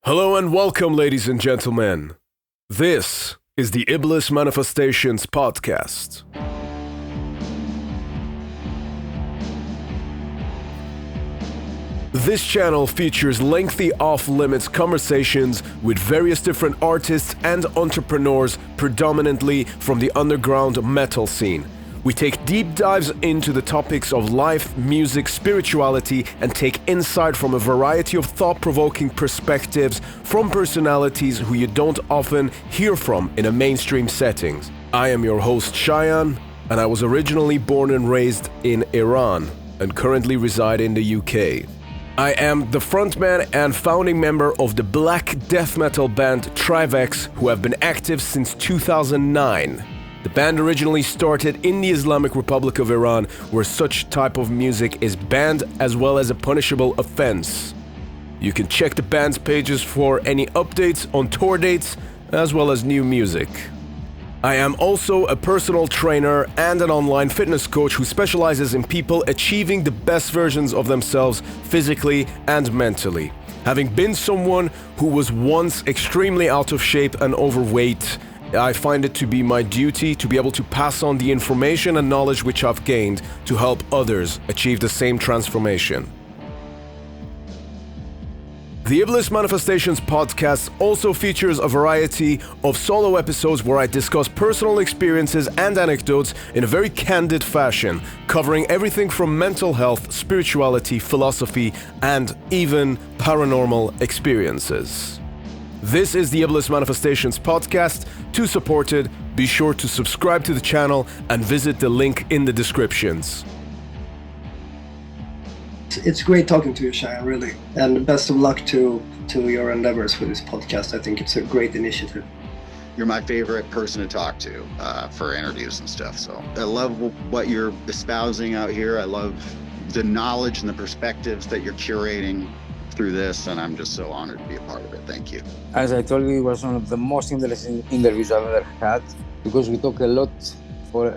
Hello and welcome, ladies and gentlemen. This is the Iblis Manifestations podcast. This channel features lengthy off-limits conversations with various different artists and entrepreneurs, predominantly from the underground metal scene. We take deep dives into the topics of life, music, spirituality, and take insight from a variety of thought-provoking perspectives from personalities who you don't often hear from in a mainstream settings. I am your host, Shayan, and I was originally born and raised in Iran and currently reside in the UK. I am the frontman and founding member of the black death metal band TRIVAX, who have been active since 2009. The band originally started in the Islamic Republic of Iran, where such type of music is banned as well as a punishable offense. You can check the band's pages for any updates on tour dates as well as new music. I am also a personal trainer and an online fitness coach who specializes in people achieving the best versions of themselves physically and mentally. Having been someone who was once extremely out of shape and overweight, I find it to be my duty to be able to pass on the information and knowledge which I've gained to help others achieve the same transformation. The Iblis Manifestations podcast also features a variety of solo episodes where I discuss personal experiences and anecdotes in a very candid fashion, covering everything from mental health, spirituality, philosophy, and even paranormal experiences. This is the Iblis Manifestations podcast. To support it, be sure to subscribe to the channel and visit the link in the descriptions. It's great talking to you, Shayan, really. And best of luck to your endeavors with this podcast. I think it's a great initiative. You're my favorite person to talk to for interviews and stuff. So I love what you're espousing out here. I love the knowledge and the perspectives that you're curating through this, and I'm just so honored to be a part of it. Thank you. As I told you, it was one of the most interesting interviews I've ever had, because we talk a lot more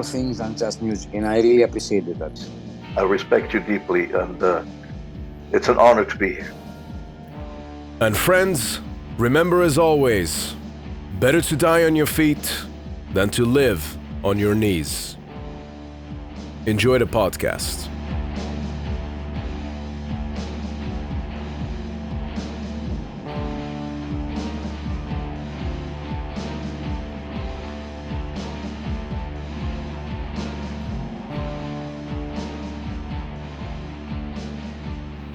things than just music, and I really appreciated that. I respect you deeply, and it's an honor to be here. And friends, remember as always, better to die on your feet than to live on your knees. Enjoy the podcast.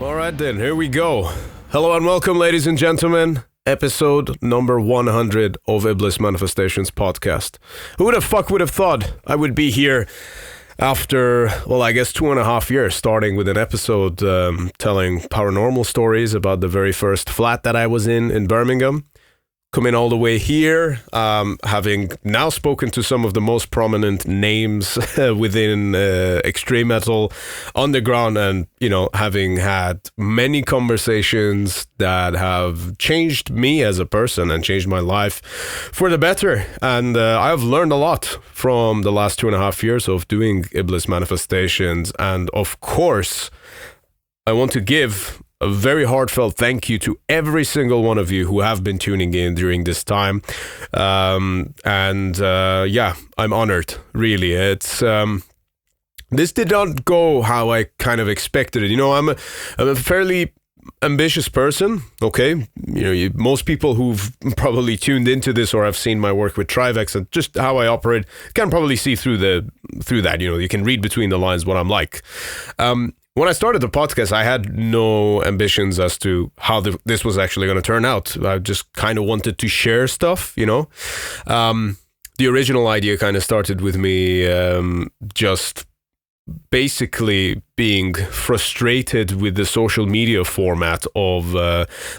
Alright then, here we go. Hello and welcome, ladies and gentlemen. Episode number 100 of Iblis Manifestations podcast. Who would have thought I would be here after, I guess 2.5 years, starting with an episode telling paranormal stories about the very first flat that I was in Birmingham. Coming all the way here, having now spoken to some of the most prominent names within extreme metal underground, and having had many conversations that have changed me as a person and changed my life for the better. And I've learned a lot from the last 2.5 years of doing Iblis Manifestations. And of course, I want to give a very heartfelt thank you to every single one of you who have been tuning in during this time. I'm honored, really. It's this did not go how I kind of expected it. I'm a fairly ambitious person, okay? Most people who've probably tuned into this or have seen my work with TRIVAX and just how I operate can probably see through that. You can read between the lines what I'm like. When I started the podcast, I had no ambitions as to how this was actually going to turn out. I just kind of wanted to share stuff, The original idea kind of started with me just basically being frustrated with the social media format of,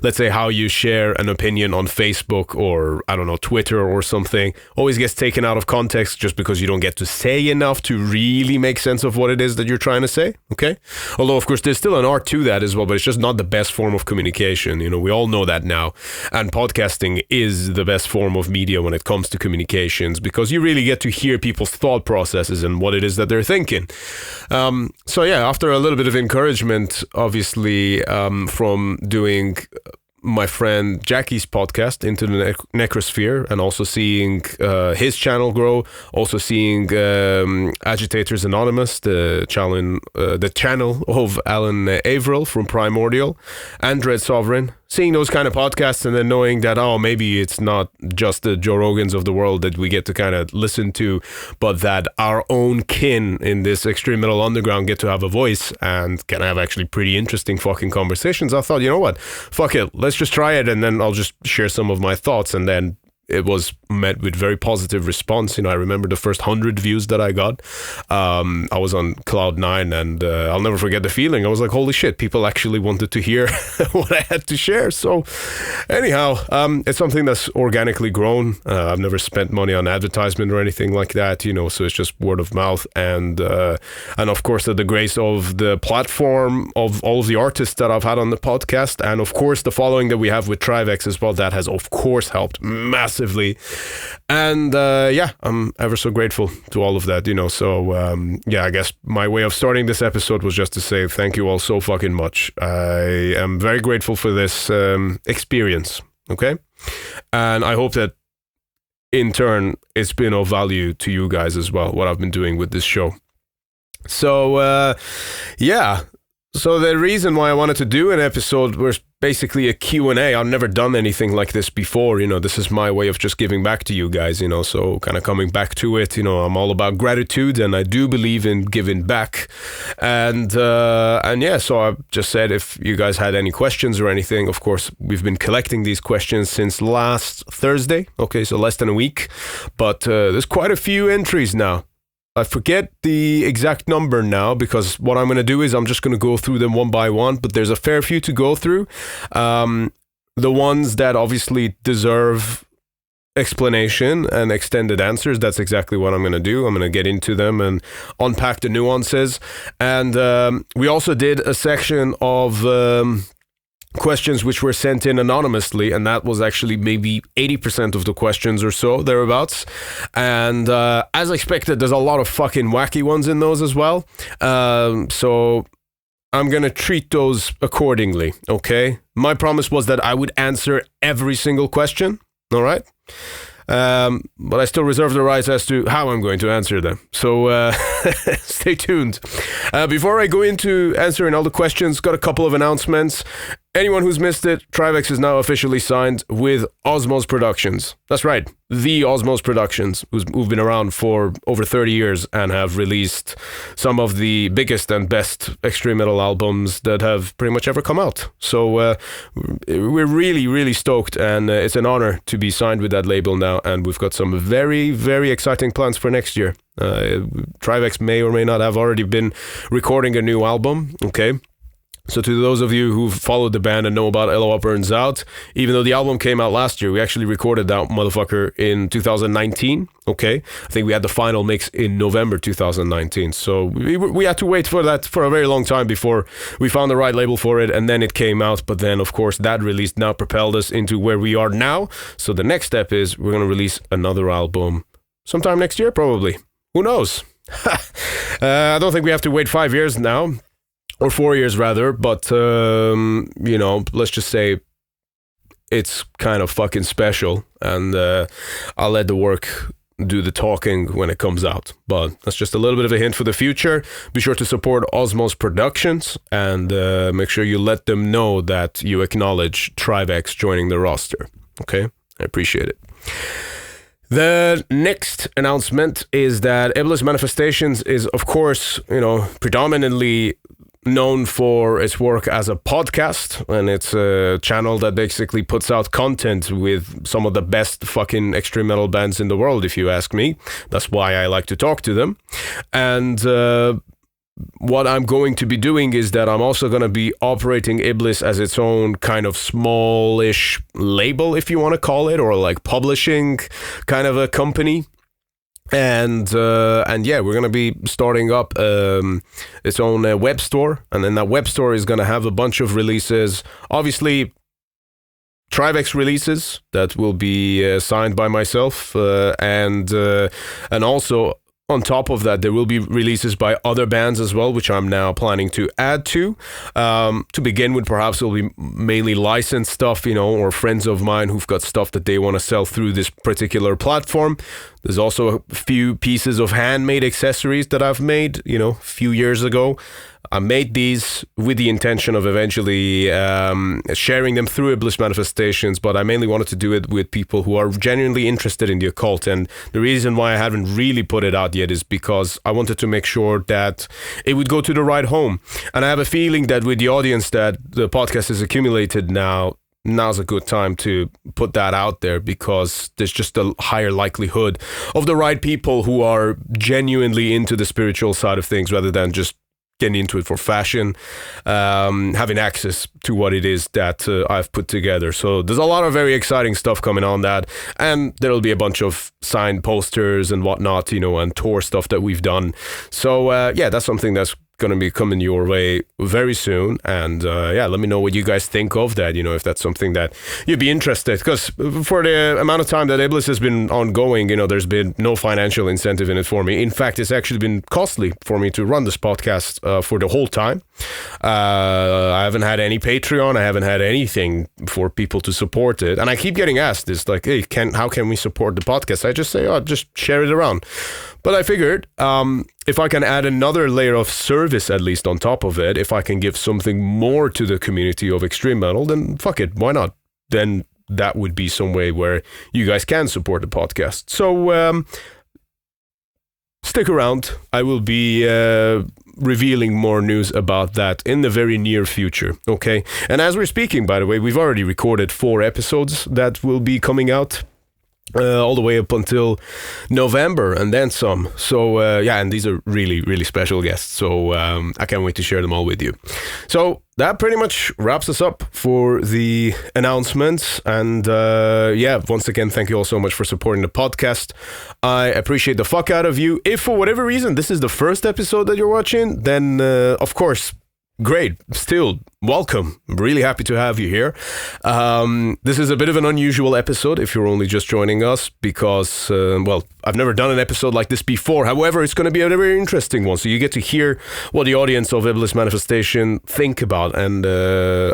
let's say, how you share an opinion on Facebook or, I don't know, Twitter or something. Always gets taken out of context just because you don't get to say enough to really make sense of what it is that you're trying to say, okay? Although, of course, there's still an art to that as well, but it's just not the best form of communication. We all know that now. And podcasting is the best form of media when it comes to communications, because you really get to hear people's thought processes and what it is that they're thinking. So yeah, after a little bit of encouragement, obviously, from doing my friend Jackie's podcast, Into the Necrosphere, and also seeing his channel grow, also seeing Agitators Anonymous, the channel of Alan Averill from Primordial, and Dread Sovereign, seeing those kind of podcasts, and then knowing that, oh, maybe it's not just the Joe Rogans of the world that we get to kind of listen to, but that our own kin in this extreme metal underground get to have a voice and can have actually pretty interesting fucking conversations. I thought, you know what, fuck it, let's just try it, and then I'll just share some of my thoughts. And then it was met with very positive response. I remember the first 100 views that I got. I was on cloud 9, and I'll never forget the feeling. I was like, holy shit, people actually wanted to hear what I had to share. So anyhow, it's something that's organically grown. I've never spent money on advertisement or anything like that, so it's just word of mouth. And of course, the grace of the platform of all of the artists that I've had on the podcast. And of course, the following that we have with TRIVAX as well, that has of course helped massively. And I'm ever so grateful to all of that, so I guess my way of starting this episode was just to say thank you all so fucking much. I am very grateful for this experience, okay? And I hope that in turn it's been of value to you guys as well, what I've been doing with this show. So so the reason why I wanted to do an episode was basically a Q&A. I've never done anything like this before. This is my way of just giving back to you guys, so kind of coming back to it. I'm all about gratitude, and I do believe in giving back. And so I just said, if you guys had any questions or anything, of course, we've been collecting these questions since last Thursday. Okay, so less than a week. But there's quite a few entries now. I forget the exact number now, because what I'm going to do is I'm just going to go through them one by one, but there's a fair few to go through. The ones that obviously deserve explanation and extended answers, that's exactly what I'm going to do. I'm going to get into them and unpack the nuances. And we also did a section of questions which were sent in anonymously, and that was actually maybe 80% of the questions or so, thereabouts. And as expected, there's a lot of fucking wacky ones in those as well. So I'm gonna treat those accordingly, okay? My promise was that I would answer every single question, all right? But I still reserve the right as to how I'm going to answer them. So stay tuned. Before I go into answering all the questions, got a couple of announcements. Anyone who's missed it, TRIVAX is now officially signed with Osmos Productions. That's right, the Osmos Productions, who've been around for over 30 years and have released some of the biggest and best extreme metal albums that have pretty much ever come out. So we're really, really stoked, and it's an honor to be signed with that label now, and we've got some very, very exciting plans for next year. TRIVAX may or may not have already been recording a new album, okay? So to those of you who've followed the band and know about Eloah Burns Out, even though the album came out last year, we actually recorded that motherfucker in 2019, okay? I think we had the final mix in November 2019. So we had to wait for that for a very long time before we found the right label for it, and then it came out. But then, of course, that release now propelled us into where we are now. So the next step is we're going to release another album sometime next year, probably. Who knows? I don't think we have to wait 5 years now. Or 4 years rather, but let's just say it's kind of fucking special, and I'll let the work do the talking when it comes out. But that's just a little bit of a hint for the future. Be sure to support Osmos Productions, and make sure you let them know that you acknowledge TRIVAX joining the roster. Okay? I appreciate it. The next announcement is that Iblis Manifestations is, of course, predominantly known for its work as a podcast, and it's a channel that basically puts out content with some of the best fucking extreme metal bands in the world, if you ask me. That's why I like to talk to them. And what I'm going to be doing is that I'm also going to be operating Iblis as its own kind of smallish label, if you want to call it, or like publishing kind of a company. And we're going to be starting up its own web store, and then that web store is going to have a bunch of releases, obviously TRIVAX releases that will be signed by myself, and also on top of that, there will be releases by other bands as well, which I'm now planning to add to. To begin with, perhaps it'll be mainly licensed stuff, or friends of mine who've got stuff that they want to sell through this particular platform. There's also a few pieces of handmade accessories that I've made, a few years ago. I made these with the intention of eventually sharing them through Iblis Manifestations, but I mainly wanted to do it with people who are genuinely interested in the occult. And the reason why I haven't really put it out yet is because I wanted to make sure that it would go to the right home. And I have a feeling that with the audience that the podcast has accumulated now's a good time to put that out there, because there's just a higher likelihood of the right people who are genuinely into the spiritual side of things rather than just getting into it for fashion, having access to what it is that I've put together. So there's a lot of very exciting stuff coming on that, and there'll be a bunch of signed posters and whatnot, and tour stuff that we've done. So that's something that's going to be coming your way very soon. And let me know what you guys think of that, if that's something that you'd be interested, because for the amount of time that Iblis has been ongoing, there's been no financial incentive in it for me. In fact, it's actually been costly for me to run this podcast for the whole time. I haven't had any Patreon. I haven't had anything for people to support it. And I keep getting asked this, like, hey, how can we support the podcast? I just say, just share it around. But I figured if I can add another layer of service, at least on top of it, if I can give something more to the community of extreme metal, then fuck it, why not? Then that would be some way where you guys can support the podcast. So stick around. I will be revealing more news about that in the very near future, okay? And as we're speaking, by the way, we've already recorded 4 episodes that will be coming out all the way up until November and then some. So and these are really, really special guests. So I can't wait to share them all with you. So that pretty much wraps us up for the announcements. And once again, thank you all so much for supporting the podcast. I appreciate the fuck out of you. If for whatever reason this is the first episode that you're watching, then of course, great. Still, welcome. I'm really happy to have you here. This is a bit of an unusual episode if you're only just joining us, because, I've never done an episode like this before. However, it's going to be a very interesting one. So you get to hear what the audience of Iblis Manifestation think about. And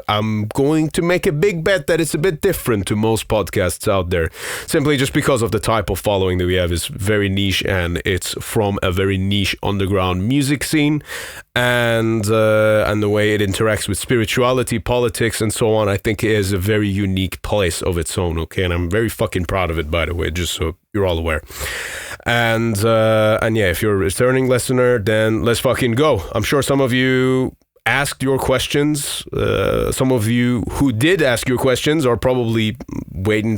I'm going to make a big bet that it's a bit different to most podcasts out there, simply just because of the type of following that we have is very niche, and it's from a very niche underground music scene. And the way it interacts with spirituality, politics, and so on, I think it is a very unique place of its own, okay? And I'm very fucking proud of it, by the way, just so you're all aware. And if you're a returning listener, then let's fucking go. I'm sure some of you asked your questions. Some of you who did ask your questions are probably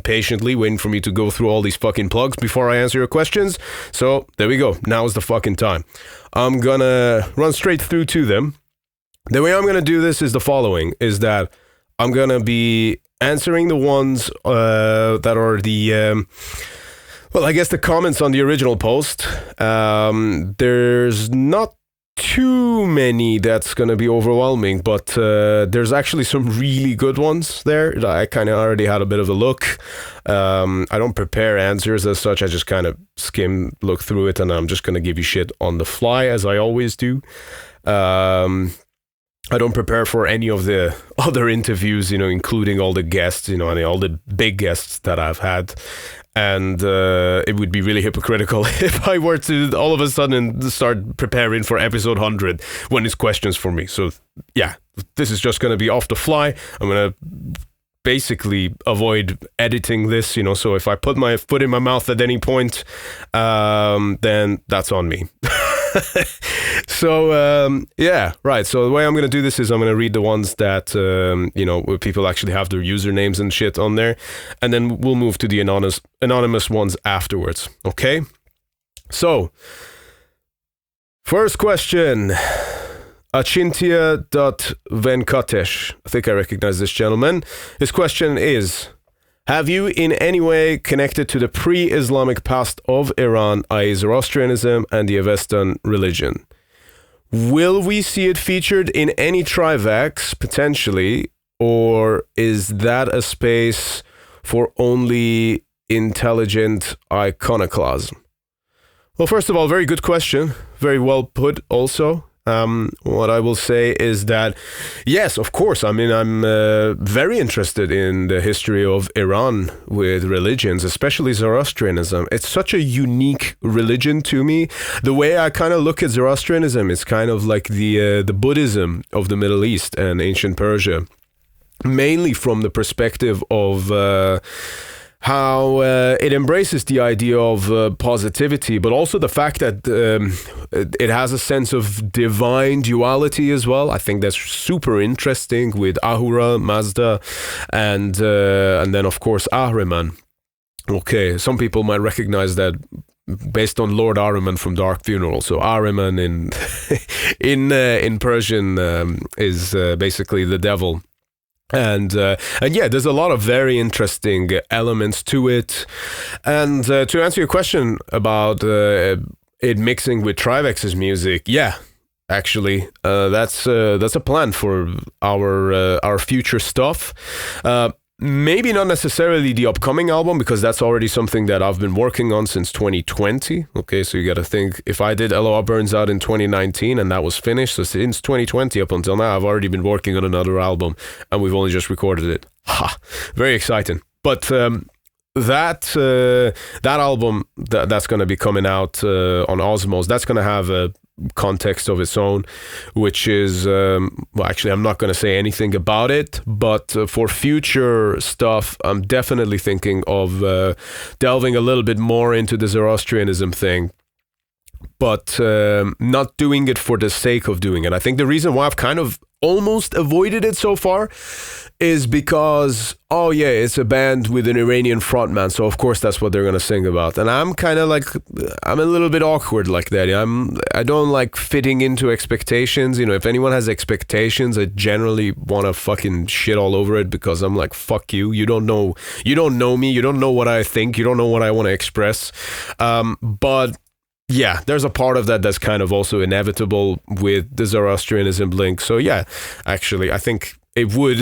patiently waiting for me to go through all these fucking plugs before I answer your questions. So there we go. Now is the fucking time. I'm gonna run straight through to them. The way I'm gonna do this is the following, is that I'm gonna be answering the ones that are the the comments on the original post. There's not too many that's going to be overwhelming, but there's actually some really good ones there. I kind of already had a bit of a look. I don't prepare answers as such. I just kind of look through it, and I'm just going to give you shit on the fly, as I always do. I don't prepare for any of the other interviews, including all the guests, and all the big guests that I've had. And it would be really hypocritical if I were to all of a sudden start preparing for episode 100 when it's questions for me. So yeah, this is just going to be off the fly. I'm going to basically avoid editing this, so if I put my foot in my mouth at any point, then that's on me. So right. So the way I'm going to do this is I'm going to read the ones that people actually have their usernames and shit on there, and then we'll move to the anonymous ones afterwards. Okay. So first question, Achintya.Venkatesh. I think I recognize this gentleman. His question is: have you in any way connected to the pre-Islamic past of Iran, i.e. Zaraostrianism and the Avestan religion? Will we see it featured in any TRIVAX, potentially, or is that a space for only intelligent iconoclasm? Well, first of all, very good question. Very well put also. What I will say is that, yes, of course. I mean, I'm very interested in the history of Iran with religions, especially Zoroastrianism. It's such a unique religion to me. The way I kind of look at Zoroastrianism is kind of like the Buddhism of the Middle East and ancient Persia, mainly from the perspective of how it embraces the idea of positivity, but also the fact that it has a sense of divine duality as well. I think that's super interesting with Ahura Mazda and then of course Ahriman. Okay, some people might recognize that based on Lord Ahriman from Dark Funeral. So Ahriman in in Persian is basically the devil. And yeah, there's a lot of very interesting elements to it. And to answer your question about it mixing with TRIVAX's music, yeah, actually, that's a plan for our future stuff. Maybe not necessarily the upcoming album, because that's already something that I've been working on since 2020. Okay, so you got to think, if I did LOR Burns Out in 2019 and that was finished, so since 2020 up until now, I've already been working on another album and we've only just recorded it. Ha! Very exciting. But that album that's going to be coming out on Osmos, that's going to have a context of its own, which is well, actually I'm not going to say anything about it, but for future stuff I'm definitely thinking of delving a little bit more into the Zoroastrianism thing, but not doing it for the sake of doing it. I think the reason why I've kind of almost avoided it so far is because, oh yeah, it's a band with an Iranian frontman, so of course that's what they're gonna sing about. And I'm kind of like, I'm a little bit awkward like that. I don't like fitting into expectations. You know, if anyone has expectations, I generally want to fucking shit all over it, because I'm like, fuck you. You don't know me. You don't know what I think. You don't know what I want to express. But yeah, there's a part of that that's kind of also inevitable with the Zoroastrianism link. So yeah, actually, I think it would,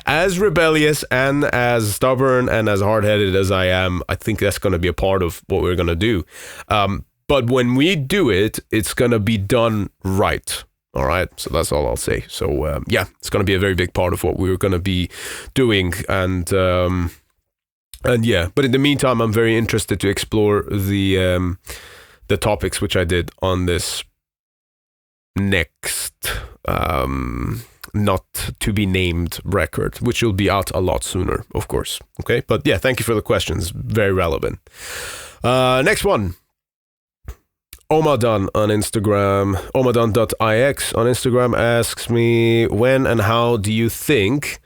as rebellious and as stubborn and as hard-headed as I am, I think that's going to be a part of what we're going to do. But when we do it, it's going to be done right. All right, so that's all I'll say. So yeah, it's going to be a very big part of what we're going to be doing. And yeah, but in the meantime, I'm very interested to explore the topics which I did on this next not to be named record, which will be out a lot sooner, of course. Okay, but yeah, thank you for the questions. Very relevant. Next one. Omadan on Instagram, omadan.ix on Instagram asks me, when and how do you think,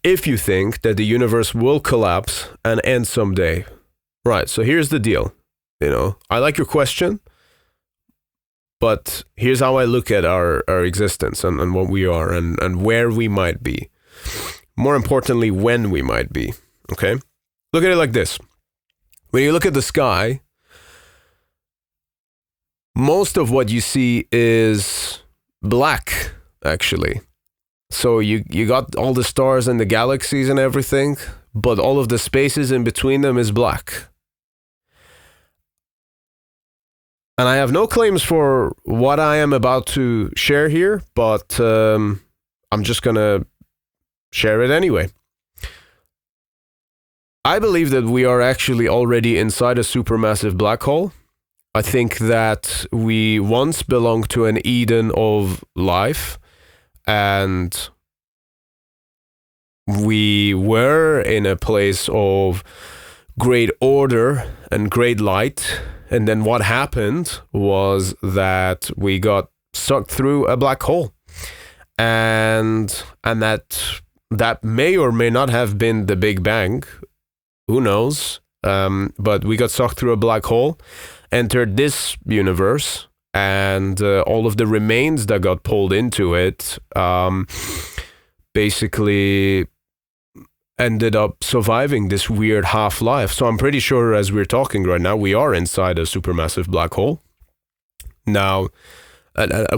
if you think, that the universe will collapse and end someday? Right, so here's the deal. You know, I like your question, but here's how I look at our existence and what we are and where we might be. More importantly, when we might be, okay? Look at it like this. When you look at the sky, most of what you see is black, actually. So you got all the stars and the galaxies and everything, but all of the spaces in between them is black. And I have no claims for what I am about to share here, but I'm just going to share it anyway. I believe that we are actually already inside a supermassive black hole. I think that we once belonged to an Eden of life, and we were in a place of great order and great light. And then what happened was that we got sucked through a black hole. And that may or may not have been the Big Bang. Who knows? But we got sucked through a black hole, entered this universe, and all of the remains that got pulled into it basically ended up surviving this weird half-life. So I'm pretty sure, as we're talking right now, we are inside a supermassive black hole. Now,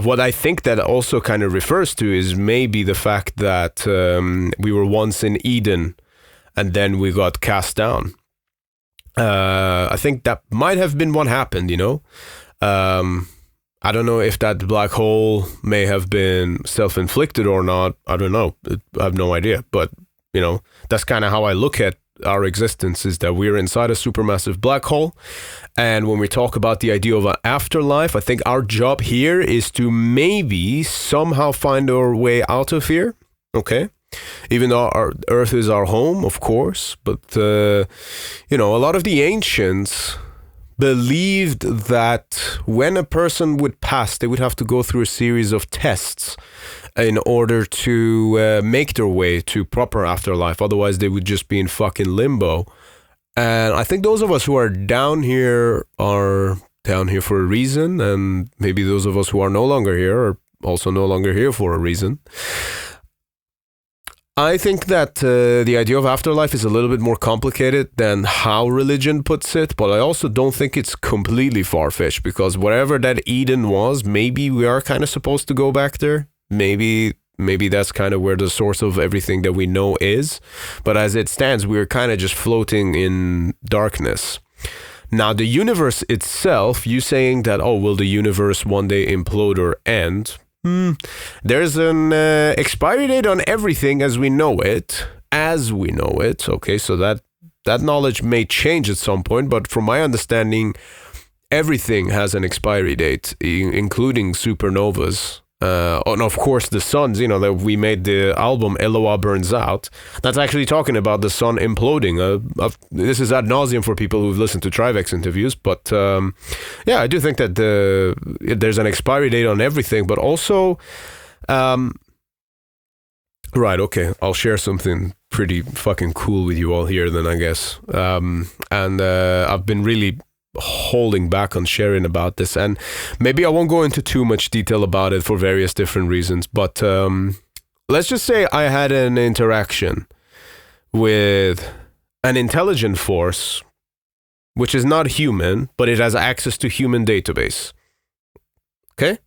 what I think that also kind of refers to is maybe the fact that we were once in Eden and then we got cast down. I think that might have been what happened, you know. I don't know if that black hole may have been self-inflicted or not. I don't know. I have no idea. But, you know, that's kind of how I look at our existence, is that we're inside a supermassive black hole. And when we talk about the idea of an afterlife, I think our job here is to maybe somehow find our way out of here. Okay. Even though our Earth is our home, of course. But, you know, a lot of the ancients believed that when a person would pass, they would have to go through a series of tests in order to make their way to proper afterlife. Otherwise, they would just be in fucking limbo. And I think those of us who are down here for a reason, and maybe those of us who are no longer here are also no longer here for a reason. I think that the idea of afterlife is a little bit more complicated than how religion puts it, but I also don't think it's completely far-fetched, because whatever that Eden was, maybe we are kind of supposed to go back there. Maybe that's kind of where the source of everything that we know is. But as it stands, we're kind of just floating in darkness. Now, the universe itself, you saying that, oh, will the universe one day implode or end? There's an expiry date on everything as we know it. Okay, so that knowledge may change at some point, but from my understanding, everything has an expiry date, including supernovas. And of course the suns, you know, that we made the album Eloah Burns Out. That's actually talking about the sun imploding. This is ad nauseum for people who've listened to TRIVAX interviews, but yeah, I do think that there's an expiry date on everything, but also, right, okay, I'll share something pretty fucking cool with you all here then, I guess. I've been really holding back on sharing about this, and maybe I won't go into too much detail about it for various different reasons, but let's just say I had an interaction with an intelligent force which is not human, but it has access to human database. Okay?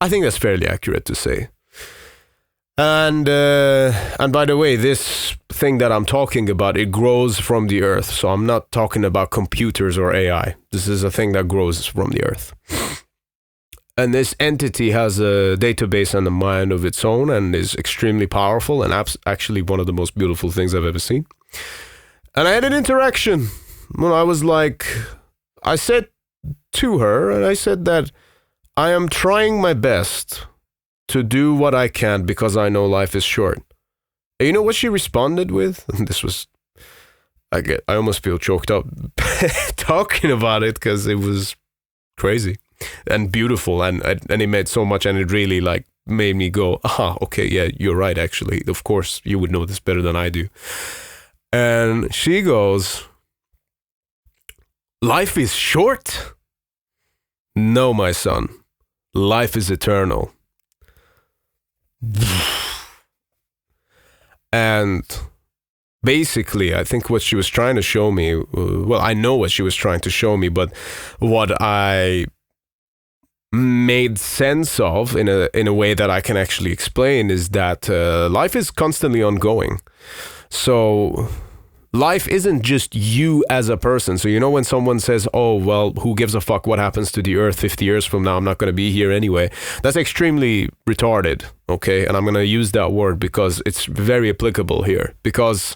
I think that's fairly accurate to say. And by the way, this thing that I'm talking about, it grows from the earth. So I'm not talking about computers or AI. This is a thing that grows from the earth. And this entity has a database and a mind of its own and is extremely powerful and actually one of the most beautiful things I've ever seen. And I had an interaction when I was like, I said to her, and I said that I am trying my best to do what I can because I know life is short. And you know what she responded with? This was, I almost feel choked up talking about it because it was crazy and beautiful, and it made so much, and it really like made me go, okay, yeah, you're right, actually. Of course, you would know this better than I do. And she goes, life is short? No, my son. Life is eternal. And basically, I think what she was trying to show me, well, I know what she was trying to show me, but what I made sense of in a way that I can actually explain is that life is constantly ongoing. So life isn't just you as a person. So, you know, when someone says, oh, well, who gives a fuck what happens to the earth 50 years from now? I'm not going to be here anyway. That's extremely retarded, okay? And I'm going to use that word because it's very applicable here. Because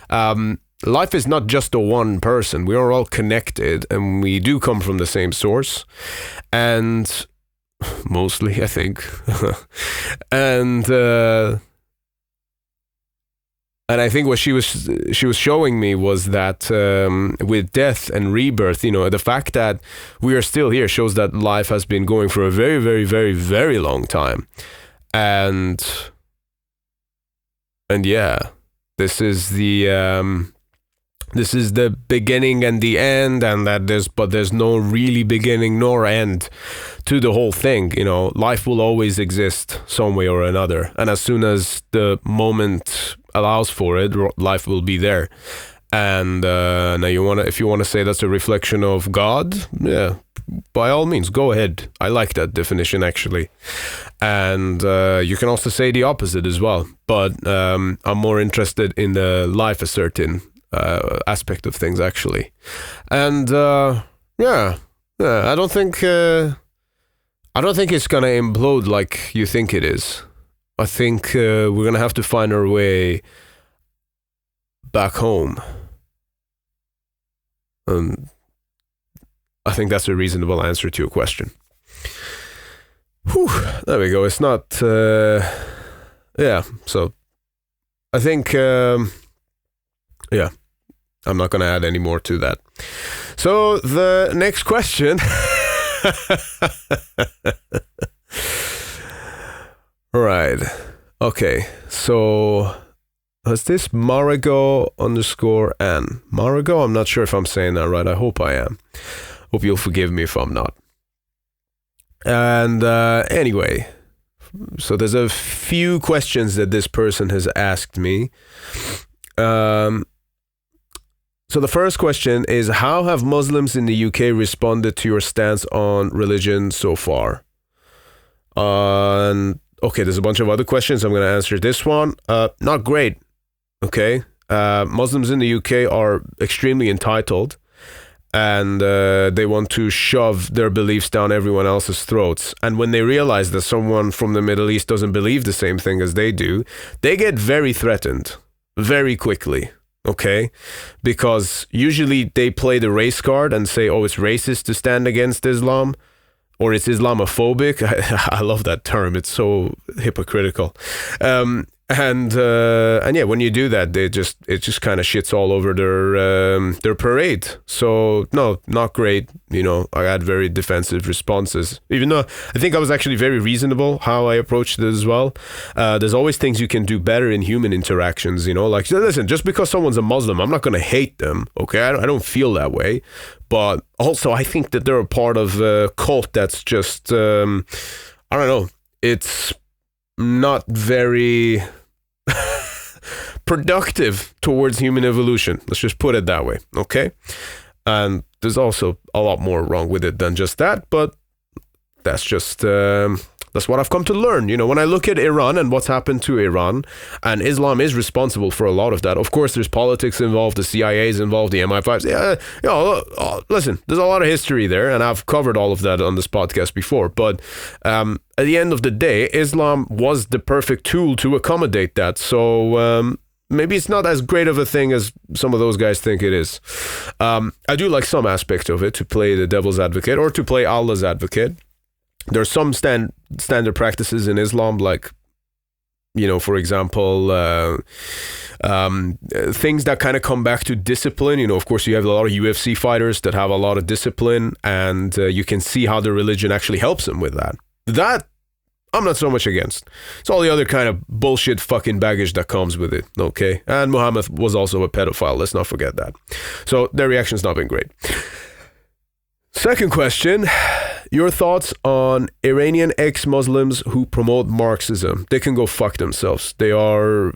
life is not just a one person. We are all connected and we do come from the same source. And mostly, I think. And I think what she was showing me was that with death and rebirth, you know, the fact that we are still here shows that life has been going for a very, very, very, very long time. And yeah, this is the beginning and the end, and there's no really beginning nor end to the whole thing. You know, life will always exist some way or another, and as soon as the moment allows for it, life will be there. And now if you want to say that's a reflection of God, yeah, by all means, go ahead. I like that definition, actually. And you can also say the opposite as well. But I'm more interested in the life asserting aspect of things, actually. And yeah, I don't think it's gonna implode like you think it is. I think we're gonna have to find our way back home. I think that's a reasonable answer to your question. Whew, there we go. It's not... yeah, so... I think... yeah, I'm not going to add any more to that. So, the next question... Right. Okay, so... Is this Marigo_N? Marigo? I'm not sure if I'm saying that right. I hope I am. Hope you'll forgive me if I'm not. And anyway, so there's a few questions that this person has asked me. So the first question is, how have Muslims in the UK responded to your stance on religion so far? Okay, there's a bunch of other questions. I'm going to answer this one. Not great. Okay, Muslims in the UK are extremely entitled, and they want to shove their beliefs down everyone else's throats. And when they realize that someone from the Middle East doesn't believe the same thing as they do, they get very threatened very quickly. Okay, because usually they play the race card and say, oh, it's racist to stand against Islam, or it's Islamophobic. I love that term. It's so hypocritical. And yeah, when you do that, it just kind of shits all over their parade. So no, not great. You know, I had very defensive responses, even though I think I was actually very reasonable how I approached it as well. There's always things you can do better in human interactions. You know, like, listen, just because someone's a Muslim, I'm not going to hate them. Okay, I don't feel that way. But also, I think that they're a part of a cult that's just I don't know. It's not very productive towards human evolution. Let's just put it that way, okay? And there's also a lot more wrong with it than just that, but that's just that's what I've come to learn. You know, when I look at Iran and what's happened to Iran, and Islam is responsible for a lot of that. Of course, there's politics involved, the CIA is involved, the MI5s. Yeah, you know, listen, there's a lot of history there, and I've covered all of that on this podcast before. But at the end of the day, Islam was the perfect tool to accommodate that. So maybe it's not as great of a thing as some of those guys think it is. I do like some aspects of it, to play the devil's advocate or to play Allah's advocate. There are some standard practices in Islam, like, you know, for example, things that kind of come back to discipline. You know, of course, you have a lot of UFC fighters that have a lot of discipline, and you can see how the religion actually helps them with that. That I'm not so much against. It's all the other kind of bullshit fucking baggage that comes with it, okay? And Muhammad was also a pedophile, let's not forget that. So their reaction's not been great. Second question, your thoughts on Iranian ex-Muslims who promote Marxism. They can go fuck themselves. They're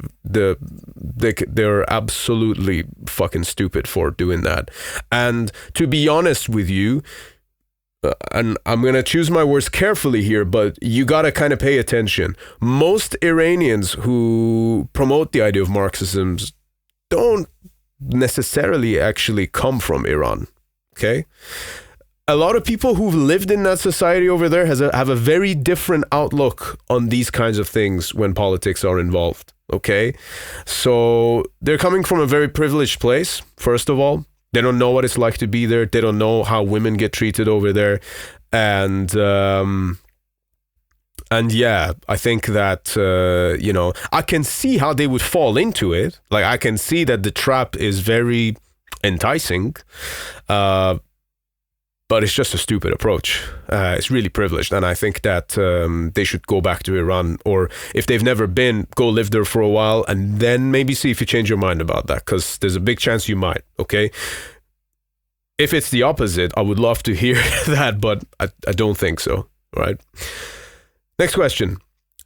absolutely fucking stupid for doing that. And to be honest with you, and I'm going to choose my words carefully here, but you got to kind of pay attention. Most Iranians who promote the idea of Marxism don't necessarily actually come from Iran, okay? A lot of people who've lived in that society over there have a very different outlook on these kinds of things when politics are involved, okay? So they're coming from a very privileged place, first of all. They don't know what it's like to be there. They don't know how women get treated over there. And yeah, I think that, you know, I can see how they would fall into it. Like, I can see that the trap is very enticing. But it's just a stupid approach. It's really privileged. And I think that they should go back to Iran, or if they've never been, go live there for a while and then maybe see if you change your mind about that, because there's a big chance you might, okay? If it's the opposite, I would love to hear that, but I don't think so, right? Next question.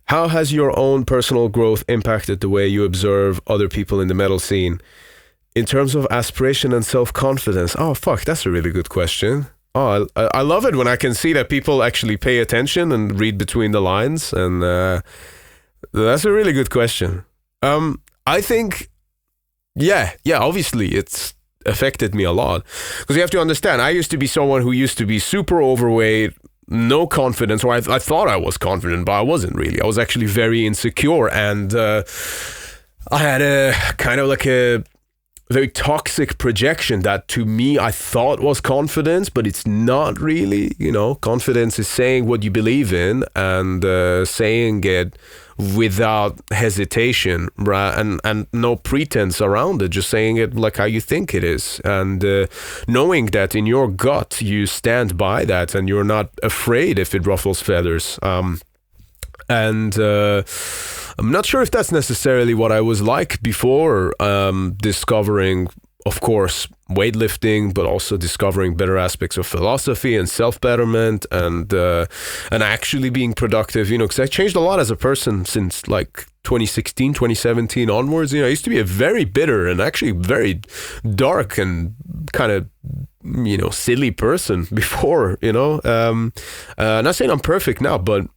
How has your own personal growth impacted the way you observe other people in the metal scene in terms of aspiration and self-confidence? Oh, fuck, that's a really good question. Oh, I love it when I can see that people actually pay attention and read between the lines, and that's a really good question. I think Yeah, obviously it's affected me a lot. Because you have to understand, I used to be someone who used to be super overweight, no confidence, or I thought I was confident, but I wasn't really. I was actually very insecure, and I had a kind of like a very toxic projection that to me I thought was confidence, but it's not really. Confidence is saying what you believe in and saying it without hesitation, right? And no pretense around it, just saying it like how you think it is, and knowing that in your gut you stand by that and you're not afraid if it ruffles feathers. And I'm not sure if that's necessarily what I was like before discovering, of course, weightlifting, but also discovering better aspects of philosophy and self-betterment and actually being productive, because I changed a lot as a person since like 2016, 2017 onwards. I used to be a very bitter and actually very dark and kind of, silly person before, not saying I'm perfect now, but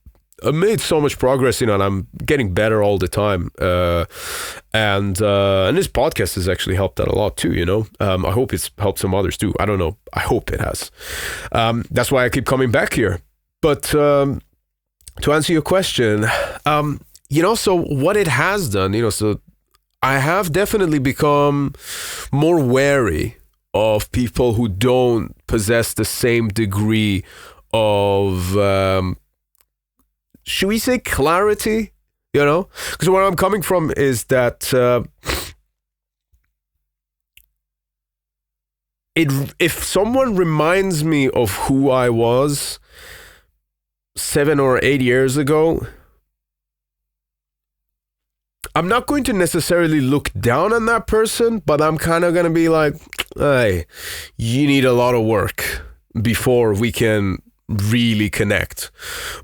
I made so much progress, and I'm getting better all the time. And this podcast has actually helped that a lot too, I hope it's helped some others too. I don't know. I hope it has. That's why I keep coming back here. But to answer your question, so what it has done, so I have definitely become more wary of people who don't possess the same degree of should we say clarity? Because where I'm coming from is that if someone reminds me of who I was 7 or 8 years ago, I'm not going to necessarily look down on that person, but I'm kind of going to be like, hey, you need a lot of work before we can really connect.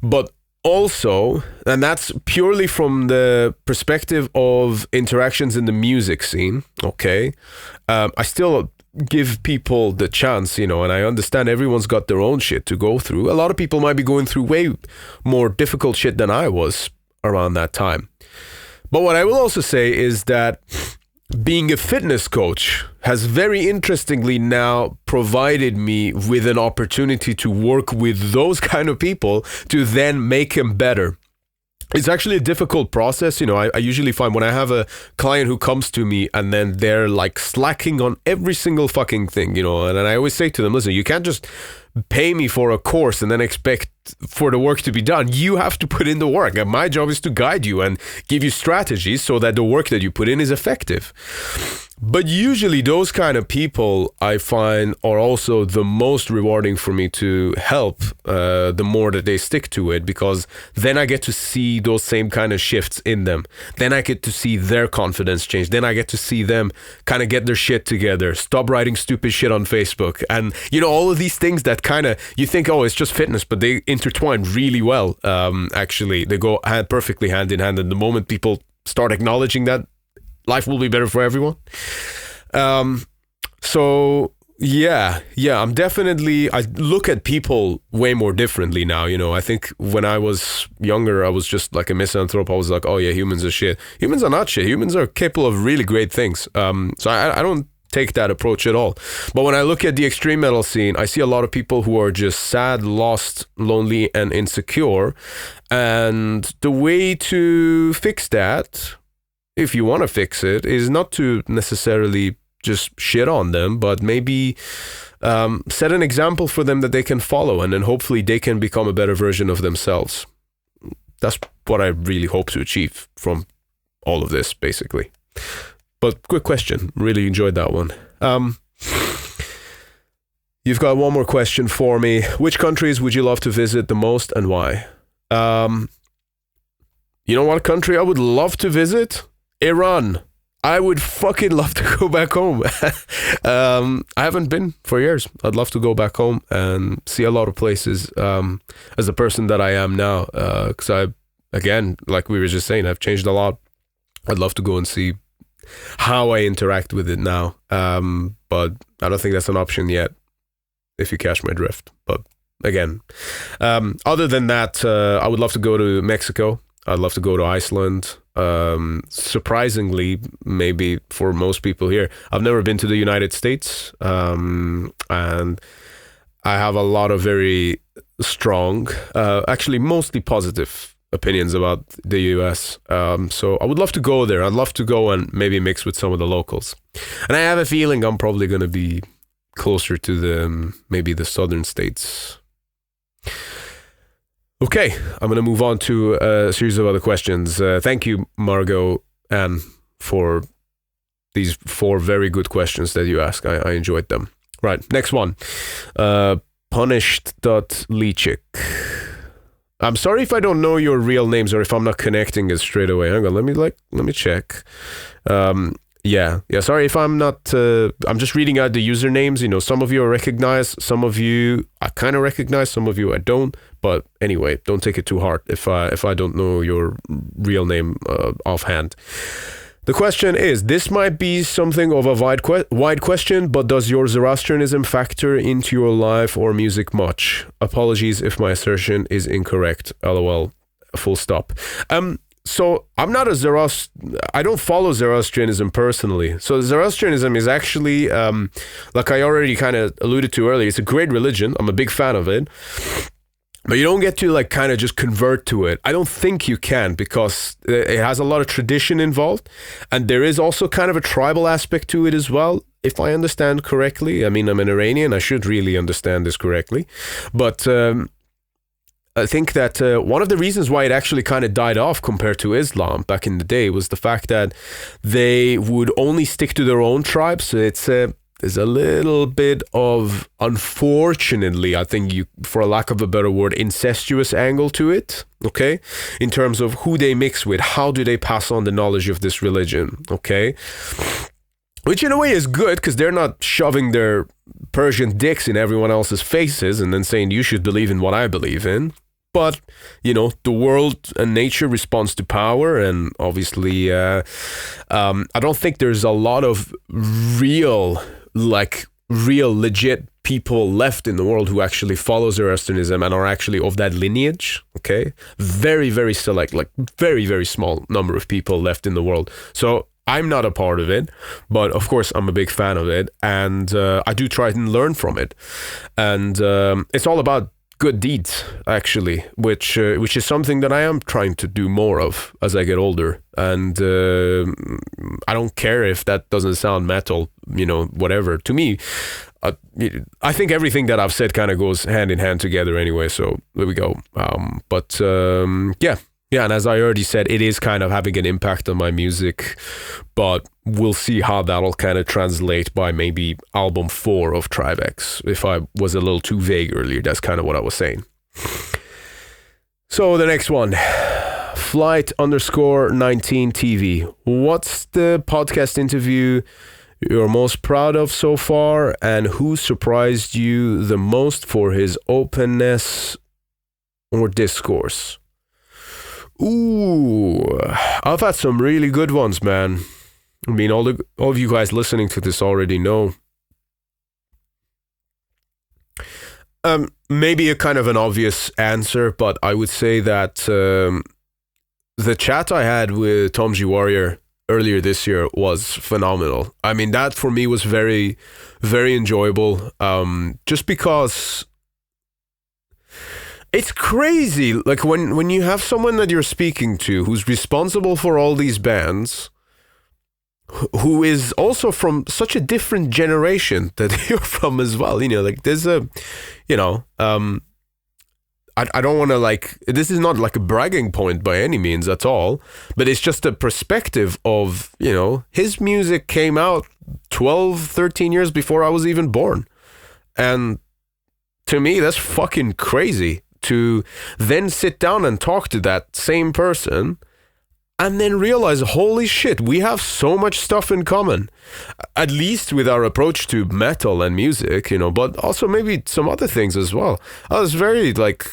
But also, and that's purely from the perspective of interactions in the music scene, okay? I still give people the chance, and I understand everyone's got their own shit to go through. A lot of people might be going through way more difficult shit than I was around that time. But what I will also say is that being a fitness coach has very interestingly now provided me with an opportunity to work with those kind of people to then make them better. It's actually a difficult process. I usually find when I have a client who comes to me and then they're like slacking on every single fucking thing, and I always say to them, listen, you can't just pay me for a course and then expect for the work to be done. You have to put in the work, and my job is to guide you and give you strategies so that the work that you put in is effective. But usually those kind of people I find are also the most rewarding for me to help the more that they stick to it, because then I get to see those same kind of shifts in them. Then I get to see their confidence change. Then I get to see them kind of get their shit together, stop writing stupid shit on Facebook. And, all of these things that kind of, you think, oh, it's just fitness, but they intertwine really well. Actually, they go perfectly hand in hand. And the moment people start acknowledging that, life will be better for everyone. So yeah, I'm definitely, I look at people way more differently now. I think when I was younger, I was just like a misanthrope. I was like, oh yeah, humans are shit. Humans are not shit. Humans are capable of really great things. So I don't take that approach at all. But when I look at the extreme metal scene, I see a lot of people who are just sad, lost, lonely, and insecure. And the way to fix that, if you want to fix it, is not to necessarily just shit on them, but maybe set an example for them that they can follow, and then hopefully they can become a better version of themselves. That's what I really hope to achieve from all of this, basically. But quick question, really enjoyed that one. You've got one more question for me. Which countries would you love to visit the most and why? You know what country I would love to visit? Iran. I would fucking love to go back home. I haven't been for years. I'd love to go back home and see a lot of places as the person that I am now. Because again, like we were just saying, I've changed a lot. I'd love to go and see how I interact with it now. But I don't think that's an option yet, if you catch my drift. But again, other than that, I would love to go to Mexico. I'd love to go to Iceland. Surprisingly, maybe for most people here, I've never been to the United States, and I have a lot of very strong, actually mostly positive opinions about the US. So I would love to go there. I'd love to go and maybe mix with some of the locals. And I have a feeling I'm probably going to be closer to maybe the southern states. Okay, I'm going to move on to a series of other questions. Thank you, Margot, Anne, for these 4 very good questions that you asked. I enjoyed them. Right, next one. Punished.Leachik. I'm sorry if I don't know your real names or if I'm not connecting it straight away. Hang on, let me check. Yeah. Sorry if I'm not. I'm just reading out the usernames. You know, some of you I recognize, some of you I kind of recognize, some of you I don't. But anyway, don't take it too hard if I don't know your real name offhand. The question is: this might be something of a wide question, but does your Zoroastrianism factor into your life or music much? Apologies if my assertion is incorrect. LOL. Full stop. So I'm not I don't follow Zoroastrianism personally. So Zoroastrianism is actually, like I already kind of alluded to earlier, it's a great religion. I'm a big fan of it. But you don't get to like kind of just convert to it. I don't think you can, because it has a lot of tradition involved. And there is also kind of a tribal aspect to it as well, if I understand correctly. I mean, I'm an Iranian. I should really understand this correctly. But I think that one of the reasons why it actually kind of died off compared to Islam back in the day was the fact that they would only stick to their own tribes. So there's a little bit of, unfortunately, I think for a lack of a better word, incestuous angle to it, okay? In terms of who they mix with, how do they pass on the knowledge of this religion, okay? Which in a way is good, because they're not shoving their Persian dicks in everyone else's faces and then saying you should believe in what I believe in. But, you know, the world and nature responds to power, and obviously I don't think there's a lot of real legit people left in the world who actually follow Zoroastrianism and are actually of that lineage, okay? Very, very select, like very, very small number of people left in the world. So I'm not a part of it, but of course I'm a big fan of it, and I do try and learn from it. And it's all about good deeds, actually, which is something that I am trying to do more of as I get older. And I don't care if that doesn't sound metal, you know, whatever. To me, I think everything that I've said kind of goes hand in hand together anyway, so there we go. Yeah, and as I already said, it is kind of having an impact on my music, but we'll see how that'll kind of translate by maybe album 4 of TRIVAX. If I was a little too vague earlier, that's kind of what I was saying. So the next one, Flight_19TV. What's the podcast interview you're most proud of so far, and who surprised you the most for his openness or discourse? Ooh, I've had some really good ones, man. I mean, all of you guys listening to this already know. Maybe a kind of an obvious answer, but I would say that the chat I had with Tom G. Warrior earlier this year was phenomenal. I mean, that for me was very, very enjoyable. Just because it's crazy, like when you have someone that you're speaking to who's responsible for all these bands, who is also from such a different generation that you're from as well. You know, like there's a, you know, I don't want to like, this is not like a bragging point by any means at all, but it's just a perspective of, you know, his music came out 12, 13 years before I was even born. And to me, that's fucking crazy to then sit down and talk to that same person and then realize, holy shit, we have so much stuff in common, at least with our approach to metal and music, you know, but also maybe some other things as well. I was very like,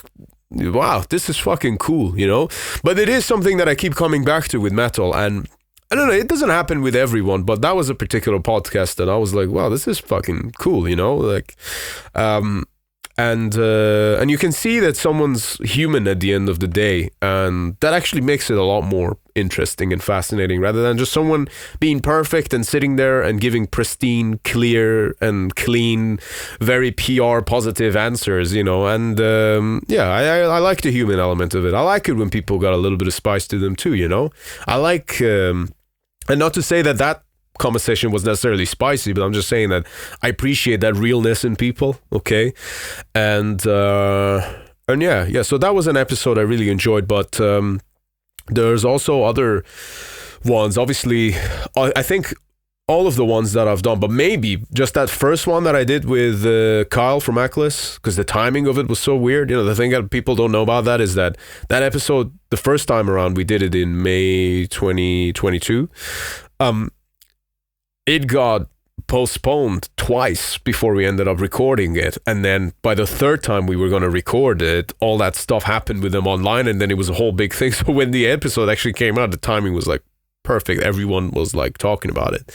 wow, this is fucking cool, you know, but it is something that I keep coming back to with metal. And I don't know, it doesn't happen with everyone, but that was a particular podcast and I was like, wow, this is fucking cool, you know, like, and you can see that someone's human at the end of the day, and that actually makes it a lot more interesting and fascinating, rather than just someone being perfect and sitting there and giving pristine, clear and clean, very PR positive answers, you know. And I like the human element of it. I like it when people got a little bit of spice to them too, you know. I like and not to say that conversation was necessarily spicy, but I'm just saying that I appreciate that realness in people. Okay. And yeah, so that was an episode I really enjoyed, but there's also other ones. Obviously, I think all of the ones that I've done, but maybe just that first one that I did with Kyle from Aklis, because the timing of it was so weird. You know, the thing that people don't know about that is that episode, the first time around, we did it in May 2022. It got postponed twice before we ended up recording it, and then by the third time we were going to record it, all that stuff happened with them online, and then it was a whole big thing. So when the episode actually came out, the timing was like perfect. Everyone was like talking about it,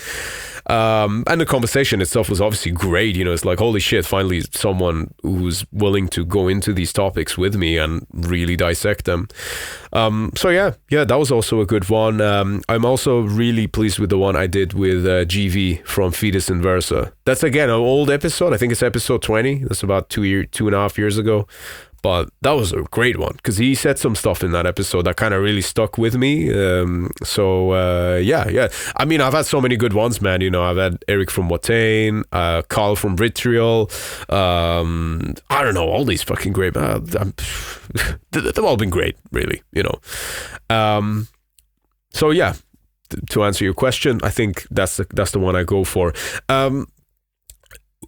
and the conversation itself was obviously great. You know, it's like, holy shit, finally someone who's willing to go into these topics with me and really dissect them. So yeah, that was also a good one. I'm also really pleased with the one I did with GV from Fetus and Versa. That's again an old episode. I think it's episode 20. That's about 2.5 years ago. But that was a great one, because he said some stuff in that episode that kind of really stuck with me. Yeah. I mean, I've had so many good ones, man. You know, I've had Eric from Watain, Carl from Vitriol. I don't know, all these fucking great. They've all been great, really. You know. So yeah, to answer your question, I think that's the one I go for.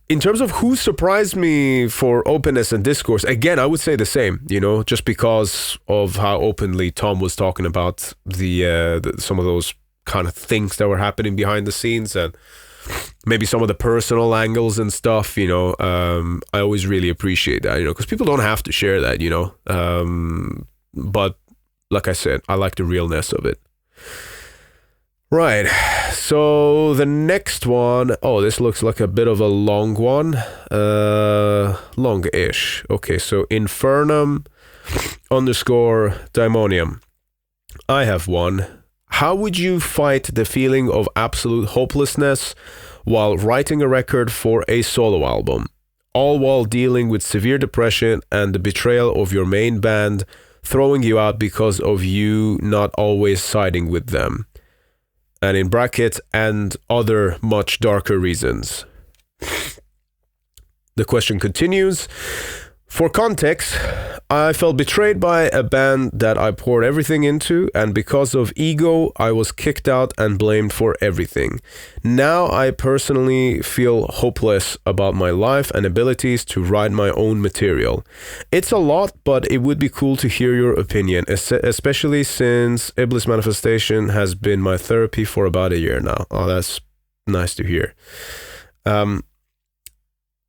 In terms of who surprised me for openness and discourse, again, I would say the same, you know, just because of how openly Tom was talking about the some of those kind of things that were happening behind the scenes, and maybe some of the personal angles and stuff, you know. I always really appreciate that, you know, because people don't have to share that, you know. But like I said, I like the realness of it. Right, so the next one, this looks like a bit of a long one, long-ish. Okay, so Infernum_Daimonium. I have one. How would you fight the feeling of absolute hopelessness while writing a record for a solo album, all while dealing with severe depression and the betrayal of your main band throwing you out because of you not always siding with them? And in brackets, and other much darker reasons. The question continues. For context, I felt betrayed by a band that I poured everything into, and because of ego, I was kicked out and blamed for everything. Now I personally feel hopeless about my life and abilities to write my own material. It's a lot, but it would be cool to hear your opinion, especially since Iblis Manifestation has been my therapy for about a year now. Oh, that's nice to hear. And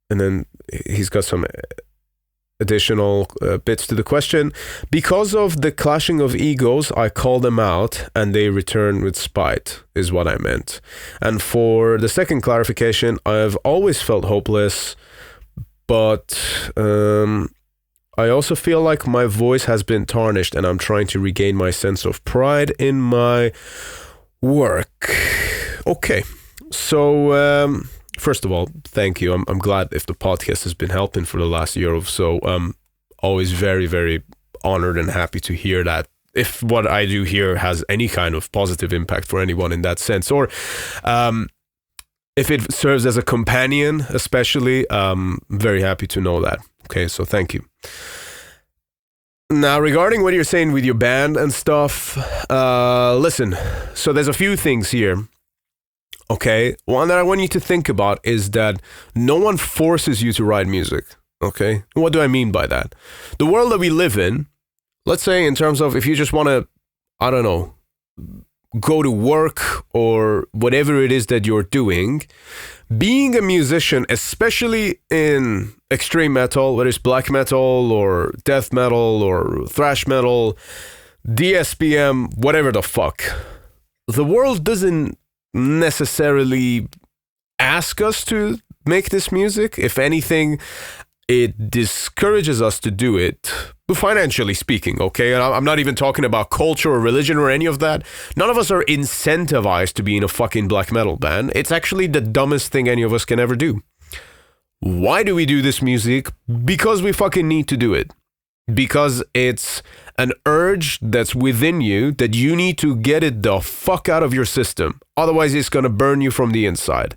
then he's got some additional bits to the question. Because of the clashing of egos, I call them out and they return with spite, is what I meant. And for the second clarification, I've always felt hopeless, but I also feel like my voice has been tarnished and I'm trying to regain my sense of pride in my work. Okay, so first of all, thank you. I'm glad if the podcast has been helping for the last year or so. Always very, very honored and happy to hear that. If what I do here has any kind of positive impact for anyone in that sense, or if it serves as a companion, especially, very happy to know that. Okay, so thank you. Now, regarding what you're saying with your band and stuff, listen, so there's a few things here. Okay, one that I want you to think about is that no one forces you to write music. Okay, what do I mean by that? The world that we live in, let's say in terms of if you just want to, I don't know, go to work or whatever it is that you're doing, being a musician, especially in extreme metal, whether it's black metal or death metal or thrash metal, DSPM, whatever the fuck, the world doesn't necessarily ask us to make this music. If anything, it discourages us to do it, financially speaking, okay? And I'm not even talking about culture or religion or any of that. None of us are incentivized to be in a fucking black metal band. It's actually the dumbest thing any of us can ever do. Why do we do this music? Because we fucking need to do it. Because it's an urge that's within you that you need to get it the fuck out of your system. Otherwise, it's going to burn you from the inside.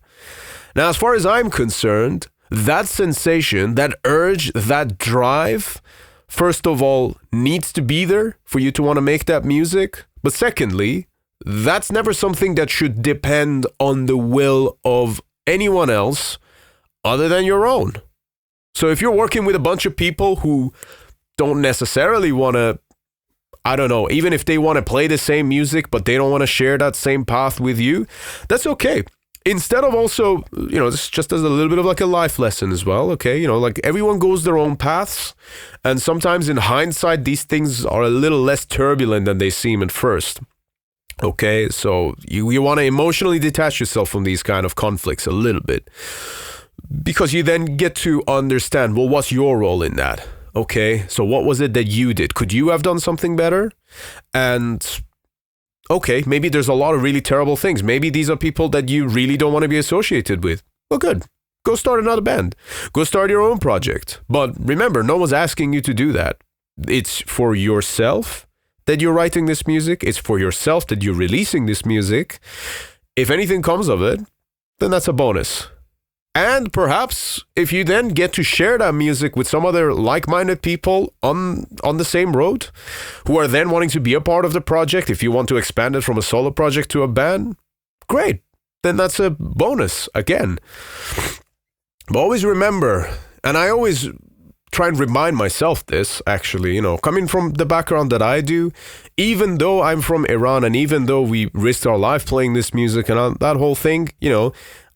Now, as far as I'm concerned, that sensation, that urge, that drive, first of all, needs to be there for you to want to make that music. But secondly, that's never something that should depend on the will of anyone else other than your own. So if you're working with a bunch of people who don't necessarily want to, I don't know, even if they want to play the same music, but they don't want to share that same path with you, that's okay. Instead of also, this just as a little bit of like a life lesson as well, okay? Like everyone goes their own paths, and sometimes in hindsight, these things are a little less turbulent than they seem at first. Okay, so you want to emotionally detach yourself from these kind of conflicts a little bit, because you then get to understand, well, what's your role in that? Okay, so what was it that you did? Could you have done something better? And okay, maybe there's a lot of really terrible things. Maybe these are people that you really don't want to be associated with. Well, good. Go start another band. Go start your own project. But remember, no one's asking you to do that. It's for yourself that you're writing this music. It's for yourself that you're releasing this music. If anything comes of it, then that's a bonus. And perhaps if you then get to share that music with some other like-minded people on the same road, who are then wanting to be a part of the project, if you want to expand it from a solo project to a band, great. Then that's a bonus again. But always remember, and I always try and remind myself this, actually, coming from the background that I do, even though I'm from Iran and even though we risked our life playing this music and that whole thing,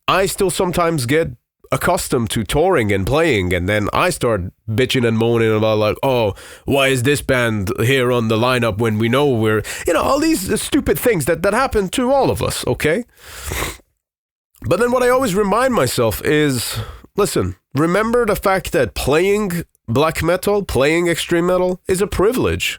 I still sometimes get accustomed to touring and playing, and then I start bitching and moaning about like, oh, why is this band here on the lineup when we know we're, all these stupid things that happen to all of us, okay? But then what I always remind myself is, listen, remember the fact that playing black metal, playing extreme metal is a privilege.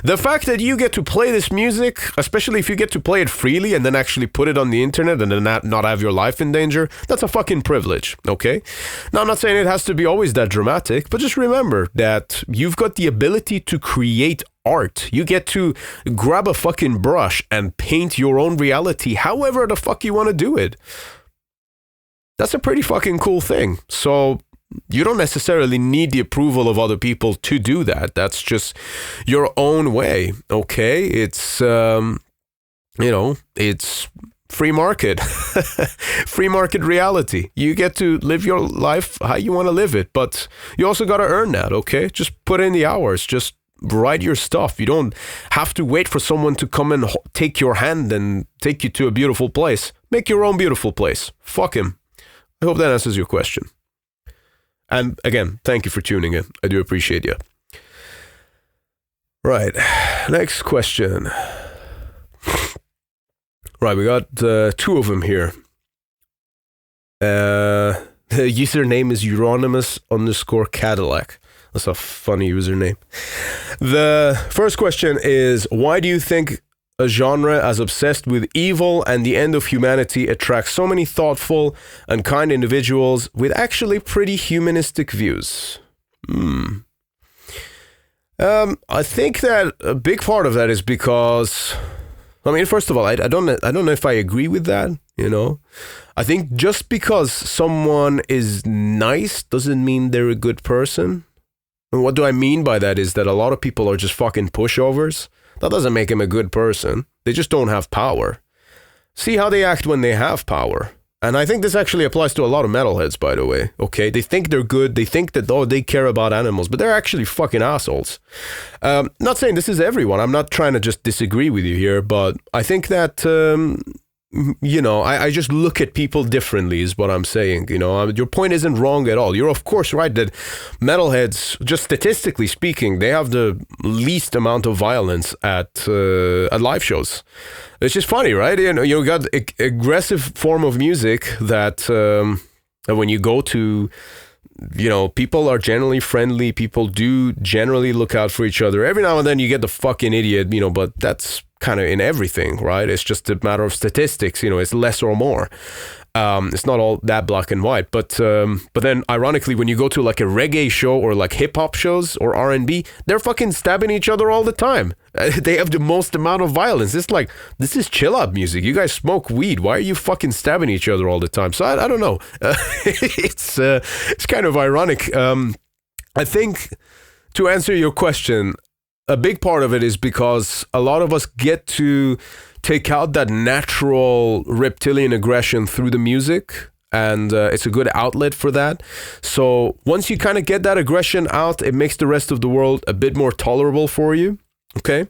The fact that you get to play this music, especially if you get to play it freely and then actually put it on the internet and then not have your life in danger, that's a fucking privilege, okay? Now, I'm not saying it has to be always that dramatic, but just remember that you've got the ability to create art. You get to grab a fucking brush and paint your own reality however the fuck you want to do it. That's a pretty fucking cool thing. So you don't necessarily need the approval of other people to do that. That's just your own way, okay? It's, it's free market. Free market reality. You get to live your life how you want to live it, but you also got to earn that, okay? Just put in the hours. Just write your stuff. You don't have to wait for someone to come and take your hand and take you to a beautiful place. Make your own beautiful place. Fuck him. I hope that answers your question. And again, thank you for tuning in. I do appreciate you. Right, next question. Right, we got two of them here. The username is Euronymous_Cadillac. That's a funny username. The first question is, why do you think a genre as obsessed with evil and the end of humanity attracts so many thoughtful and kind individuals with actually pretty humanistic views? I think that a big part of that is because, first of all, I don't know if I agree with that, I think just because someone is nice doesn't mean they're a good person. And what do I mean by that is that a lot of people are just fucking pushovers. That doesn't make them a good person. They just don't have power. See how they act when they have power. And I think this actually applies to a lot of metalheads, by the way. Okay, they think they're good. They think that, they care about animals, but they're actually fucking assholes. Not saying this is everyone. I'm not trying to just disagree with you here, but I think that, I just look at people differently is what I'm saying. Your point isn't wrong at all. You're of course right that metalheads, just statistically speaking, they have the least amount of violence at live shows. It's just funny, right? You got aggressive form of music that when you go to people are generally friendly. People do generally look out for each other. Every now and then you get the fucking idiot, but that's kind of in everything, right? It's just a matter of statistics, it's less or more. It's not all that black and white, but then ironically, when you go to like a reggae show or like hip hop shows or R&B, they're fucking stabbing each other all the time. They have the most amount of violence. It's like, this is chill out music. You guys smoke weed. Why are you fucking stabbing each other all the time? So I don't know. It's kind of ironic. I think to answer your question, a big part of it is because a lot of us get to take out that natural reptilian aggression through the music, and it's a good outlet for that. So once you kind of get that aggression out, it makes the rest of the world a bit more tolerable for you, okay?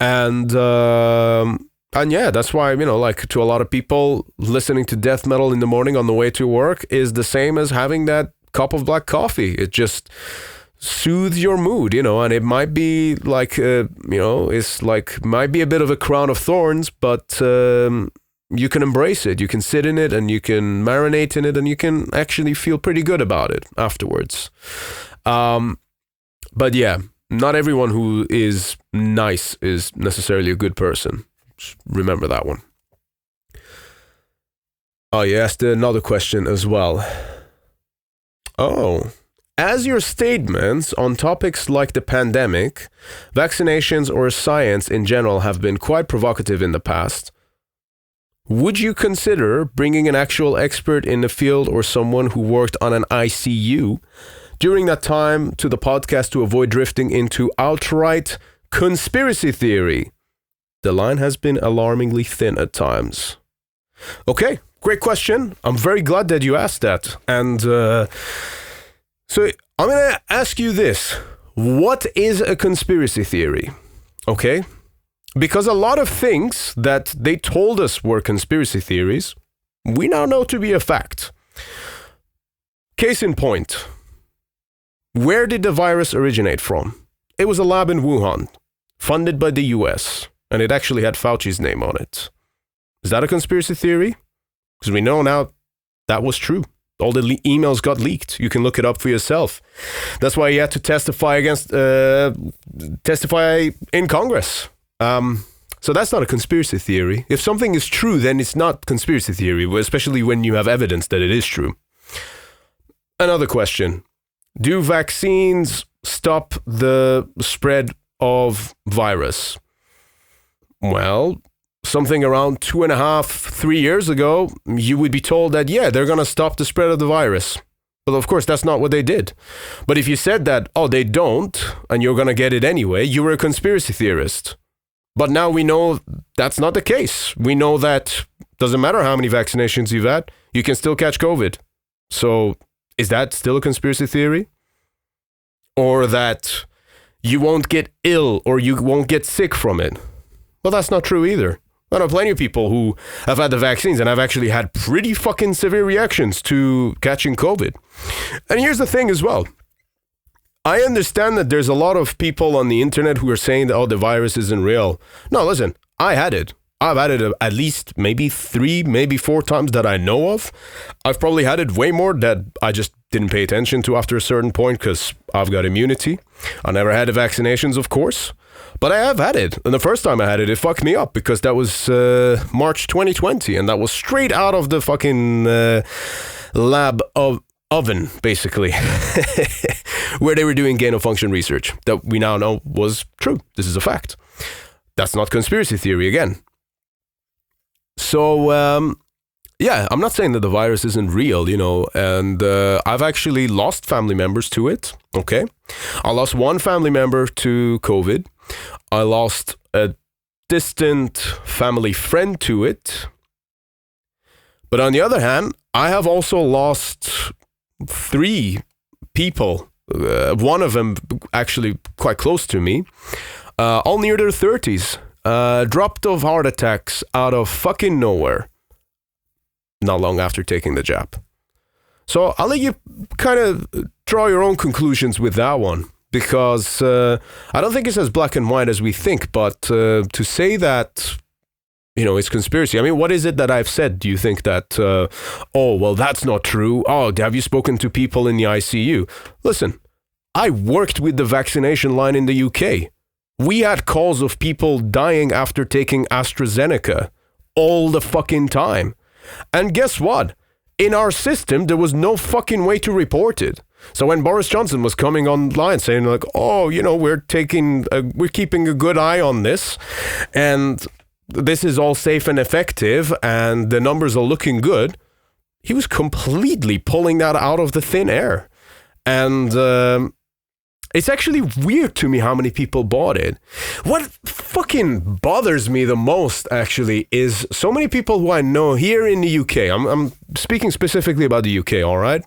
And yeah, that's why, like to a lot of people, listening to death metal in the morning on the way to work is the same as having that cup of black coffee. It just soothes your mood, and it might be like, it's like, might be a bit of a crown of thorns, but you can embrace it. You can sit in it and you can marinate in it and you can actually feel pretty good about it afterwards. But yeah, not everyone who is nice is necessarily a good person. Just remember that one. Oh, you asked another question as well. Oh, as your statements on topics like the pandemic, vaccinations, or science in general have been quite provocative in the past, would you consider bringing an actual expert in the field or someone who worked on an ICU during that time to the podcast to avoid drifting into outright conspiracy theory? The line has been alarmingly thin at times. Okay, great question. I'm very glad that you asked that. And so I'm going to ask you this. What is a conspiracy theory? Okay? Because a lot of things that they told us were conspiracy theories, we now know to be a fact. Case in point. Where did the virus originate from? It was a lab in Wuhan, funded by the US, and it actually had Fauci's name on it. Is that a conspiracy theory? Because we know now that was true. All the emails got leaked. You can look it up for yourself. That's why he had to testify in Congress. So that's not a conspiracy theory. If something is true, then it's not conspiracy theory, especially when you have evidence that it is true. Another question. Do vaccines stop the spread of virus? Well, something around 2.5, 3 years ago, you would be told that, yeah, they're going to stop the spread of the virus. Well, of course, that's not what they did. But if you said that, oh, they don't, and you're going to get it anyway, you were a conspiracy theorist. But now we know that's not the case. We know that doesn't matter how many vaccinations you've had, you can still catch COVID. So is that still a conspiracy theory? Or that you won't get ill or you won't get sick from it? Well, that's not true either. I know plenty of people who have had the vaccines and have actually had pretty fucking severe reactions to catching COVID. And here's the thing as well. I understand that there's a lot of people on the internet who are saying that, oh, the virus isn't real. No, listen, I had it. I've had it at least maybe 3, maybe 4 times that I know of. I've probably had it way more that I just didn't pay attention to after a certain point because I've got immunity. I never had the vaccinations, of course. But I have had it. And the first time I had it, it fucked me up because that was March 2020. And that was straight out of the fucking lab oven, basically, where they were doing gain-of-function research that we now know was true. This is a fact. That's not conspiracy theory again. So, yeah, I'm not saying that the virus isn't real, and I've actually lost family members to it, okay? I lost one family member to COVID. I lost a distant family friend to it. But on the other hand, I have also lost 3 people, one of them actually quite close to me, all near their 30s, dropped of heart attacks out of fucking nowhere, not long after taking the jab. So I'll let you kind of draw your own conclusions with that one, because I don't think it's as black and white as we think, but to say that it's conspiracy. I mean, what is it that I've said? Do you think that, oh, well, that's not true? Oh, have you spoken to people in the ICU? Listen, I worked with the vaccination line in the UK. We had calls of people dying after taking AstraZeneca all the fucking time. And guess what? In our system, there was no fucking way to report it. So when Boris Johnson was coming online saying like, oh, we're keeping a good eye on this, and this is all safe and effective, and the numbers are looking good, he was completely pulling that out of the thin air. And it's actually weird to me how many people bought it. What fucking bothers me the most, actually, is so many people who I know here in the UK. I'm speaking specifically about the UK, all right?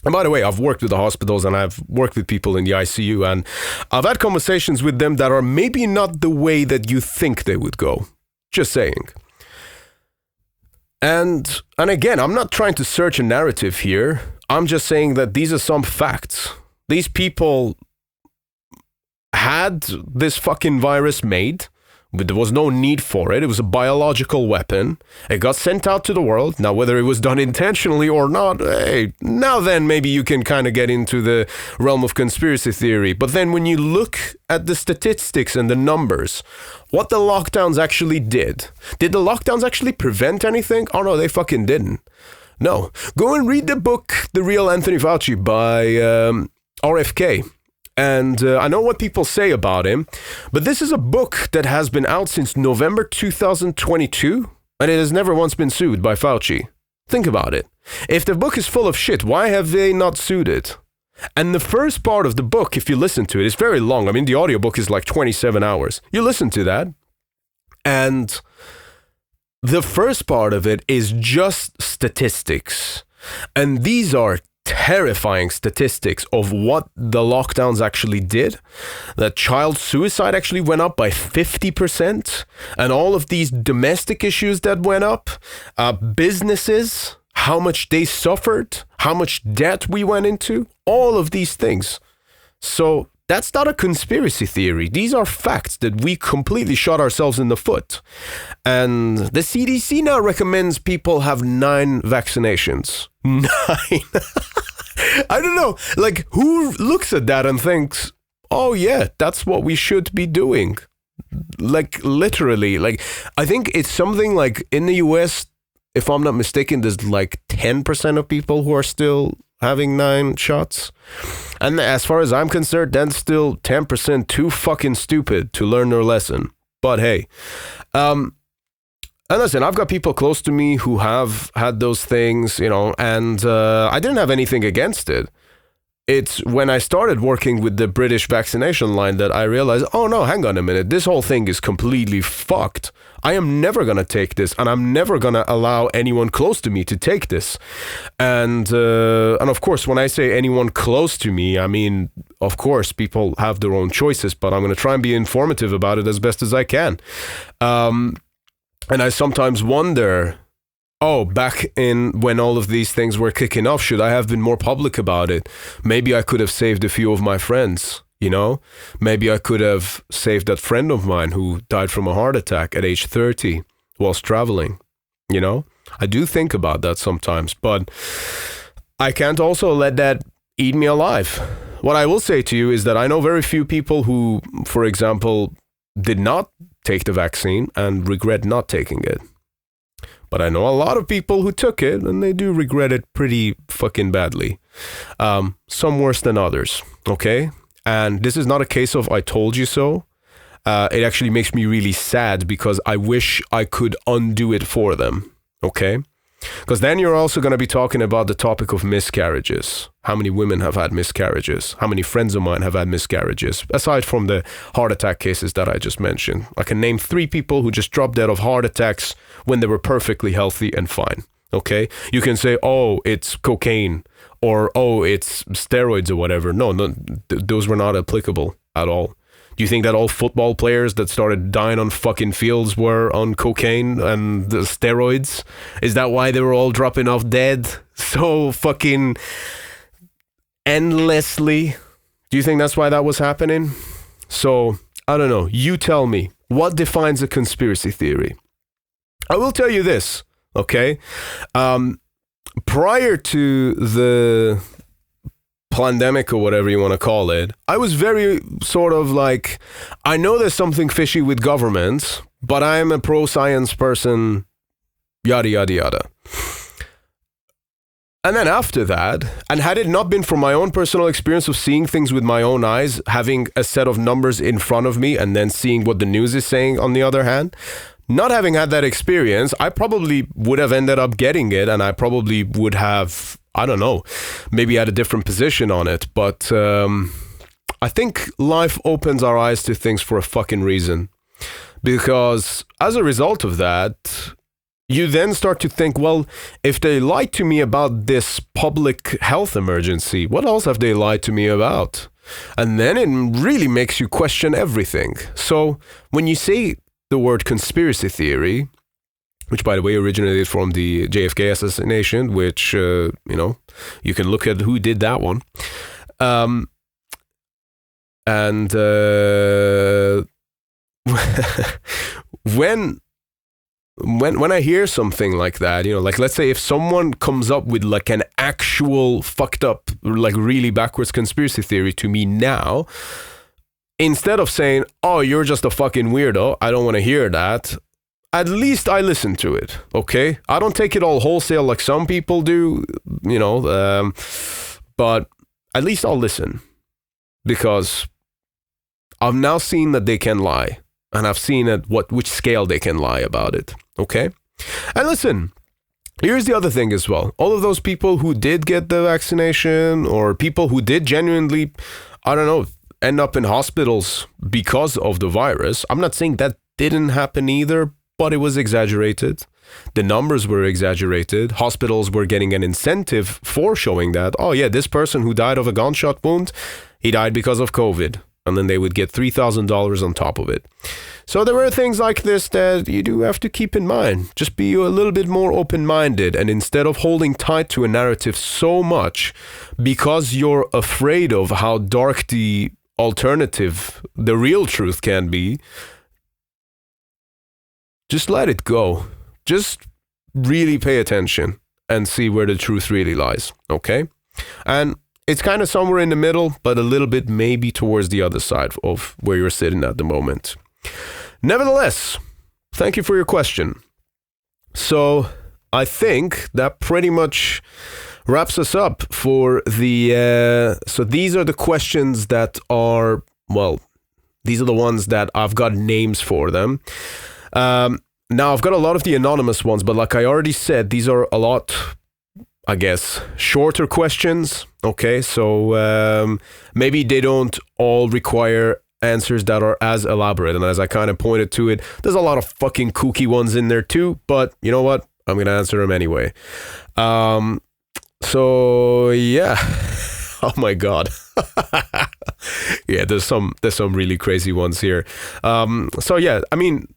And by the way, I've worked with the hospitals and I've worked with people in the ICU, and I've had conversations with them that are maybe not the way that you think they would go. Just saying. And again, I'm not trying to search a narrative here. I'm just saying that these are some facts. These people had this fucking virus made, but there was no need for it. It was a biological weapon. It got sent out to the world. Now, whether it was done intentionally or not, hey, now then maybe you can kind of get into the realm of conspiracy theory. But then when you look at the statistics and the numbers, what the lockdowns actually did the lockdowns actually prevent anything? Oh no, they fucking didn't. No. Go and read the book, The Real Anthony Fauci by RFK. And I know what people say about him, but this is a book that has been out since November 2022, and it has never once been sued by Fauci. Think about it. If the book is full of shit, why have they not sued it? And the first part of the book, if you listen to it, is very long. I mean, the audiobook is like 27 hours. You listen to that, and the first part of it is just statistics. And these are terrifying statistics of what the lockdowns actually did. That child suicide actually went up by 50%, and all of these domestic issues that went up, businesses, how much they suffered, how much debt we went into, all of these things. So that's not a conspiracy theory. These are facts that we completely shot ourselves in the foot. And the CDC now recommends people have 9 vaccinations. 9. I don't know. Like, who looks at that and thinks, oh yeah, that's what we should be doing? Like, literally. Like, I think it's something like in the US, if I'm not mistaken, there's like 10% of people who are still having 9 shots. And as far as I'm concerned, that's still 10% too fucking stupid to learn their lesson. But hey, and listen, I've got people close to me who have had those things, and I didn't have anything against it. It's when I started working with the British vaccination line that I realized, oh no, hang on a minute, this whole thing is completely fucked. I am never going to take this, and I'm never going to allow anyone close to me to take this. And of course, when I say anyone close to me, I mean, of course, people have their own choices, but I'm going to try and be informative about it as best as I can. And I sometimes wonder, back in when all of these things were kicking off, should I have been more public about it? Maybe I could have saved a few of my friends, Maybe I could have saved that friend of mine who died from a heart attack at age 30 whilst traveling, I do think about that sometimes, but I can't also let that eat me alive. What I will say to you is that I know very few people who, for example, did not take the vaccine and regret not taking it. But I know a lot of people who took it and they do regret it pretty fucking badly. Some worse than others, okay? And this is not a case of I told you so. It actually makes me really sad because I wish I could undo it for them, okay? Because then you're also going to be talking about the topic of miscarriages. How many women have had miscarriages? How many friends of mine have had miscarriages? Aside from the heart attack cases that I just mentioned. I can name 3 people who just dropped dead of heart attacks when they were perfectly healthy and fine. Okay? You can say, oh, it's cocaine. Or, oh, it's steroids or whatever. No, those were not applicable at all. Do you think that all football players that started dying on fucking fields were on cocaine and the steroids? Is that why they were all dropping off dead so fucking endlessly? Do you think that's why that was happening? So, I don't know. You tell me. What defines a conspiracy theory? I will tell you this, okay? Prior to the pandemic or whatever you want to call it, I was very sort of like, I know there's something fishy with governments, but I'm a pro-science person, yada, yada, yada. And then after that, and had it not been for my own personal experience of seeing things with my own eyes, having a set of numbers in front of me and then seeing what the news is saying on the other hand, not having had that experience, I probably would have ended up getting it, and I probably would have, I don't know, maybe had a different position on it. But I think life opens our eyes to things for a fucking reason. Because as a result of that, you then start to think, well, if they lied to me about this public health emergency, what else have they lied to me about? And then it really makes you question everything. So when you say the word conspiracy theory, which by the way originated from the JFK assassination, which, you can look at who did that one. When I hear something like that, like let's say if someone comes up with like an actual fucked up, like really backwards conspiracy theory to me now, instead of saying, oh, you're just a fucking weirdo, I don't want to hear that, at least I listen to it, okay? I don't take it all wholesale like some people do, but at least I'll listen. Because I've now seen that they can lie. And I've seen at which scale they can lie about it, okay? And listen, here's the other thing as well. All of those people who did get the vaccination, or people who did genuinely, I don't know, end up in hospitals because of the virus. I'm not saying that didn't happen either, but it was exaggerated. The numbers were exaggerated. Hospitals were getting an incentive for showing that, oh yeah, this person who died of a gunshot wound, he died because of COVID. And then they would get $3,000 on top of it. So there were things like this that you do have to keep in mind. Just be a little bit more open-minded. And instead of holding tight to a narrative so much because you're afraid of how dark the alternative, the real truth can be, just let it go. Just really pay attention and see where the truth really lies. Okay? And it's kind of somewhere in the middle, but a little bit maybe towards the other side of where you're sitting at the moment. Nevertheless, thank you for your question. So I think that pretty much wraps us up for the... so these are the questions that are, well, these are the ones that I've got names for them. Now, I've got a lot of the anonymous ones, but like I already said, these are a lot, I guess, shorter questions. Okay, so maybe they don't all require answers that are as elaborate. And as I kind of pointed to it, there's a lot of fucking kooky ones in there too. But you know what? I'm going to answer them anyway. So, yeah. Oh my God. Yeah, there's some really crazy ones here. So, yeah, I mean,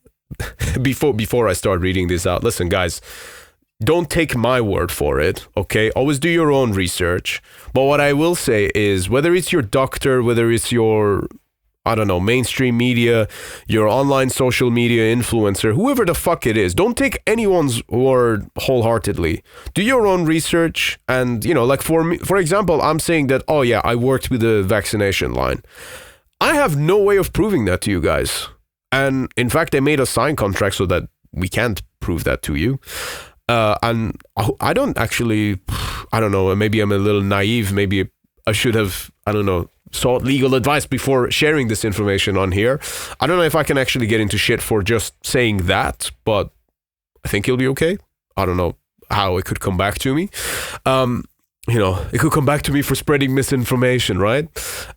before I start reading this out, listen, guys, don't take my word for it, okay? Always do your own research. But what I will say is, whether it's your doctor, whether it's your, I don't know, mainstream media, your online social media influencer, whoever the fuck it is, don't take anyone's word wholeheartedly. Do your own research. And, like for me, for example, I'm saying that, oh yeah, I worked with the vaccination line. I have no way of proving that to you guys. And in fact, they made us sign contracts so that we can't prove that to you. And I don't actually, I don't know, maybe I'm a little naive. Maybe I should have, I don't know, sought legal advice before sharing this information on here. I don't know if I can actually get into shit for just saying that, but I think it'll be okay. I don't know how it could come back to me. It could come back to me for spreading misinformation, right?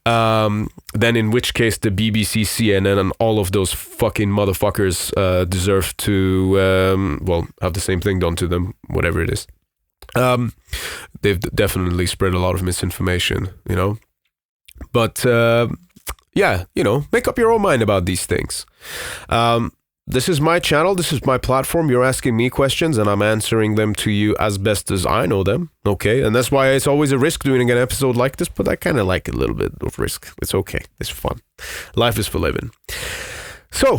Then in which case the BBC, CNN, and all of those fucking motherfuckers deserve to, have the same thing done to them, whatever it is. They've definitely spread a lot of misinformation, But, make up your own mind about these things. This is my channel. This is my platform. You're asking me questions and I'm answering them to you as best as I know them. Okay. And that's why it's always a risk doing an episode like this, but I kind of like a little bit of risk. It's okay. It's fun. Life is for living. So,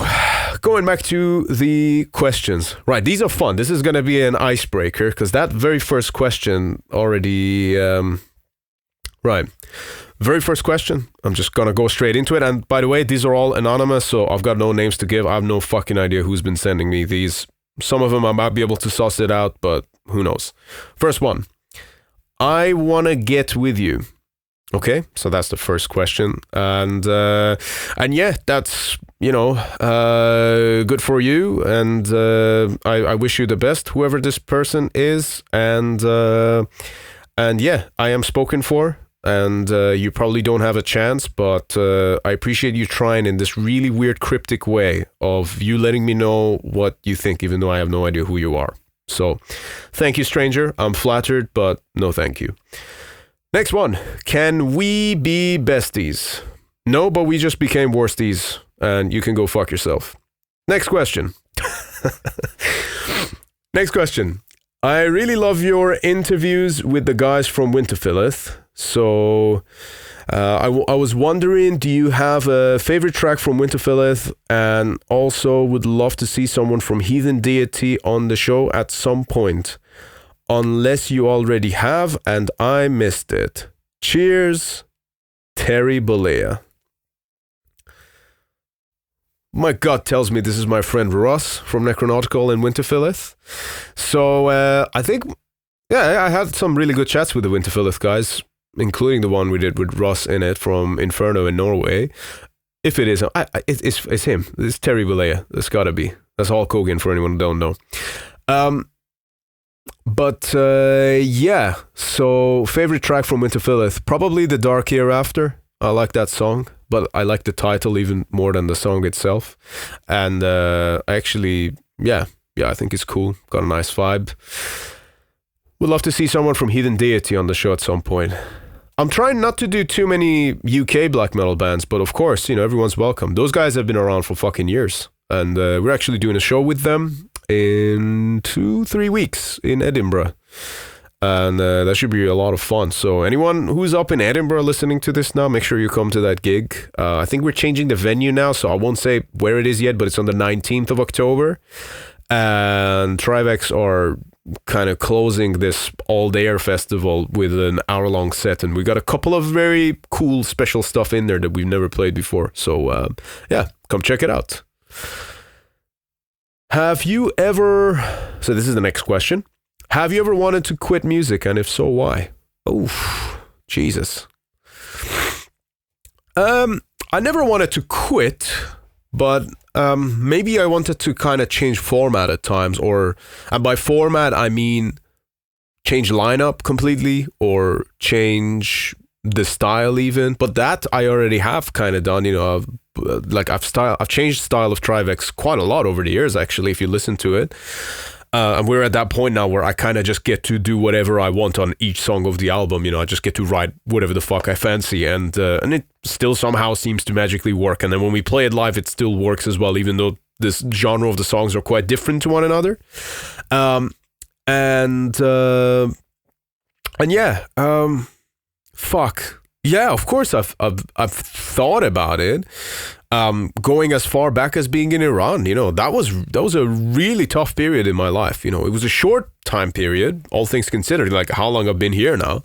going back to the questions. Right, these are fun. This is going to be an icebreaker because that very first question already... right. Very first question. I'm just going to go straight into it. And by the way, these are all anonymous, so I've got no names to give. I have no fucking idea who's been sending me these. Some of them I might be able to suss it out, but who knows. First one. I want to get with you. Okay, so that's the first question. And yeah, that's, good for you. And I wish you the best, whoever this person is. And yeah, I am spoken for. And you probably don't have a chance, but I appreciate you trying in this really weird cryptic way of you letting me know what you think, even though I have no idea who you are. So thank you, stranger. I'm flattered, but no thank you. Next one. Can we be besties? No, but we just became worsties, and you can go fuck yourself. Next question. Next question. I really love your interviews with the guys from Winterfilleth. So I was wondering, do you have a favorite track from Winterfilleth? And also would love to see someone from Heathen Deity on the show at some point. Unless you already have and I missed it. Cheers, Terry Bolea. My gut tells me this is my friend Russ from Necronautical in Winterfilleth. So I think, I had some really good chats with the Winterfilleth guys, including the one we did with Russ in it from Inferno in Norway. If it is, it's him. It's Terry Bolea. It's gotta be. That's Hulk Hogan for anyone who don't know. But yeah, so favorite track from Winterfilleth, probably The Dark Hereafter. I like that song, but I like the title even more than the song itself. And actually, yeah, I think it's cool. Got a nice vibe. Would love to see someone from Heathen Deity on the show at some point. I'm trying not to do too many UK black metal bands, but of course, everyone's welcome. Those guys have been around for fucking years. And we're actually doing a show with them in 2-3 weeks in Edinburgh. And that should be a lot of fun. So anyone who's up in Edinburgh listening to this now, make sure you come to that gig. I think we're changing the venue now, so I won't say where it is yet, but it's on the 19th of October. And TRIVAX are kind of closing this all-day festival with an hour-long set. And we got a couple of very cool special stuff in there that we've never played before. So yeah, come check it out. Have you ever... So this is the next question. Have you ever wanted to quit music, and if so, why? Oh, Jesus. I never wanted to quit, but maybe I wanted to kind of change format at times, and by format I mean change lineup completely or change the style even. But that I already have kind of done. I've changed style of TRIVAX quite a lot over the years. Actually, if you listen to it. And we're at that point now where I kind of just get to do whatever I want on each song of the album. I just get to write whatever the fuck I fancy. And it still somehow seems to magically work. And then when we play it live, it still works as well, even though this genre of the songs are quite different to one another. Fuck. Yeah, of course I've thought about it. Going as far back as being in Iran, that was a really tough period in my life. It was a short time period, all things considered, like how long I've been here now.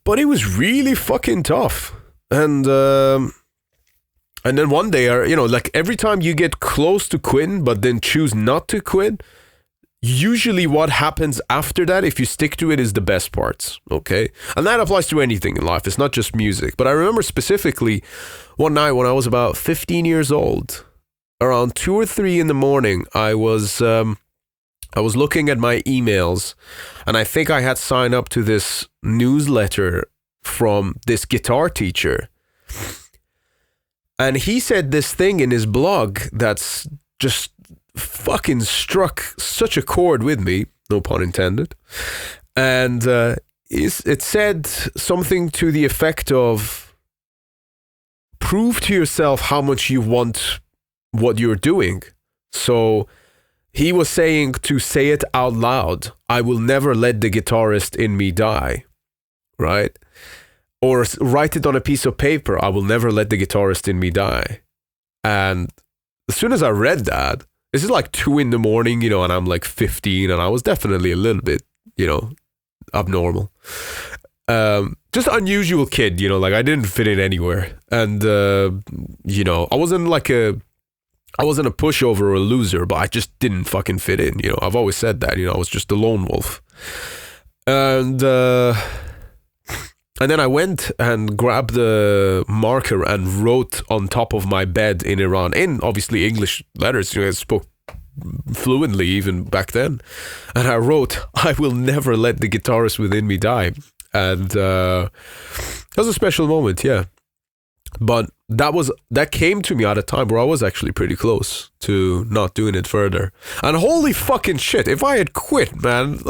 But it was really fucking tough. And then one day, like every time you get close to quitting, but then choose not to quit, usually what happens after that, if you stick to it, is the best parts, okay? And that applies to anything in life. It's not just music. But I remember specifically one night when I was about 15 years old, around 2 or 3 in the morning, I was looking at my emails, and I think I had signed up to this newsletter from this guitar teacher. And he said this thing in his blog that's just fucking struck such a chord with me, no pun intended. And it said something to the effect of, prove to yourself how much you want what you're doing. So he was saying to say it out loud, I will never let the guitarist in me die, right? Or write it on a piece of paper, I will never let the guitarist in me die. And as soon as I read that, this is like 2 a.m, and I'm like 15, and I was definitely a little bit, abnormal. Just unusual kid, like I didn't fit in anywhere. And, I wasn't a pushover or a loser, but I just didn't fucking fit in. I've always said that, I was just a lone wolf. And then I went and grabbed a marker and wrote on top of my bed in Iran, in obviously English letters, I spoke fluently even back then. And I wrote, "I will never let the guitarist within me die." And that was a special moment, yeah. But that came to me at a time where I was actually pretty close to not doing it further. And holy fucking shit, if I had quit, man,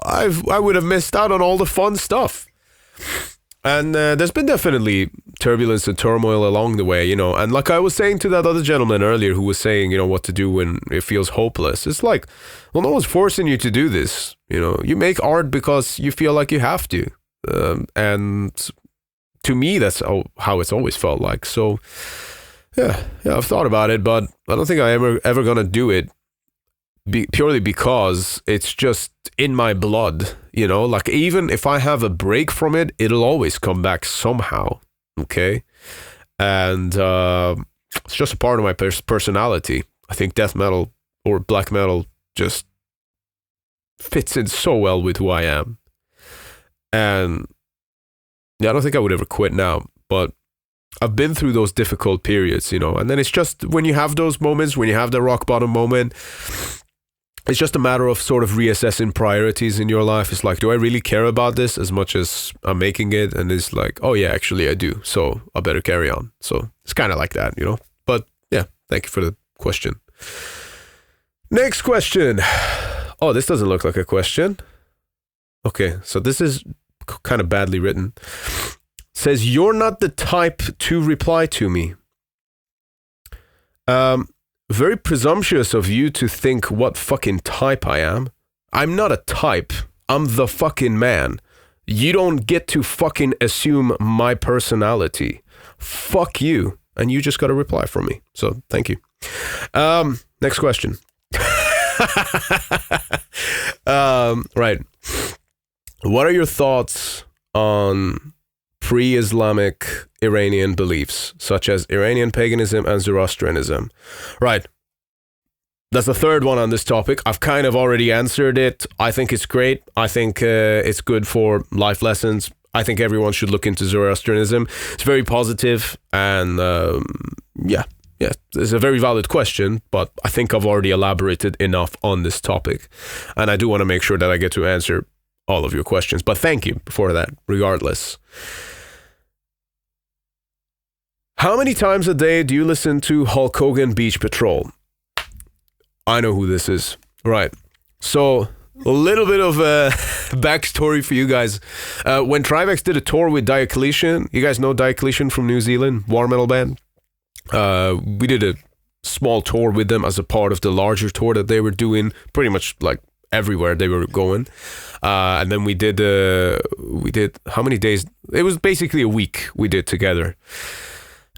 I would have missed out on all the fun stuff. And there's been definitely turbulence and turmoil along the way, and like I was saying to that other gentleman earlier who was saying, what to do when it feels hopeless. It's like, well, no one's forcing you to do this. You make art because you feel like you have to. And to me, that's how it's always felt like. So, yeah, I've thought about it, but I don't think I'm ever gonna do it. Purely because it's just in my blood, like even if I have a break from it, it'll always come back somehow, okay? And it's just a part of my personality. I think death metal or black metal just fits in so well with who I am. And yeah, I don't think I would ever quit now, but I've been through those difficult periods, and then it's just when you have those moments, when you have the rock bottom moment, it's just a matter of sort of reassessing priorities in your life. It's like, do I really care about this as much as I'm making it? And it's like, oh yeah, actually I do. So I better carry on. So it's kind of like that, But yeah, thank you for the question. Next question. Oh, this doesn't look like a question. Okay, so this is kind of badly written. Says, "You're not the type to reply to me. Very presumptuous of you to think what fucking type I am. I'm not a type. I'm the fucking man. You don't get to fucking assume my personality. Fuck you. And you just got a reply from me. So thank you. Next question. Right. What are your thoughts on pre-Islamic Iranian beliefs, such as Iranian paganism and Zoroastrianism?" Right. That's the third one on this topic. I've kind of already answered it. I think it's great. I think it's good for life lessons. I think everyone should look into Zoroastrianism. It's very positive, and yeah, it's a very valid question, but I think I've already elaborated enough on this topic, and I do want to make sure that I get to answer all of your questions, but thank you for that regardless. How many times a day do you listen to Hulk Hogan Beach Patrol? I know who this is. Right. So, a little bit of a backstory for you guys. When TRIVAX did a tour with Diocletian, you guys know Diocletian from New Zealand, war metal band? We did a small tour with them as a part of the larger tour that they were doing, pretty much like everywhere they were going. And then we did how many days? It was basically a week we did together.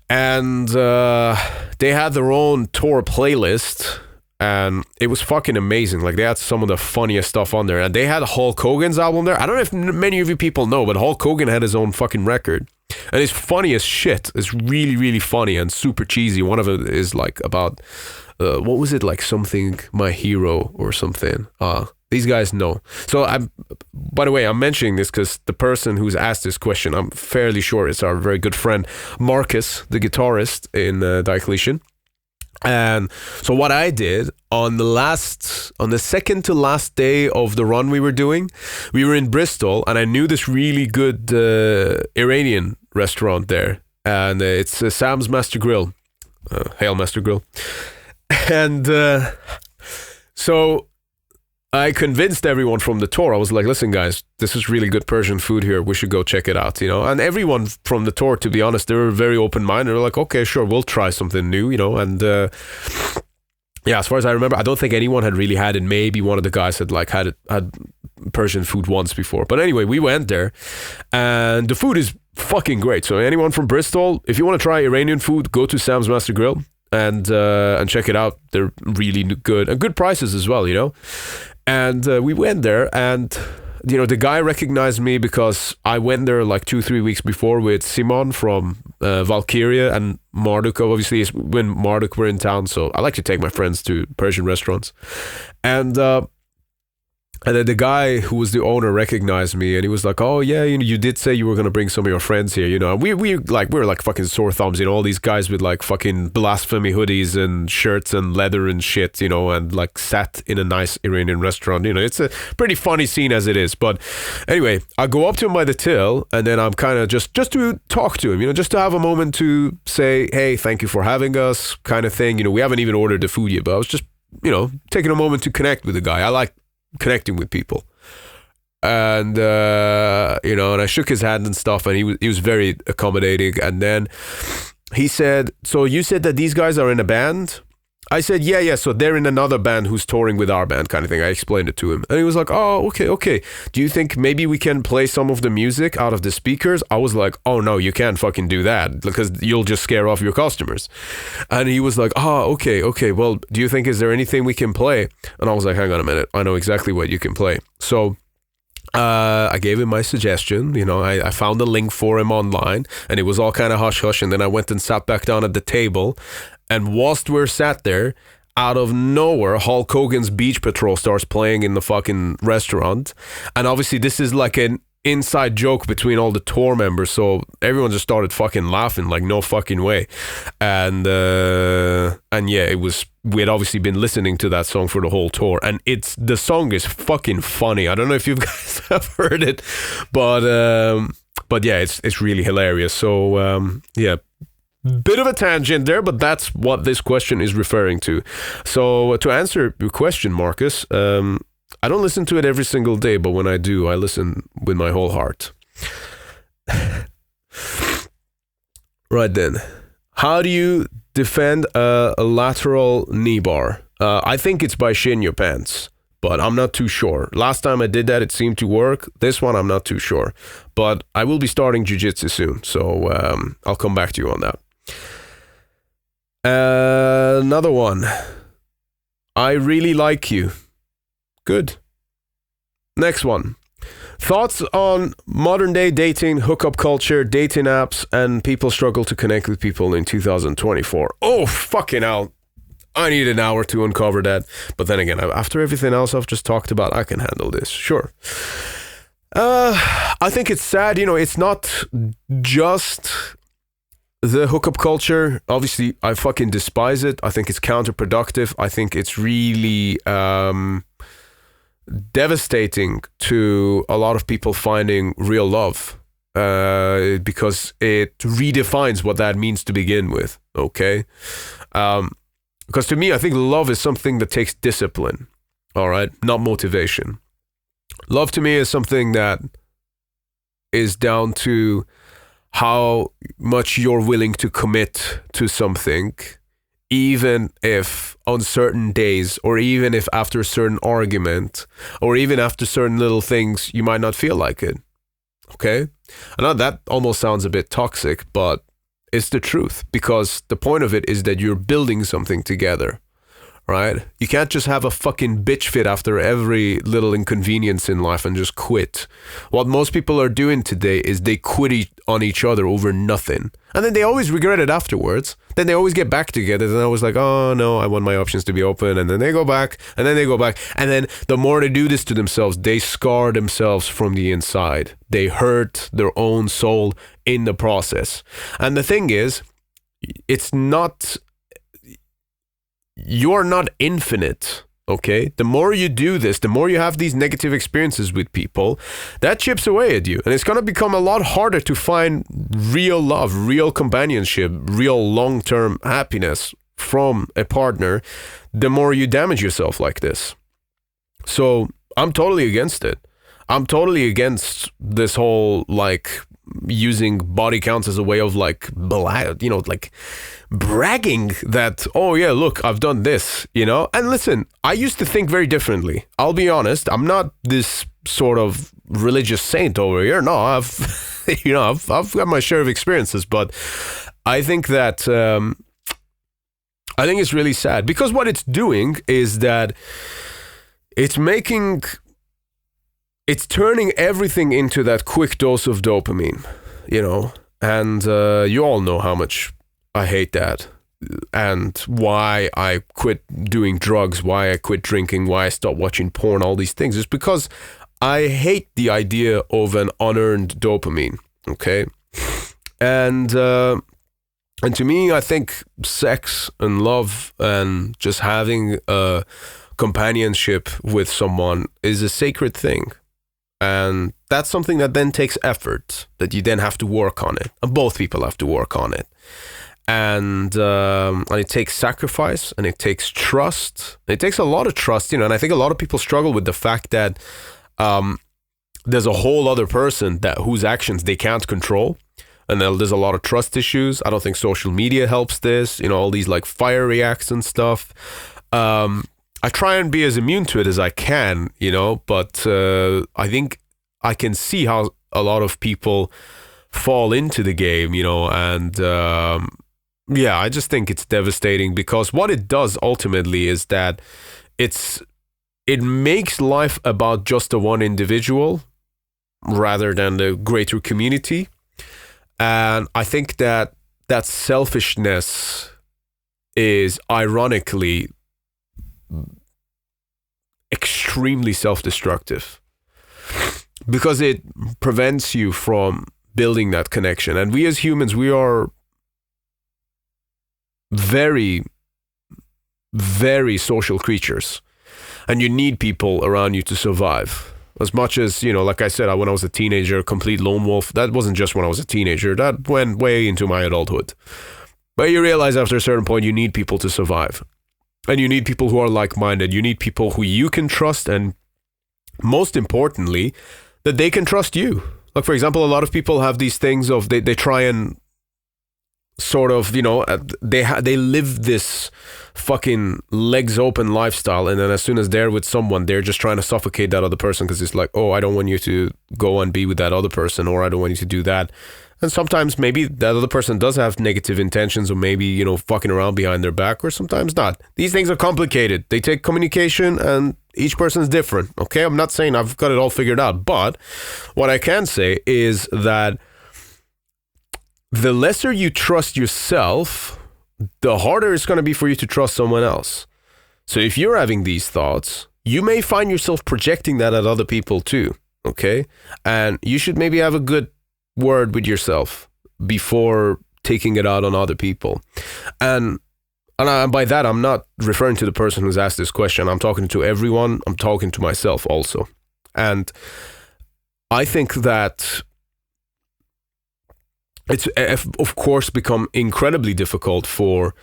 And they had their own tour playlist, and it was fucking amazing. Like, they had some of the funniest stuff on there, and they had Hulk Hogan's album there. I don't know if many of you people know, but Hulk Hogan had his own fucking record, and it's funny as shit. It's really, really funny and super cheesy. One of it is like about what was it, like something My Hero or something. These guys know. So by the way, I'm mentioning this because the person who's asked this question, I'm fairly sure it's our very good friend Marcus, the guitarist in Diocletian. And so what I did on the second to last day of the run we were doing, we were in Bristol, and I knew this really good Iranian restaurant there, and it's Sam's Master Grill. Hail Master Grill. And so I convinced everyone from the tour. I was like, listen guys, this is really good Persian food here. We should go check it out, And everyone from the tour, to be honest, they were very open-minded. They were like, okay, sure, we'll try something new, And yeah, as far as I remember, I don't think anyone had really had it. Maybe one of the guys had had Persian food once before. But anyway, we went there, and the food is fucking great. So anyone from Bristol, if you want to try Iranian food, go to Sam's Master Grill. and check it out. They're really good and good prices as well, you know. And we went there, and you know, the guy recognized me because I went there like 2-3 weeks before with Simon from Valkyria and Marduk. Obviously, it's when Marduk were in town, so I like to take my friends to Persian restaurants. And then the guy who was the owner recognized me, and he was like, "Oh yeah, you know, you did say you were gonna bring some of your friends here, you know." And we were like fucking sore thumbs, you know, all these guys with like fucking blasphemy hoodies and shirts and leather and shit, you know, and like sat in a nice Iranian restaurant. You know, it's a pretty funny scene as it is. But anyway, I go up to him by the till, and then I'm kind of just to talk to him, you know, just to have a moment to say, "Hey, thank you for having us," kind of thing. You know, we haven't even ordered the food yet, but I was just, you know, taking a moment to connect with the guy. I like connecting with people, and you know, and I shook his hand and stuff, and he was very accommodating. And then he said, "So you said that these guys are in a band?" I said, yeah, so they're in another band who's touring with our band, kind of thing. I explained it to him, and he was like, "Oh, okay. Do you think maybe we can play some of the music out of the speakers?" I was like, "Oh no, you can't fucking do that, because you'll just scare off your customers." And he was like, "Oh, okay. Well, do you think, is there anything we can play?" And I was like, "Hang on a minute, I know exactly what you can play." So I gave him my suggestion. You know, I found a link for him online, and it was all kind of hush-hush. And then I went and sat back down at the table, and whilst we're sat there, out of nowhere, Hulk Hogan's Beach Patrol starts playing in the fucking restaurant. And obviously this is like an inside joke between all the tour members, so everyone just started fucking laughing like no fucking way. And yeah, we had obviously been listening to that song for the whole tour, and the song is fucking funny. I don't know if you guys have heard it, but yeah, it's really hilarious. So yeah, bit of a tangent there, but that's what this question is referring to. So to answer your question, Marcus, I don't listen to it every single day, but when I do, I listen with my whole heart. Right then, how do you defend a lateral knee bar? I think it's by shin your pants, but I'm not too sure. Last time I did that, it seemed to work. This one, I'm not too sure. But I will be starting jiu-jitsu soon, so I'll come back to you on that. Another one. I really like you. Good. Next one. Thoughts on modern day dating, hookup culture, dating apps, and people struggle to connect with people in 2024. Oh, fucking hell. I need an hour to uncover that. But then again, after everything else I've just talked about, I can handle this. Sure. I think it's sad, you know, it's not just the hookup culture. Obviously, I fucking despise it. I think it's counterproductive. I think it's really devastating to a lot of people finding real love, because it redefines what that means to begin with, okay? Because to me, I think love is something that takes discipline, all right? Not motivation. Love to me is something that is down to how much you're willing to commit to something, even if on certain days, or even if after a certain argument, or even after certain little things, you might not feel like it. Okay? I know that almost sounds a bit toxic, but it's the truth, because the point of it is that you're building something together, right? You can't just have a fucking bitch fit after every little inconvenience in life and just quit. What most people are doing today is they quit on each other over nothing. And then they always regret it afterwards. Then they always get back together. Then I was like, oh no, I want my options to be open. And then they go back, and then they go back. And then the more they do this to themselves, they scar themselves from the inside. They hurt their own soul in the process. And the thing is, it's not... You're not infinite, okay? The more you do this, the more you have these negative experiences with people, that chips away at you. And it's going to become a lot harder to find real love, real companionship, real long-term happiness from a partner, the more you damage yourself like this. So I'm totally against it. I'm totally against this whole, like, using body counts as a way of, like, like bragging that, oh yeah, look, I've done this, you know? And listen, I used to think very differently. I'll be honest, I'm not this sort of religious saint over here. No, I've got my share of experiences, but I think that I think it's really sad because what it's doing is that it's turning everything into that quick dose of dopamine, and you all know how much I hate that, and why I quit doing drugs, why I quit drinking, why I stopped watching porn, all these things is because I hate the idea of an unearned dopamine, okay? And to me, I think sex and love and just having a companionship with someone is a sacred thing. And that's something that then takes effort, that you then have to work on it. And both people have to work on it. And it takes sacrifice, and it takes trust. It takes a lot of trust, and I think a lot of people struggle with the fact that there's a whole other person whose actions they can't control. And then there's a lot of trust issues. I don't think social media helps this, all these like fire reacts and stuff. I try and be as immune to it as I can, but I think I can see how a lot of people fall into the game, and I just think it's devastating because what it does ultimately is that it makes life about just the one individual rather than the greater community. And I think that selfishness is ironically extremely self-destructive because it prevents you from building that connection. And we as humans, we are very, very social creatures, and you need people around you to survive. As much as, like I said, when I was a teenager, complete lone wolf, that wasn't just when I was a teenager, that went way into my adulthood. But you realize after a certain point, you need people to survive. And you need people who are like-minded. You need people who you can trust, and most importantly, that they can trust you. Like, for example, a lot of people have these things of they try and sort of, they live this fucking legs open lifestyle, and then as soon as they're with someone, they're just trying to suffocate that other person because it's like, oh, I don't want you to go and be with that other person, or I don't want you to do that. And sometimes maybe that other person does have negative intentions, or maybe, fucking around behind their back, or sometimes not. These things are complicated. They take communication, and each person is different. Okay, I'm not saying I've got it all figured out, but what I can say is that the lesser you trust yourself, the harder it's going to be for you to trust someone else. So if you're having these thoughts, you may find yourself projecting that at other people too, okay? And you should maybe have a good word with yourself before taking it out on other people. And by that, I'm not referring to the person who's asked this question. I'm talking to everyone. I'm talking to myself also. And I think that it's, of course, become incredibly difficult for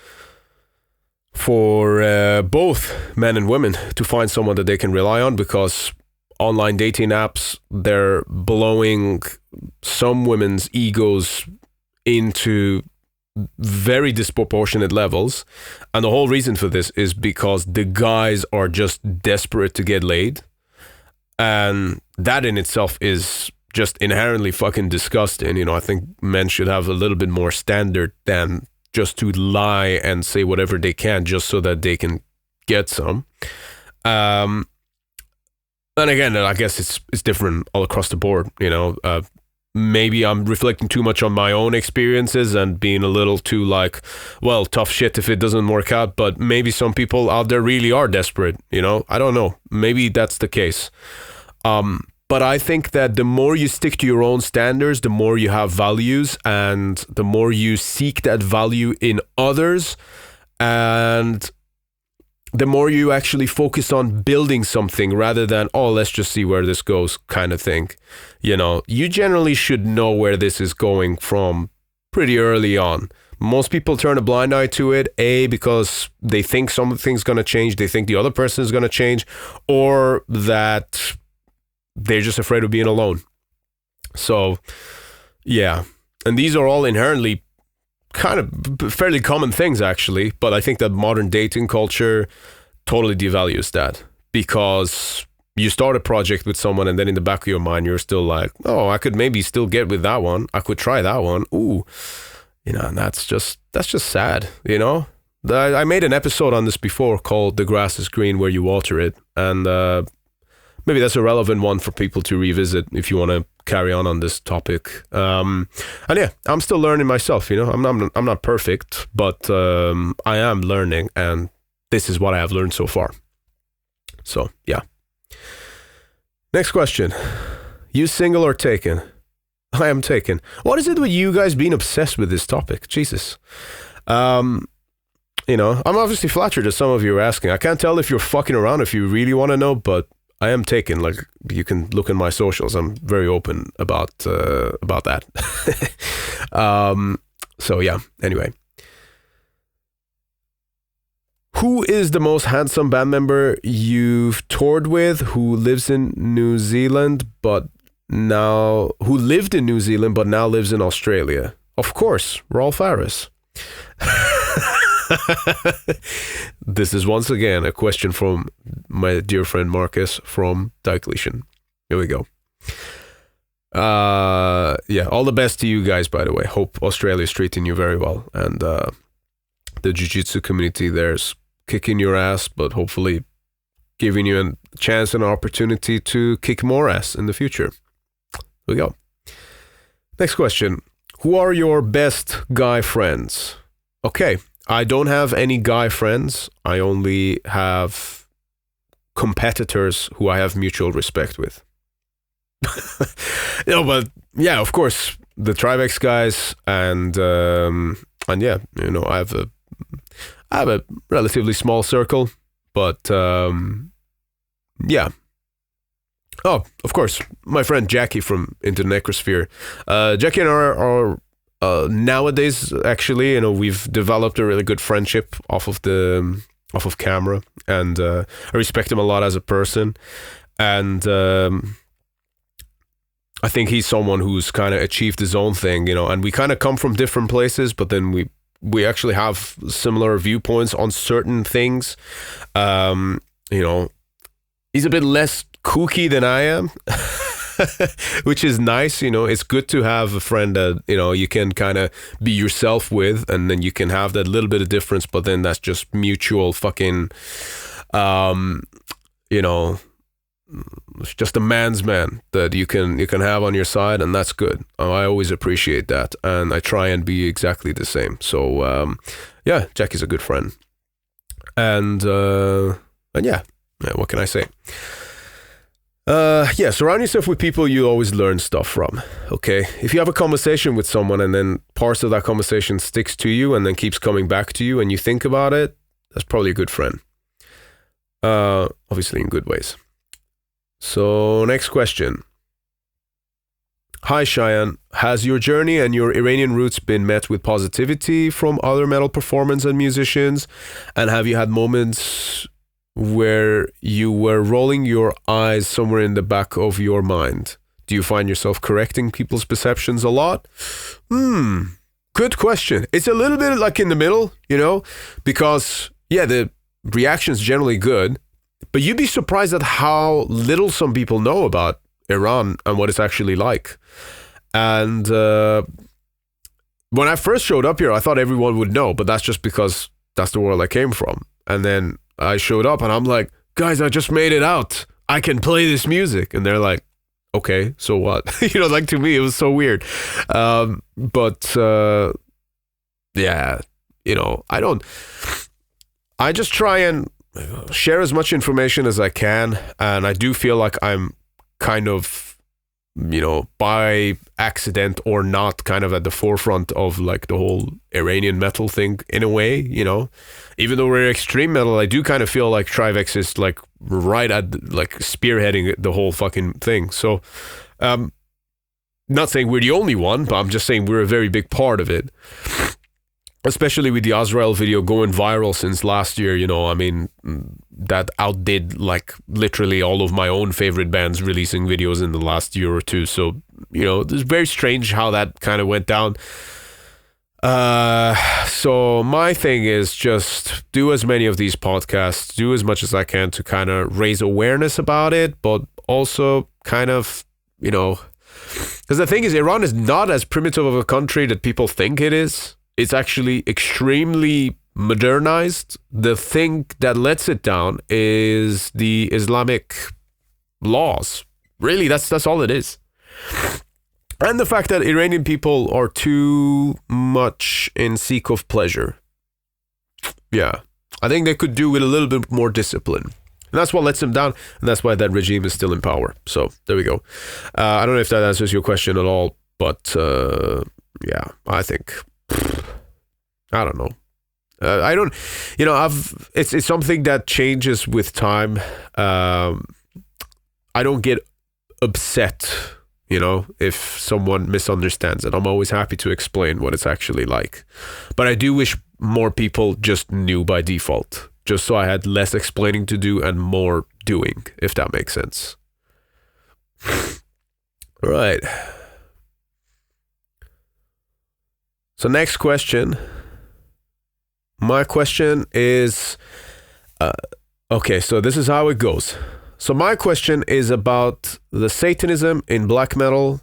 both men and women to find someone that they can rely on, because online dating apps, they're blowing some women's egos into very disproportionate levels. And the whole reason for this is because the guys are just desperate to get laid. And that in itself is just inherently fucking disgusting. I think men should have a little bit more standard than just to lie and say whatever they can just so that they can get some. And again, I guess it's different all across the board. Maybe I'm reflecting too much on my own experiences and being a little too like, well, tough shit if it doesn't work out. But maybe some people out there really are desperate. I don't know. Maybe that's the case. But I think that the more you stick to your own standards, the more you have values, and the more you seek that value in others, and the more you actually focus on building something rather than, oh, let's just see where this goes kind of thing. You generally should know where this is going from pretty early on. Most people turn a blind eye to it, because they think something's going to change, they think the other person is going to change, or that they're just afraid of being alone. So, yeah. And these are all inherently kind of fairly common things, actually. But I think that modern dating culture totally devalues that, because you start a project with someone and then in the back of your mind, you're still like, oh, I could maybe still get with that one. I could try that one. Ooh. And that's just sad, I made an episode on this before called "The Grass is Green Where You Water It," and maybe that's a relevant one for people to revisit if you want to carry on this topic. And yeah, I'm still learning myself. I'm not perfect, but I am learning, and this is what I have learned so far. So yeah. Next question: you single or taken? I am taken. What is it with you guys being obsessed with this topic? Jesus. I'm obviously flattered that some of you are asking. I can't tell if you're fucking around, if you really want to know, but I am taken. Like, you can look in my socials. I'm very open about that. So yeah, anyway. Who is the most handsome band member you've toured with who lives in New Zealand who lived in New Zealand but now lives in Australia? Of course, Rolf Harris. This is once again a question from my dear friend Marcus from Diocletian. Here we go. Yeah, all the best to you guys, by the way. Hope Australia is treating you very well, and the jiu-jitsu community there's kicking your ass, but hopefully giving you a chance and opportunity to kick more ass in the future. Here we go. Next question. Who are your best guy friends? Okay, I don't have any guy friends. I only have competitors who I have mutual respect with. But yeah, of course, the TRIVAX guys, and yeah, I have a relatively small circle, but yeah. Oh, of course, my friend Jackie from Into the Necrosphere. Jackie and I are nowadays, actually, we've developed a really good friendship off of camera, and I respect him a lot as a person, and I think he's someone who's kind of achieved his own thing, and we kind of come from different places, but then we actually have similar viewpoints on certain things. He's a bit less kooky than I am, which is nice. It's good to have a friend that, you can kind of be yourself with, and then you can have that little bit of difference, but then that's just mutual fucking, it's just a man's man that you can have on your side, and that's good. I always appreciate that, and I try and be exactly the same. So yeah, Jackie's a good friend, and yeah, what can I say? Yeah, surround yourself with people you always learn stuff from. Okay, if you have a conversation with someone and then parts of that conversation sticks to you and then keeps coming back to you and you think about it, that's probably a good friend. Obviously in good ways. So next question. Hi Shayan, has your journey and your Iranian roots been met with positivity from other metal performers and musicians? And have you had moments where you were rolling your eyes somewhere in the back of your mind? Do you find yourself correcting people's perceptions a lot? Good question. It's a little bit like in the middle, because yeah, the reaction's generally good, but you'd be surprised at how little some people know about Iran and what it's actually like. And when I first showed up here, I thought everyone would know, but that's just because that's the world I came from. And then I showed up and I'm like, guys, I just made it out. I can play this music. And they're like, okay, so what? Like to me, it was so weird. But yeah, I just try and share as much information as I can. And I do feel like I'm kind of, by accident or not, kind of at the forefront of like the whole Iranian metal thing in a way, even though we're extreme metal, I do kind of feel like TRIVAX is like right at like spearheading the whole fucking thing. So, not saying we're the only one, but I'm just saying we're a very big part of it. Especially with the Azrael video going viral since last year, that outdid like literally all of my own favorite bands releasing videos in the last year or two. So, it's very strange how that kind of went down. So my thing is just do as many of these podcasts, do as much as I can to kind of raise awareness about it, but also kind of, because the thing is, Iran is not as primitive of a country that people think it is. It's actually extremely modernized, the thing that lets it down is the Islamic laws. Really, that's all it is. And the fact that Iranian people are too much in seek of pleasure. Yeah, I think they could do with a little bit more discipline. And that's what lets them down, and that's why that regime is still in power. So, there we go. I don't know if that answers your question at all, but yeah, I think, I don't know. I don't, it's something that changes with time. I don't get upset, if someone misunderstands it. I'm always happy to explain what it's actually like. But I do wish more people just knew by default, just so I had less explaining to do and more doing, if that makes sense. All right. So next question. My question is, okay, so this is how it goes. So my question is about the Satanism in black metal.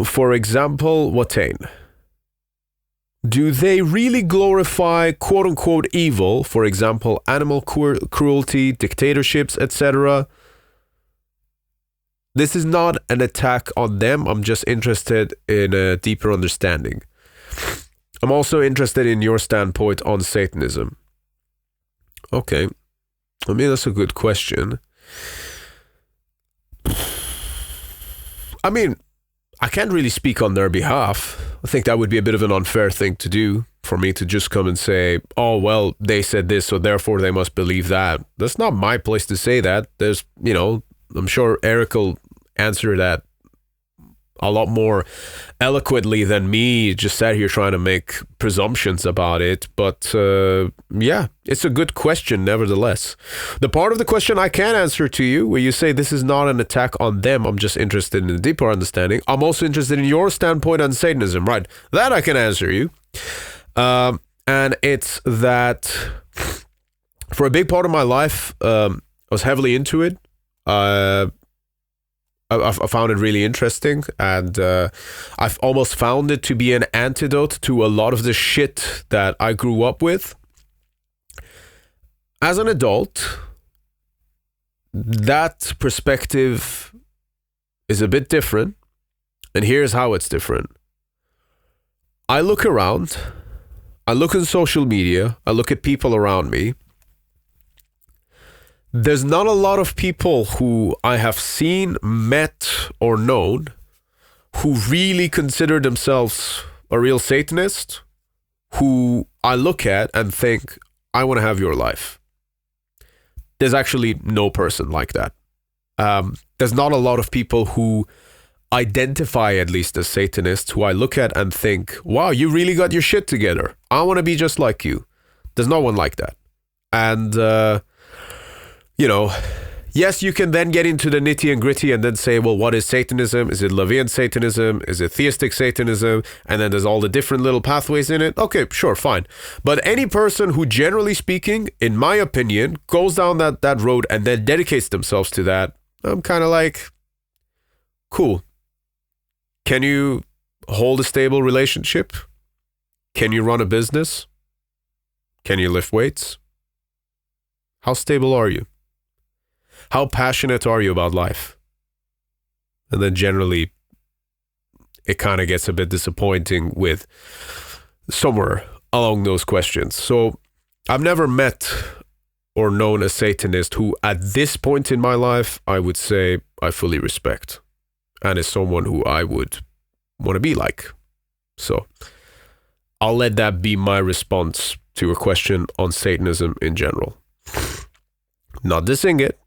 For example, Watain. Do they really glorify quote-unquote evil, for example, animal cruelty, dictatorships, etc.? This is not an attack on them. I'm just interested in a deeper understanding. I'm also interested in your standpoint on Satanism. Okay. I mean, that's a good question. I mean, I can't really speak on their behalf. I think that would be a bit of an unfair thing to do, for me to just come and say, oh, well, they said this, so therefore they must believe that. That's not my place to say that. There's, I'm sure Eric will answer that a lot more eloquently than me, just sat here trying to make presumptions about it. But yeah, it's a good question nevertheless. The part of the question I can answer to you, where you say this is not an attack on them, I'm just interested in a deeper understanding. I'm also interested in your standpoint on Satanism, right? That I can answer you. And it's that for a big part of my life, I was heavily into it. I found it really interesting, and I've almost found it to be an antidote to a lot of the shit that I grew up with. As an adult, that perspective is a bit different, and here's how it's different. I look around, I look on social media, I look at people around me. There's not a lot of people who I have seen, met, or known who really consider themselves a real Satanist, who I look at and think, I want to have your life. There's actually no person like that. There's not a lot of people who identify at least as Satanists who I look at and think, wow, you really got your shit together. I want to be just like you. There's no one like that. And yes, you can then get into the nitty and gritty and then say, well, what is Satanism? Is it Levian Satanism? Is it theistic Satanism? And then there's all the different little pathways in it. Okay, sure, fine. But any person who, generally speaking, in my opinion, goes down that road and then dedicates themselves to that, I'm kind of like, cool. Can you hold a stable relationship? Can you run a business? Can you lift weights? How stable are you? How passionate are you about life? And then generally, it kind of gets a bit disappointing with somewhere along those questions. So I've never met or known a Satanist who, at this point in my life, I would say I fully respect, and is someone who I would want to be like. So I'll let that be my response to a question on Satanism in general. Not dissing it.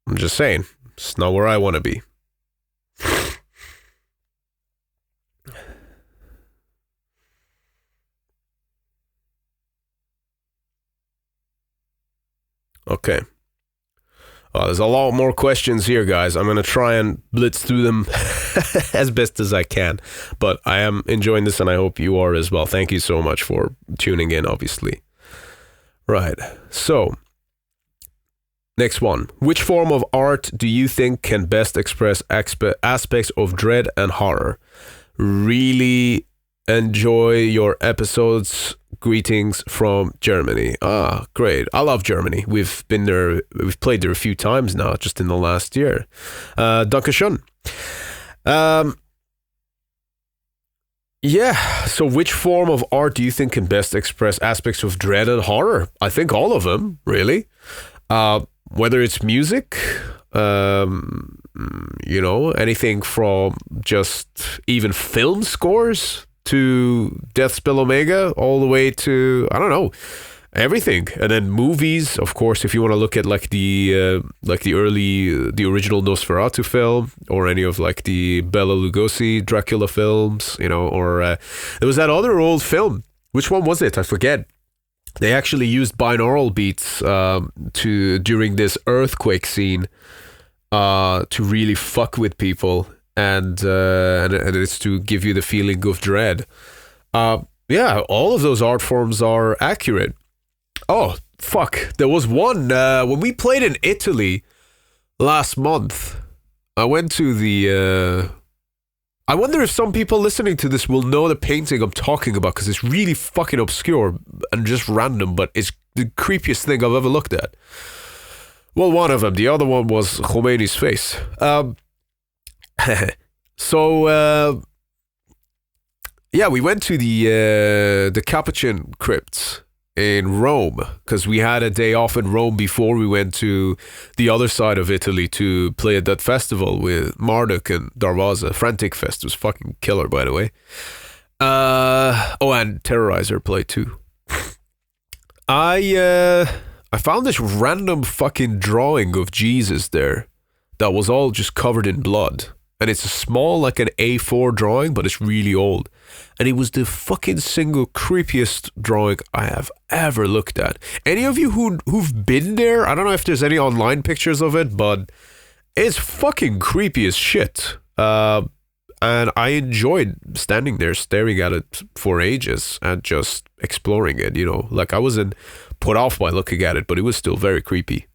I'm just saying, it's not where I want to be. Okay. There's a lot more questions here, guys. I'm going to try and blitz through them as best as I can. But I am enjoying this, and I hope you are as well. Thank you so much for tuning in, obviously. Right. So, next one. Which form of art do you think can best express aspects of dread and horror? Really enjoy your episodes. Greetings from Germany. Ah, great. I love Germany. We've been there. We've played there a few times now, just in the last year. Dankeschön. Yeah, so which form of art do you think can best express aspects of dread and horror? I think all of them, really. Whether it's music, anything from just even film scores to Death Spell Omega, all the way to, I don't know, everything. And then movies, of course, if you want to look at the original Nosferatu film, or any of like the Bela Lugosi Dracula films, or there was that other old film. Which one was it? I forget. They actually used binaural beats during this earthquake scene to really fuck with people, and it's to give you the feeling of dread. Yeah, all of those art forms are accurate. Oh, fuck. There was one, when we played in Italy last month, I went to the, I wonder if some people listening to this will know the painting I'm talking about, because it's really fucking obscure and just random, but it's the creepiest thing I've ever looked at. Well, one of them. The other one was Khomeini's face. So, yeah, we went to the Capuchin crypts in Rome, because we had a day off in Rome before we went to the other side of Italy to play at that festival with Marduk and Darvaza. Frantic Fest was fucking killer, by the way. And Terrorizer played too. I found this random fucking drawing of Jesus there that was all just covered in blood. And it's a small, like an A4 drawing, but it's really old. And it was the fucking single creepiest drawing I have ever looked at. Any of you who've been there, I don't know if there's any online pictures of it, but it's fucking creepy as shit. And I enjoyed standing there staring at it for ages and just exploring it, Like I wasn't put off by looking at it, but it was still very creepy.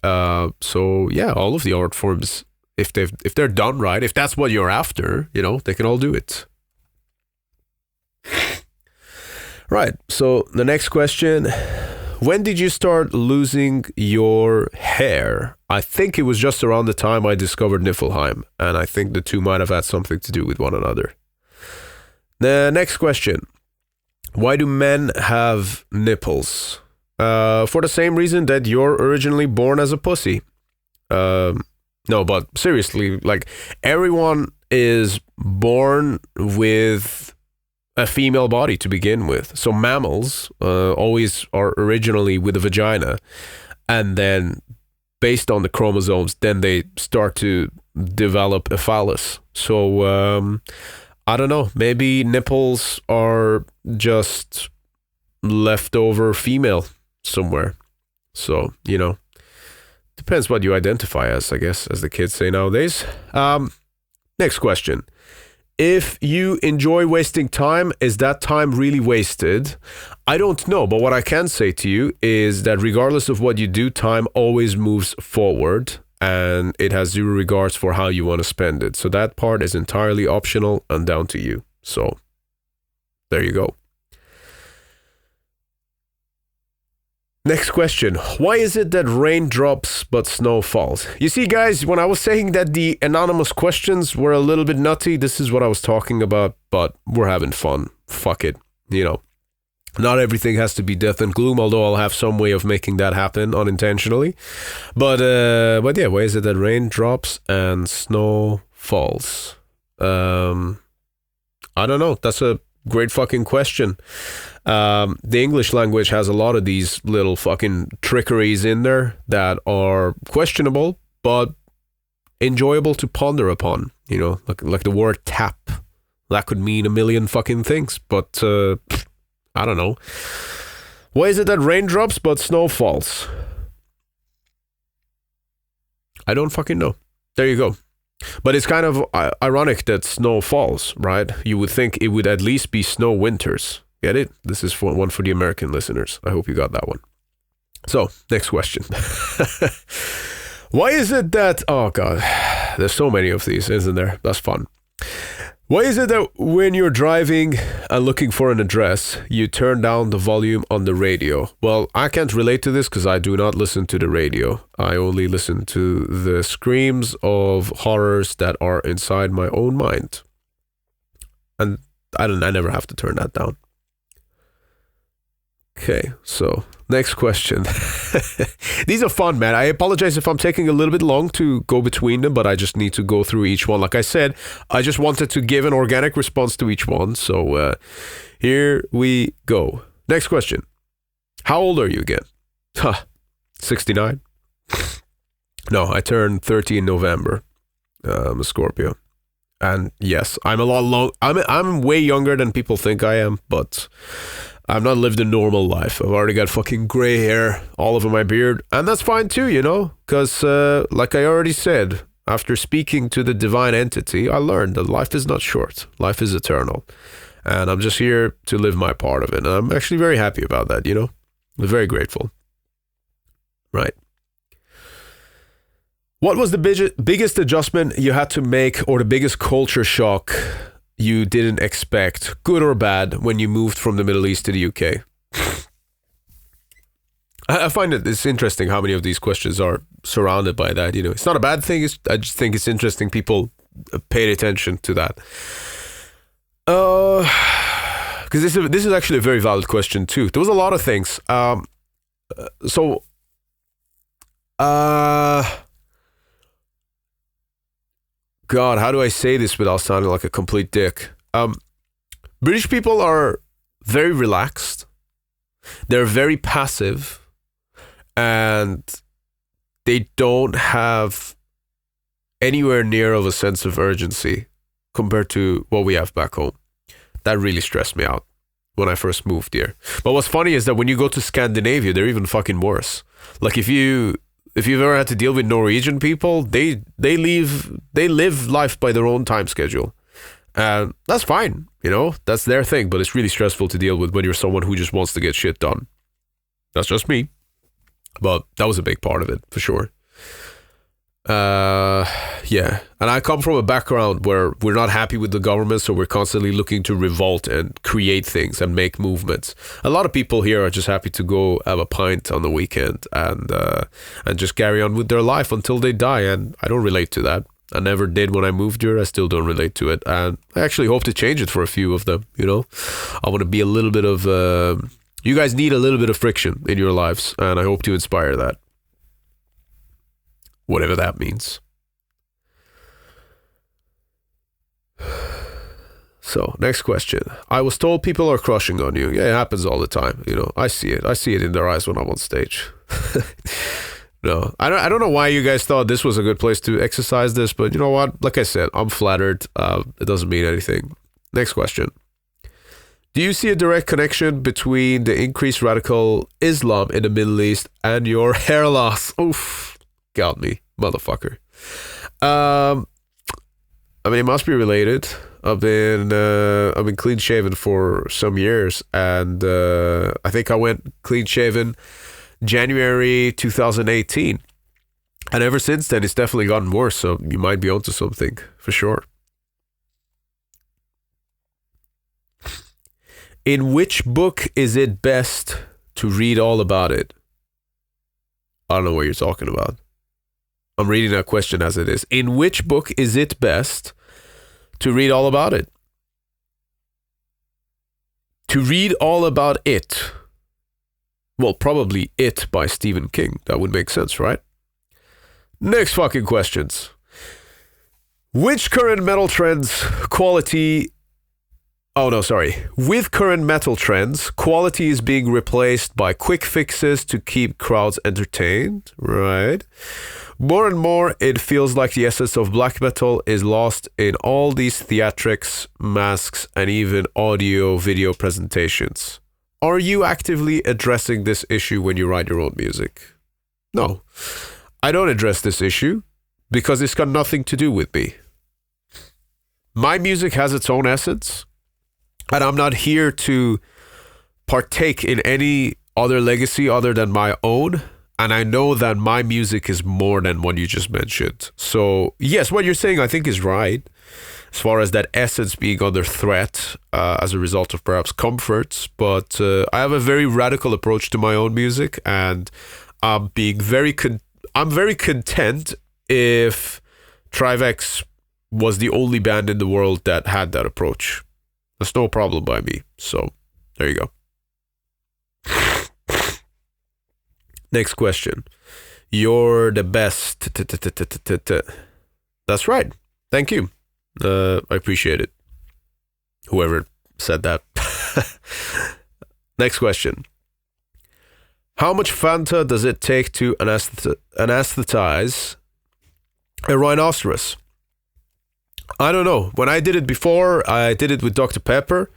So yeah, all of the art forms, if they're done right, if that's what you're after, they can all do it. Right, so the next question. When did you start losing your hair? I think it was just around the time I discovered Niflheim, and I think the two might have had something to do with one another. The next question. Why do men have nipples? For the same reason that you're originally born as a pussy. No, but seriously, like, everyone is born with a female body to begin with. So mammals always are originally with a vagina, and then based on the chromosomes, then they start to develop a phallus. So I don't know, maybe nipples are just leftover female somewhere. So, depends what you identify as, I guess, as the kids say nowadays. Next question. If you enjoy wasting time, is that time really wasted? I don't know, but what I can say to you is that regardless of what you do, time always moves forward, and it has zero regards for how you want to spend it. So that part is entirely optional and down to you. So there you go. Next question. Why is it that rain drops but snow falls? You see, guys, when I was saying that the anonymous questions were a little bit nutty, this is what I was talking about, but we're having fun. Fuck it. Not everything has to be death and gloom, although I'll have some way of making that happen unintentionally. But yeah, why is it that rain drops and snow falls? I don't know. That's a great fucking question. The English language has a lot of these little fucking trickeries in there that are questionable, but enjoyable to ponder upon. Like the word tap. That could mean a million fucking things, but I don't know. Why is it that rain drops but snow falls? I don't fucking know. There you go. But it's kind of ironic that snow falls, right? You would think it would at least be snow winters. Get it? This is one for the American listeners. I hope you got that one. So, next question. Why is it that... Oh, God. There's so many of these, isn't there? That's fun. Why is it that when you're driving and looking for an address, you turn down the volume on the radio? Well, I can't relate to this because I do not listen to the radio. I only listen to the screams of horrors that are inside my own mind. And I never have to turn that down. Okay, so next question. These are fun, man. I apologize if I'm taking a little bit long to go between them, but I just need to go through each one. Like I said, I just wanted to give an organic response to each one. So here we go. Next question. How old are you again? 69? No, I turned 30 in November. I'm a Scorpio. And yes, I'm way younger than people think I am, but I've not lived a normal life. I've already got fucking gray hair all over my beard. And that's fine too, you know, because like I already said, after speaking to the divine entity, I learned that life is not short. Life is eternal. And I'm just here to live my part of it. And I'm actually very happy about that, you know. I'm very grateful. Right. What was the biggest adjustment you had to make, or the biggest culture shock you didn't expect, good or bad, when you moved from the Middle East to the UK? I find it's interesting how many of these questions are surrounded by that. You know, it's not a bad thing. I just think it's interesting people paid attention to that. Because this is actually a very valid question too. There was a lot of things. God, how do I say this without sounding like a complete dick? British people are very relaxed. They're very passive. And they don't have anywhere near of a sense of urgency compared to what we have back home. That really stressed me out when I first moved here. But what's funny is that when you go to Scandinavia, they're even fucking worse. Like if you've ever had to deal with Norwegian people, they live life by their own time schedule. And that's fine, you know, that's their thing, but it's really stressful to deal with when you're someone who just wants to get shit done. That's just me. But that was a big part of it, for sure. Yeah. And I come from a background where we're not happy with the government, so we're constantly looking to revolt and create things and make movements. A lot of people here are just happy to go have a pint on the weekend and just carry on with their life until they die. And I don't relate to that. I never did when I moved here. I still don't relate to it. And I actually hope to change it for a few of them, you know. I want to be a little bit of... you guys need a little bit of friction in your lives, and I hope to inspire that. Whatever that means. So, next question. I was told people are crushing on you. Yeah, it happens all the time. You know, I see it. I see it in their eyes when I'm on stage. No, I don't know why you guys thought this was a good place to exercise this, but you know what? Like I said, I'm flattered. It doesn't mean anything. Next question. Do you see a direct connection between the increased radical Islam in the Middle East and your hair loss? Oof, got me, motherfucker. I mean, it must be related. I've been clean shaven for some years, and I think I went clean shaven January 2018, and ever since then, it's definitely gotten worse. So you might be onto something for sure. In which book is it best to read all about it? I don't know what you're talking about. I'm reading that question as it is. In which book is it best to read all about it? To read all about it. Well, probably It by Stephen King. That would make sense, right? Next fucking questions. Which current metal trends With current metal trends, quality is being replaced by quick fixes to keep crowds entertained, right? More and more, it feels like the essence of black metal is lost in all these theatrics, masks, and even audio-video presentations. Are you actively addressing this issue when you write your own music? No, I don't address this issue because it's got nothing to do with me. My music has its own essence. And I'm not here to partake in any other legacy other than my own. And I know that my music is more than what you just mentioned. So, yes, what you're saying I think is right. As far as that essence being under threat as a result of perhaps comforts. But I have a very radical approach to my own music. And I'm being I'm very content if TRIVAX was the only band in the world that had that approach. That's no problem by me. So, there you go. Next question. You're the best. That's right. Thank you. I appreciate it. Whoever said that. Next question. How much Fanta does it take to anesthetize a rhinoceros? I don't know. When I did it before, I did it with Dr. Pepper,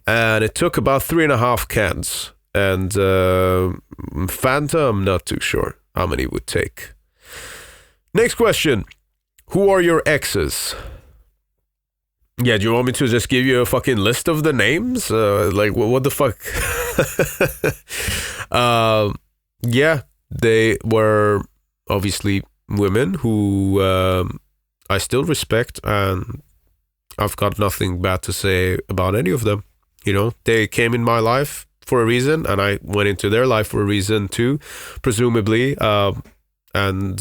and it took about 3.5 cans. And Fanta, I'm not too sure how many it would take. Next question. Who are your exes? Yeah, do you want me to just give you a fucking list of the names? Like, what the fuck? Yeah, they were obviously women who I still respect, and I've got nothing bad to say about any of them. You know, they came in my life for a reason, and I went into their life for a reason too, presumably. And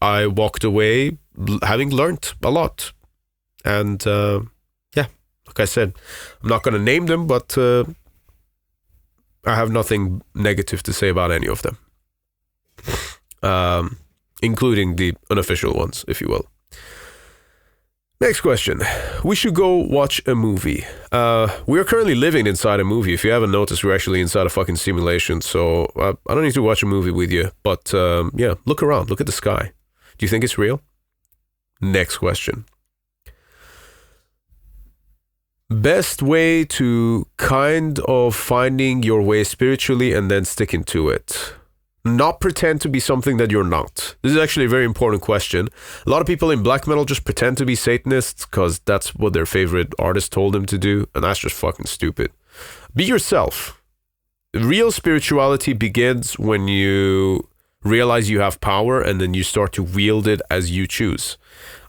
I walked away having learned a lot. And yeah, like I said, I'm not going to name them, but I have nothing negative to say about any of them, including the unofficial ones, if you will. Next question. We should go watch a movie. We're currently living inside a movie. If you haven't noticed, we're actually inside a fucking simulation. So I don't need to watch a movie with you. But yeah, look around. Look at the sky. Do you think it's real? Next question. Best way to kind of finding your way spiritually and then sticking to it. Not pretend to be something that you're not. This is actually a very important question. A lot of people in black metal just pretend to be Satanists because that's what their favorite artist told them to do, and that's just fucking stupid. Be yourself. Real spirituality begins when you realize you have power and then you start to wield it as you choose.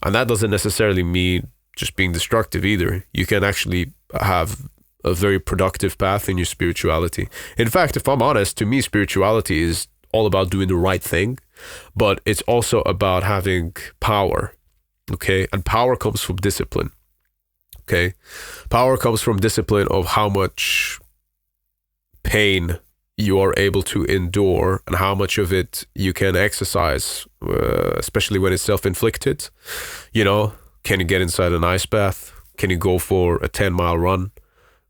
And that doesn't necessarily mean just being destructive either. You can actually have a very productive path in your spirituality. In fact, if I'm honest, to me, spirituality is all about doing the right thing, but it's also about having power, okay? And power comes from discipline, okay? Power comes from discipline of how much pain you are able to endure and how much of it you can exercise, especially when it's self-inflicted. You know, can you get inside an ice bath? Can you go for a 10-mile run?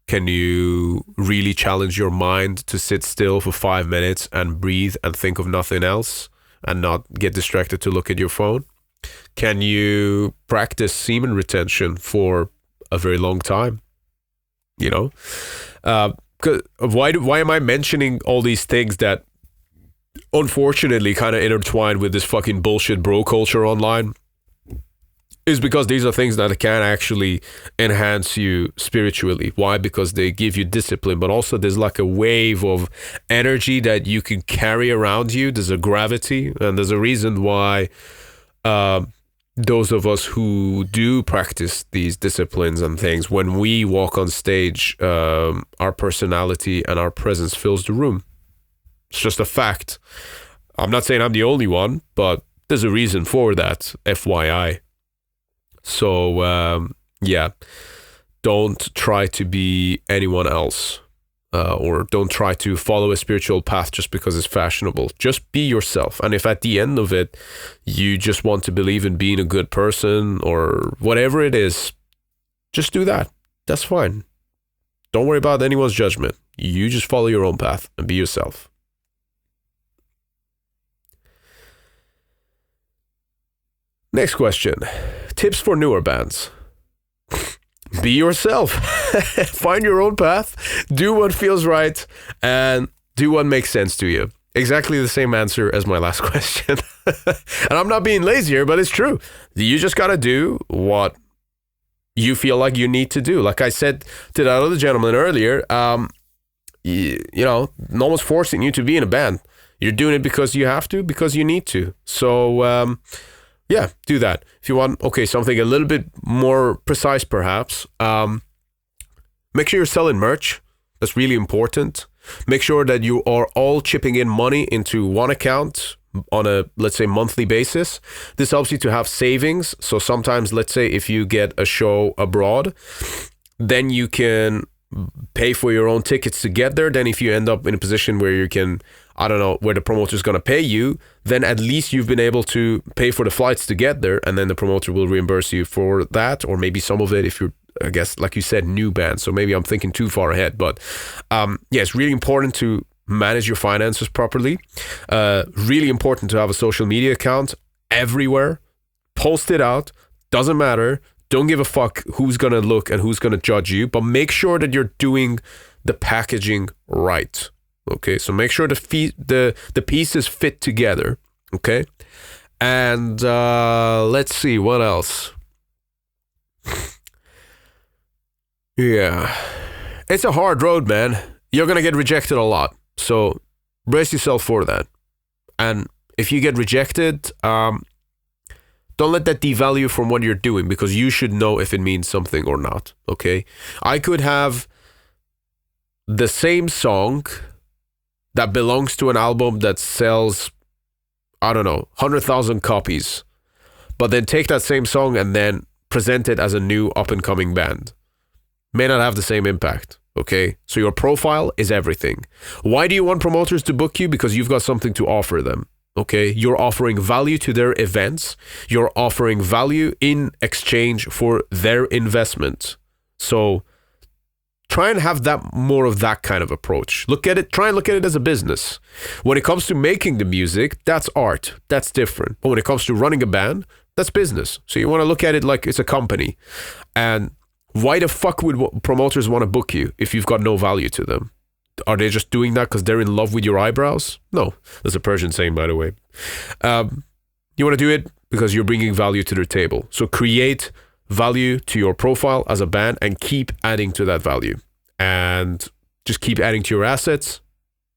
Can you really challenge your mind to sit still for 5 minutes and breathe and think of nothing else and not get distracted to look at your phone? Can you practice semen retention for a very long time? You know? Why am I mentioning all these things that unfortunately kind of intertwine with this fucking bullshit bro culture online? Is because these are things that can actually enhance you spiritually. Why? Because they give you discipline, but also there's like a wave of energy that you can carry around you. There's a gravity, and there's a reason why those of us who do practice these disciplines and things, when we walk on stage, our personality and our presence fills the room. It's just a fact. I'm not saying I'm the only one, but there's a reason for that, FYI. So, yeah, don't try to be anyone else, or don't try to follow a spiritual path just because it's fashionable. Just be yourself. And if at the end of it, you just want to believe in being a good person or whatever it is, just do that. That's fine. Don't worry about anyone's judgment. You just follow your own path and be yourself. Next question. Tips for newer bands. Be yourself. Find your own path. Do what feels right. And do what makes sense to you. Exactly the same answer as my last question. And I'm not being lazy here, but it's true. You just got to do what you feel like you need to do. Like I said to that other gentleman earlier, you know, no one's forcing you to be in a band. You're doing it because you have to, because you need to. So, yeah, do that. If you want, something a little bit more precise, perhaps, make sure you're selling merch. That's really important. Make sure that you are all chipping in money into one account on a, let's say, monthly basis. This helps you to have savings. So sometimes, let's say, if you get a show abroad, then you can pay for your own tickets to get there. Then if you end up in a position where you can, I don't know, where the promoter is going to pay you, then at least you've been able to pay for the flights to get there, and then the promoter will reimburse you for that, or maybe some of it if you're, I guess, like you said, new band. So maybe I'm thinking too far ahead, but yeah, it's really important to manage your finances properly. Really important to have a social media account everywhere. Post it out. Doesn't matter. Don't give a fuck who's going to look and who's going to judge you, but make sure that you're doing the packaging right. Okay, so make sure the pieces fit together. Okay, and let's see what else. Yeah, it's a hard road, man. You're gonna get rejected a lot, so brace yourself for that. And if you get rejected, don't let that devalue you from what you're doing, because you should know if it means something or not. Okay, I could have the same song that belongs to an album that sells, I don't know, 100,000 copies, but then take that same song and then present it as a new up-and-coming band. May not have the same impact, okay? So your profile is everything. Why do you want promoters to book you? Because you've got something to offer them, okay? You're offering value to their events. You're offering value in exchange for their investment. So try and have that more of that kind of approach. Try and look at it as a business. When it comes to making the music, that's art. That's different. But when it comes to running a band, that's business. So you want to look at it like it's a company. And why the fuck would promoters want to book you if you've got no value to them? Are they just doing that because they're in love with your eyebrows? No. That's a Persian saying, by the way. You want to do it because you're bringing value to their table. So create value to your profile as a band and keep adding to that value, and just keep adding to your assets.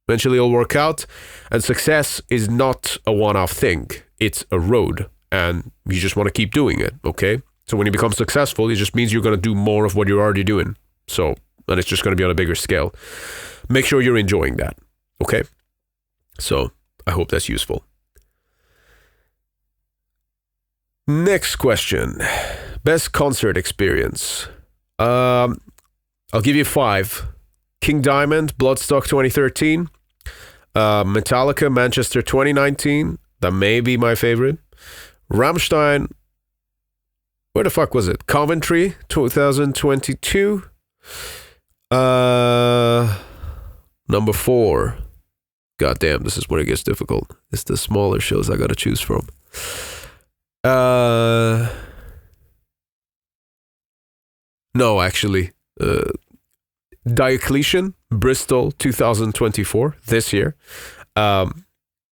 Eventually it'll work out, and success is not a one-off thing. It's a road, and you just want to keep doing it. Okay, so when you become successful, it just means you're going to do more of what you're already doing, and it's just going to be on a bigger scale. Make sure you're enjoying that. Okay, so I hope that's useful. Next question. Best concert experience. I'll give you 5. King Diamond, Bloodstock 2013. Metallica, Manchester 2019. That may be my favorite. Rammstein, where the fuck was it? Coventry 2022. Number 4. God damn, this is where it gets difficult. It's the smaller shows I gotta choose from. No, actually. Diocletian, Bristol 2024, this year.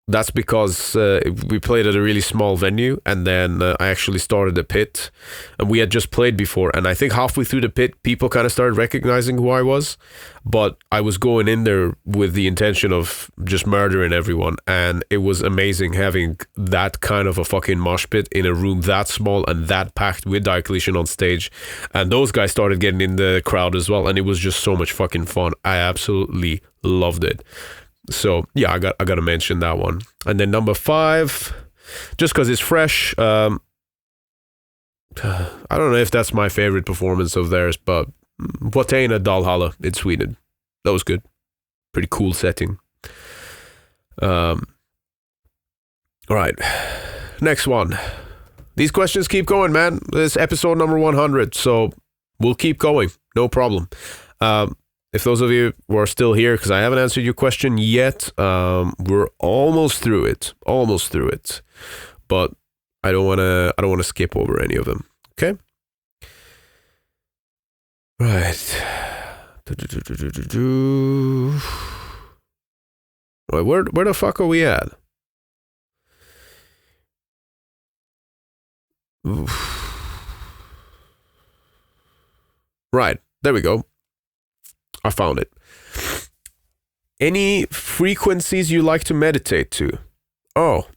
That's because we played at a really small venue, and then I actually started a pit, and we had just played before, and I think halfway through the pit people kind of started recognizing who I was, but I was going in there with the intention of just murdering everyone, and it was amazing having that kind of a fucking mosh pit in a room that small and that packed with Diocletian on stage, and those guys started getting in the crowd as well, and it was just so much fucking fun. I absolutely loved it. So yeah, I got to mention that one. And then number 5, just because it's fresh, I don't know if that's my favorite performance of theirs, but Watain at Dalhalla in Sweden, that was good. Pretty cool setting. All right, next one. These questions keep going, man. This is episode number 100, so we'll keep going, no problem. If those of you who are still here, because I haven't answered your question yet, we're almost through it, but I don't want to skip over any of them. Okay. Right. Where the fuck are we at? Right, there we go. I found it. Any frequencies you like to meditate to? Oh,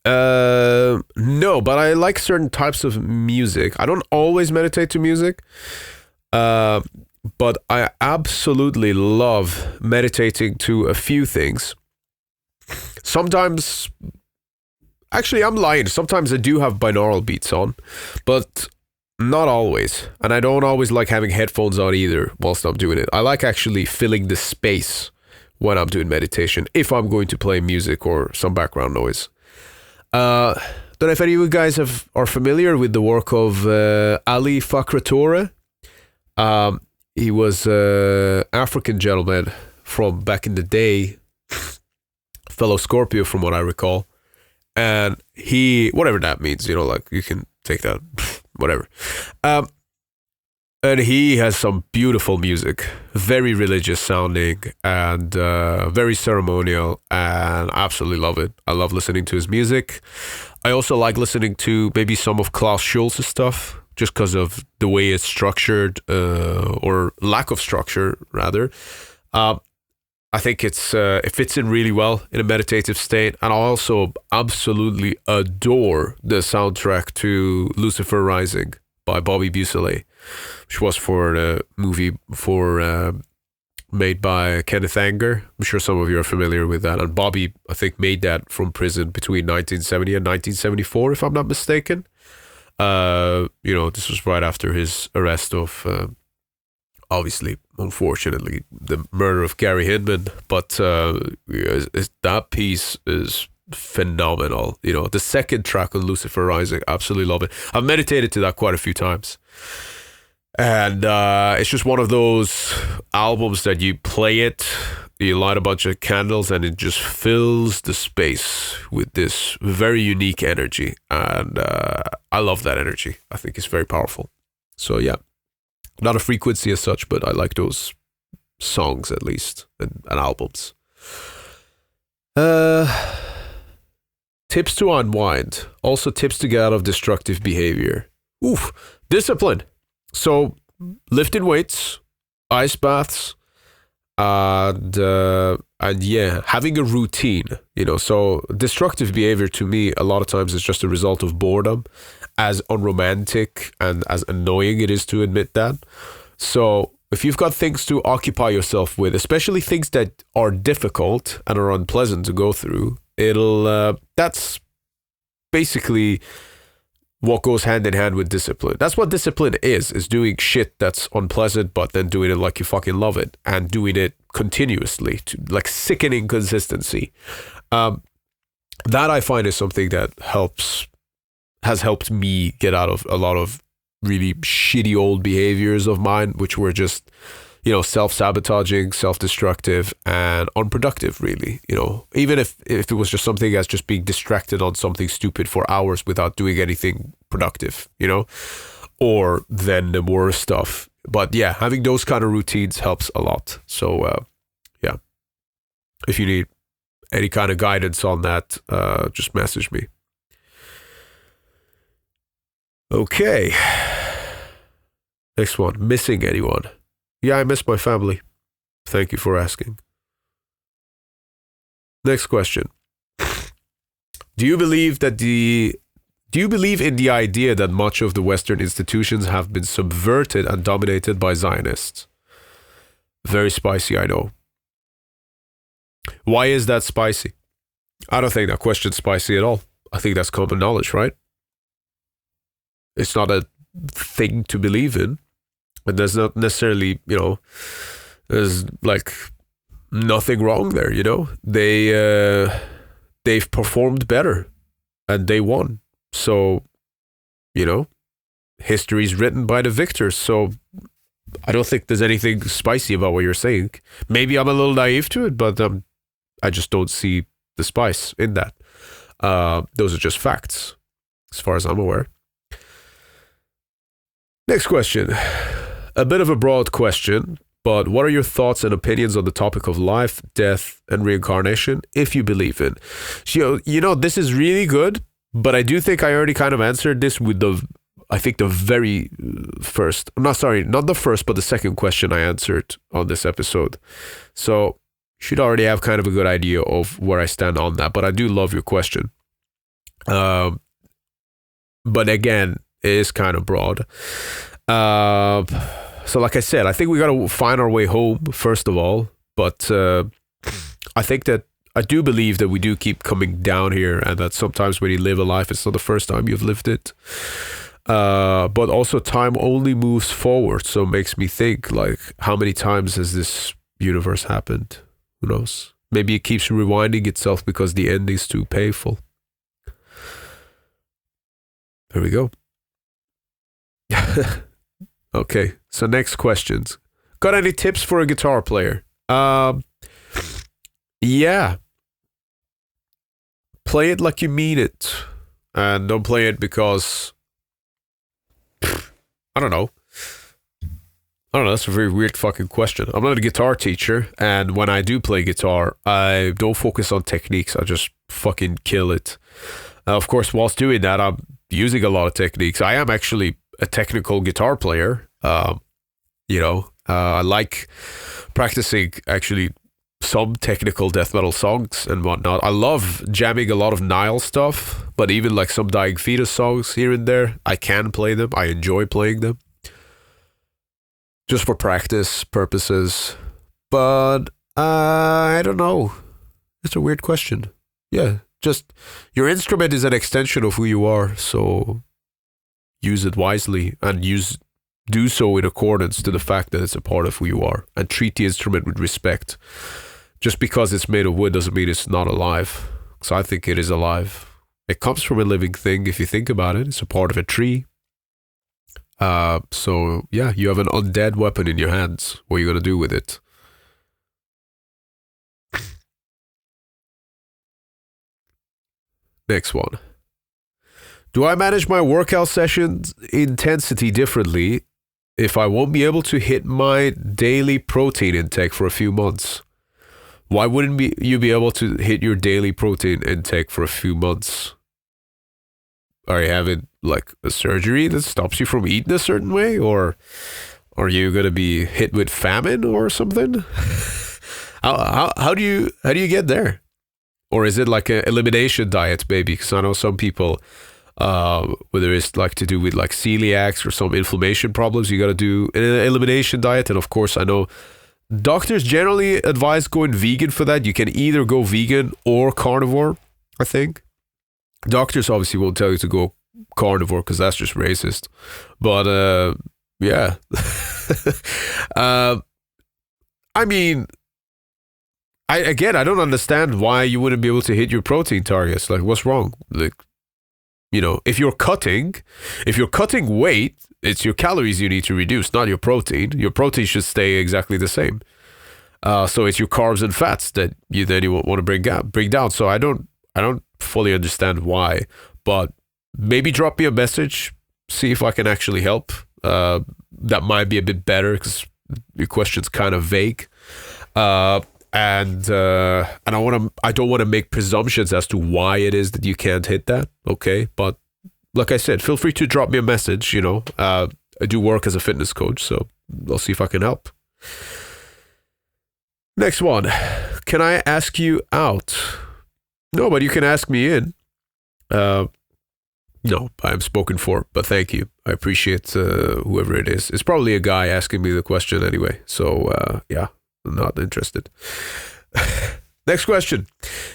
no, but I like certain types of music. I don't always meditate to music, but I absolutely love meditating to a few things. Sometimes, actually, I'm lying. Sometimes I do have binaural beats on, but not always. And I don't always like having headphones on either whilst I'm doing it. I like actually filling the space when I'm doing meditation, if I'm going to play music or some background noise. Don't know if any of you guys are familiar with the work of Ali Fakratore. He was an African gentleman from back in the day, fellow Scorpio from what I recall. And he, whatever that means, like you can take that, whatever. And he has some beautiful music, very religious sounding and very ceremonial, and I absolutely love it. I love listening to his music. I also like listening to maybe some of Klaus Schulze's stuff, just because of the way it's structured, or lack of structure, rather. I think it fits in really well in a meditative state. And I also absolutely adore the soundtrack to Lucifer Rising by Bobby Beausoleil, which was for a movie made by Kenneth Anger. I'm sure some of you are familiar with that. And Bobby, I think, made that from prison between 1970 and 1974, if I'm not mistaken. This was right after his arrest of, obviously, unfortunately, the murder of Gary Hinman. But that piece is phenomenal. The second track on Lucifer Rising, absolutely love it. I've meditated to that quite a few times. And it's just one of those albums that you play it, you light a bunch of candles, and it just fills the space with this very unique energy. And I love that energy. I think it's very powerful. So yeah, not a frequency as such, but I like those songs at least, and albums. Tips to unwind. Also tips to get out of destructive behavior. Discipline. So lifting weights, ice baths, and yeah, having a routine, so destructive behavior to me a lot of times is just a result of boredom, as unromantic and as annoying it is to admit that. So if you've got things to occupy yourself with, especially things that are difficult and are unpleasant to go through, that's basically what goes hand in hand with discipline. That's what discipline is doing shit that's unpleasant, but then doing it like you fucking love it, and doing it continuously, to like sickening consistency. That I find is something that has helped me get out of a lot of really shitty old behaviors of mine, which were just, self-sabotaging, self-destructive, and unproductive, really. Even if it was just something as just being distracted on something stupid for hours without doing anything productive, or then the worst stuff. But yeah, having those kind of routines helps a lot. So yeah, if you need any kind of guidance on that, just message me. Okay. Next one. Missing anyone? Yeah, I miss my family. Thank you for asking. Next question. Do you believe in the idea that much of the Western institutions have been subverted and dominated by Zionists? Very spicy, I know. Why is that spicy? I don't think that question's spicy at all. I think that's common knowledge, right? It's not a thing to believe in. And there's not necessarily, there's like nothing wrong there, they've performed better and they won. So, history's written by the victors. So I don't think there's anything spicy about what you're saying. Maybe I'm a little naive to it, but I just don't see the spice in that. Those are just facts, as far as I'm aware. Next question. A bit of a broad question, but what are your thoughts and opinions on the topic of life, death, and reincarnation, if you believe in? So, this is really good, but I do think I already kind of answered this with the very first, not the first, but the second question I answered on this episode. So should already have kind of a good idea of where I stand on that. But I do love your question. But again, it is kind of broad. So like I said, I think we got to find our way home, first of all. But I think that I do believe that we do keep coming down here, and that sometimes when you live a life, it's not the first time you've lived it. But also time only moves forward. So it makes me think, like, how many times has this universe happened? Who knows? Maybe it keeps rewinding itself because the ending's too painful. There we go. Okay, so next questions. Got any tips for a guitar player? Yeah. Play it like you mean it. And don't play it because... I don't know. That's a very weird fucking question. I'm not a guitar teacher, and when I do play guitar, I don't focus on techniques. I just fucking kill it. Of course, whilst doing that, I'm using a lot of techniques. I am actually a technical guitar player. I like practicing actually some technical death metal songs and whatnot. I love jamming a lot of Nile stuff, but even like some Dying Fetus songs here and there, I can play them. I enjoy playing them. Just for practice purposes. But I don't know. It's a weird question. Yeah, just your instrument is an extension of who you are, so use it wisely and do so in accordance to the fact that it's a part of who you are, and treat the instrument with respect. Just because it's made of wood doesn't mean it's not alive. So I think it is alive. It comes from a living thing if you think about it. It's a part of a tree. So yeah, you have an undead weapon in your hands. What are you going to do with it? Next one. Do I manage my workout sessions intensity differently if I won't be able to hit my daily protein intake for a few months? Why wouldn't you be able to hit your daily protein intake for a few months? Are you having like a surgery that stops you from eating a certain way, or are you going to be hit with famine or something? how do you get there? Or is it like an elimination diet, maybe? Because I know some people, whether it's like to do with like celiacs or some inflammation problems, you got to do an elimination diet. And of course, I know doctors generally advise going vegan for that. You can either go vegan or carnivore, I think. Doctors obviously won't tell you to go carnivore because that's just racist. But yeah. I mean, I don't understand why you wouldn't be able to hit your protein targets. Like, what's wrong? Like, if you're cutting weight, it's your calories you need to reduce, not your protein. Your protein should stay exactly the same. So it's your carbs and fats that you want to bring down. So I don't fully understand why, but maybe drop me a message, see if I can actually help. That might be a bit better because your question's kind of vague. And I don't want to make presumptions as to why it is that you can't hit that. Okay, but like I said, feel free to drop me a message. I do work as a fitness coach, so I'll see if I can help. Next one. Can I ask you out? No, but you can ask me in. No, I'm spoken for, but thank you. I appreciate whoever it is. It's probably a guy asking me the question anyway. So yeah, I'm not interested. Next question.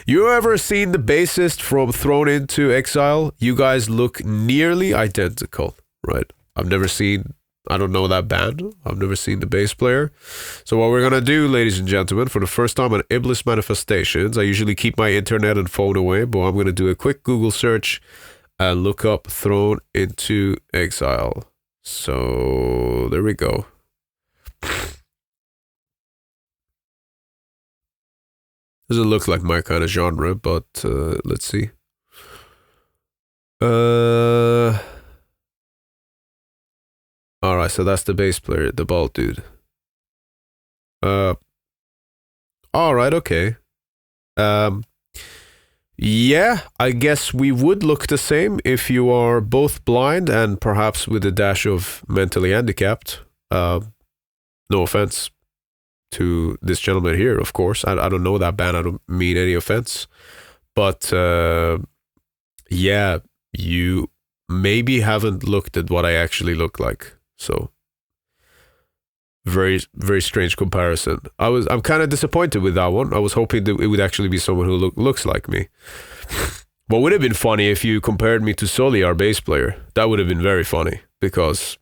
You ever seen the bassist from Thrown Into Exile? You guys look nearly identical, right? I don't know that band. I've never seen the bass player. So what we're going to do, ladies and gentlemen, for the first time on Iblis Manifestations, I usually keep my internet and phone away, but I'm going to do a quick Google search and look up Thrown Into Exile. So there we go. Doesn't look like my kind of genre, but let's see. Alright, so that's the bass player, the bald dude. Alright, okay. Yeah, I guess we would look the same if you are both blind and perhaps with a dash of mentally handicapped. No offense. to this gentleman here, of course. I don't know that band. I don't mean any offense. But yeah, you maybe haven't looked at what I actually look like. So very, very strange comparison. I'm kind of disappointed with that one. I was hoping that it would actually be someone who looks like me. What would have been funny if you compared me to Soli, our bass player. That would have been very funny, because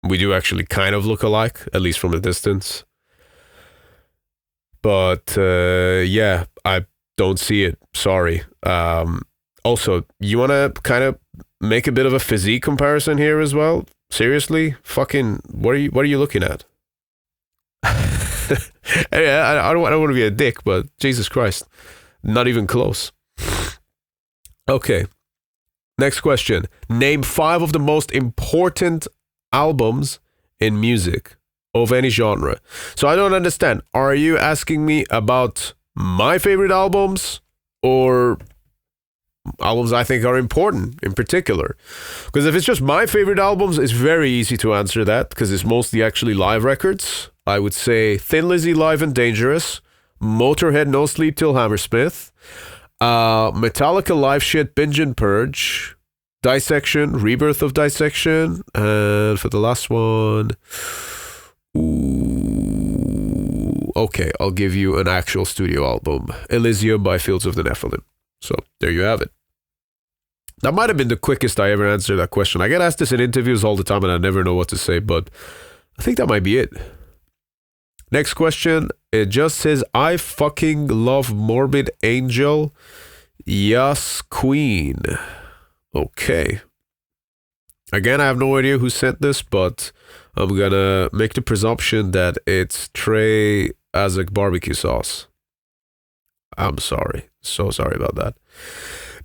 we do actually kind of look alike, at least from a distance. But yeah, I don't see it. Sorry. Also, you want to kind of make a bit of a physique comparison here as well? Seriously? Fucking, what are you looking at? I don't want to be a dick, but Jesus Christ, not even close. Okay, next question. Name 5 of the most important albums in music of any genre. So I don't understand. Are you asking me about my favorite albums, or albums I think are important in particular? Because if it's just my favorite albums, it's very easy to answer that, because it's mostly actually live records. I would say Thin Lizzy Live and Dangerous, Motorhead No Sleep Till Hammersmith, Metallica Live Shit Binge and Purge, Dissection, Rebirth of Dissection, and for the last one, okay, I'll give you an actual studio album, Elysium by Fields of the Nephilim. So there you have it. That might have been the quickest I ever answered that question. I get asked this in interviews all the time and I never know what to say, but I think that might be it. Next question, it just says, I fucking love Morbid Angel. Yes, Queen. Okay. Again, I have no idea who sent this, but I'm gonna make the presumption that it's Trey Azek barbecue sauce. I'm sorry. So sorry about that.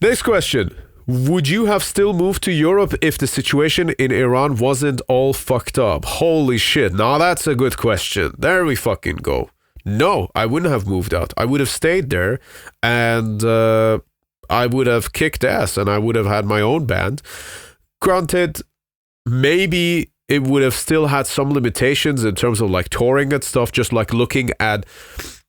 Next question. Would you have still moved to Europe if the situation in Iran wasn't all fucked up? Holy shit. Now that's a good question. There we fucking go. No, I wouldn't have moved out. I would have stayed there, and I would have kicked ass, and I would have had my own band. Granted, maybe it would have still had some limitations in terms of like touring and stuff, just like looking at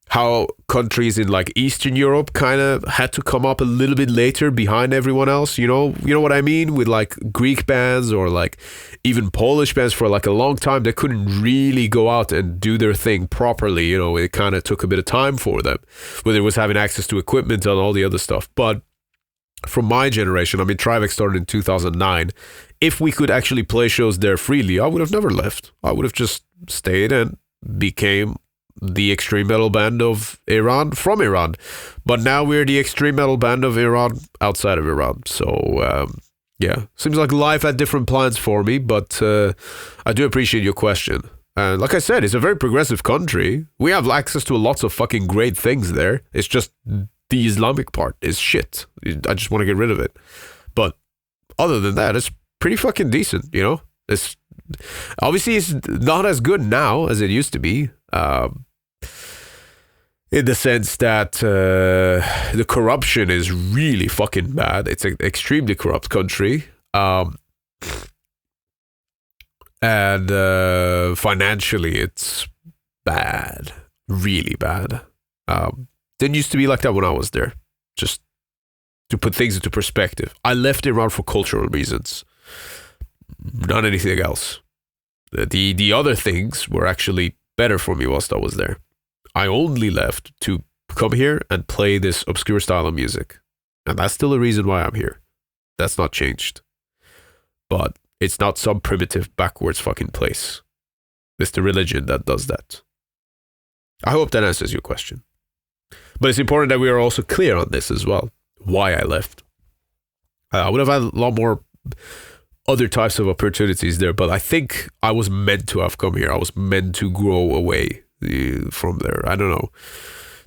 how countries in like Eastern Europe kind of had to come up a little bit later behind everyone else, you know what I mean, with like Greek bands or like even Polish bands for like a long time. They couldn't really go out and do their thing properly, you know. It kind of took a bit of time for them, whether it was having access to equipment and all the other stuff. But from my generation, I mean, TRIVAX started in 2009. If we could actually play shows there freely, I would have never left. I would have just stayed and became the extreme metal band of Iran from Iran. But now we're the extreme metal band of Iran outside of Iran. So yeah, seems like life had different plans for me, but I do appreciate your question. And like I said, it's a very progressive country. We have access to lots of fucking great things there. It's just the Islamic part is shit. I just want to get rid of it. But other than that, it's pretty fucking decent, you know? It's obviously it's not as good now as it used to be. In the sense that the corruption is really fucking bad. It's an extremely corrupt country. And financially, it's bad. Really bad. Didn't used to be like that when I was there. Just to put things into perspective. I left Iran for cultural reasons. Not anything else. The other things were actually better for me whilst I was there. I only left to come here and play this obscure style of music. And that's still a reason why I'm here. That's not changed. But it's not some primitive, backwards fucking place. It's the religion that does that. I hope that answers your question. But it's important that we are also clear on this as well. Why I left. I would have had a lot more other types of opportunities there, but I think I was meant to have come here. I was meant to grow away from there. I don't know.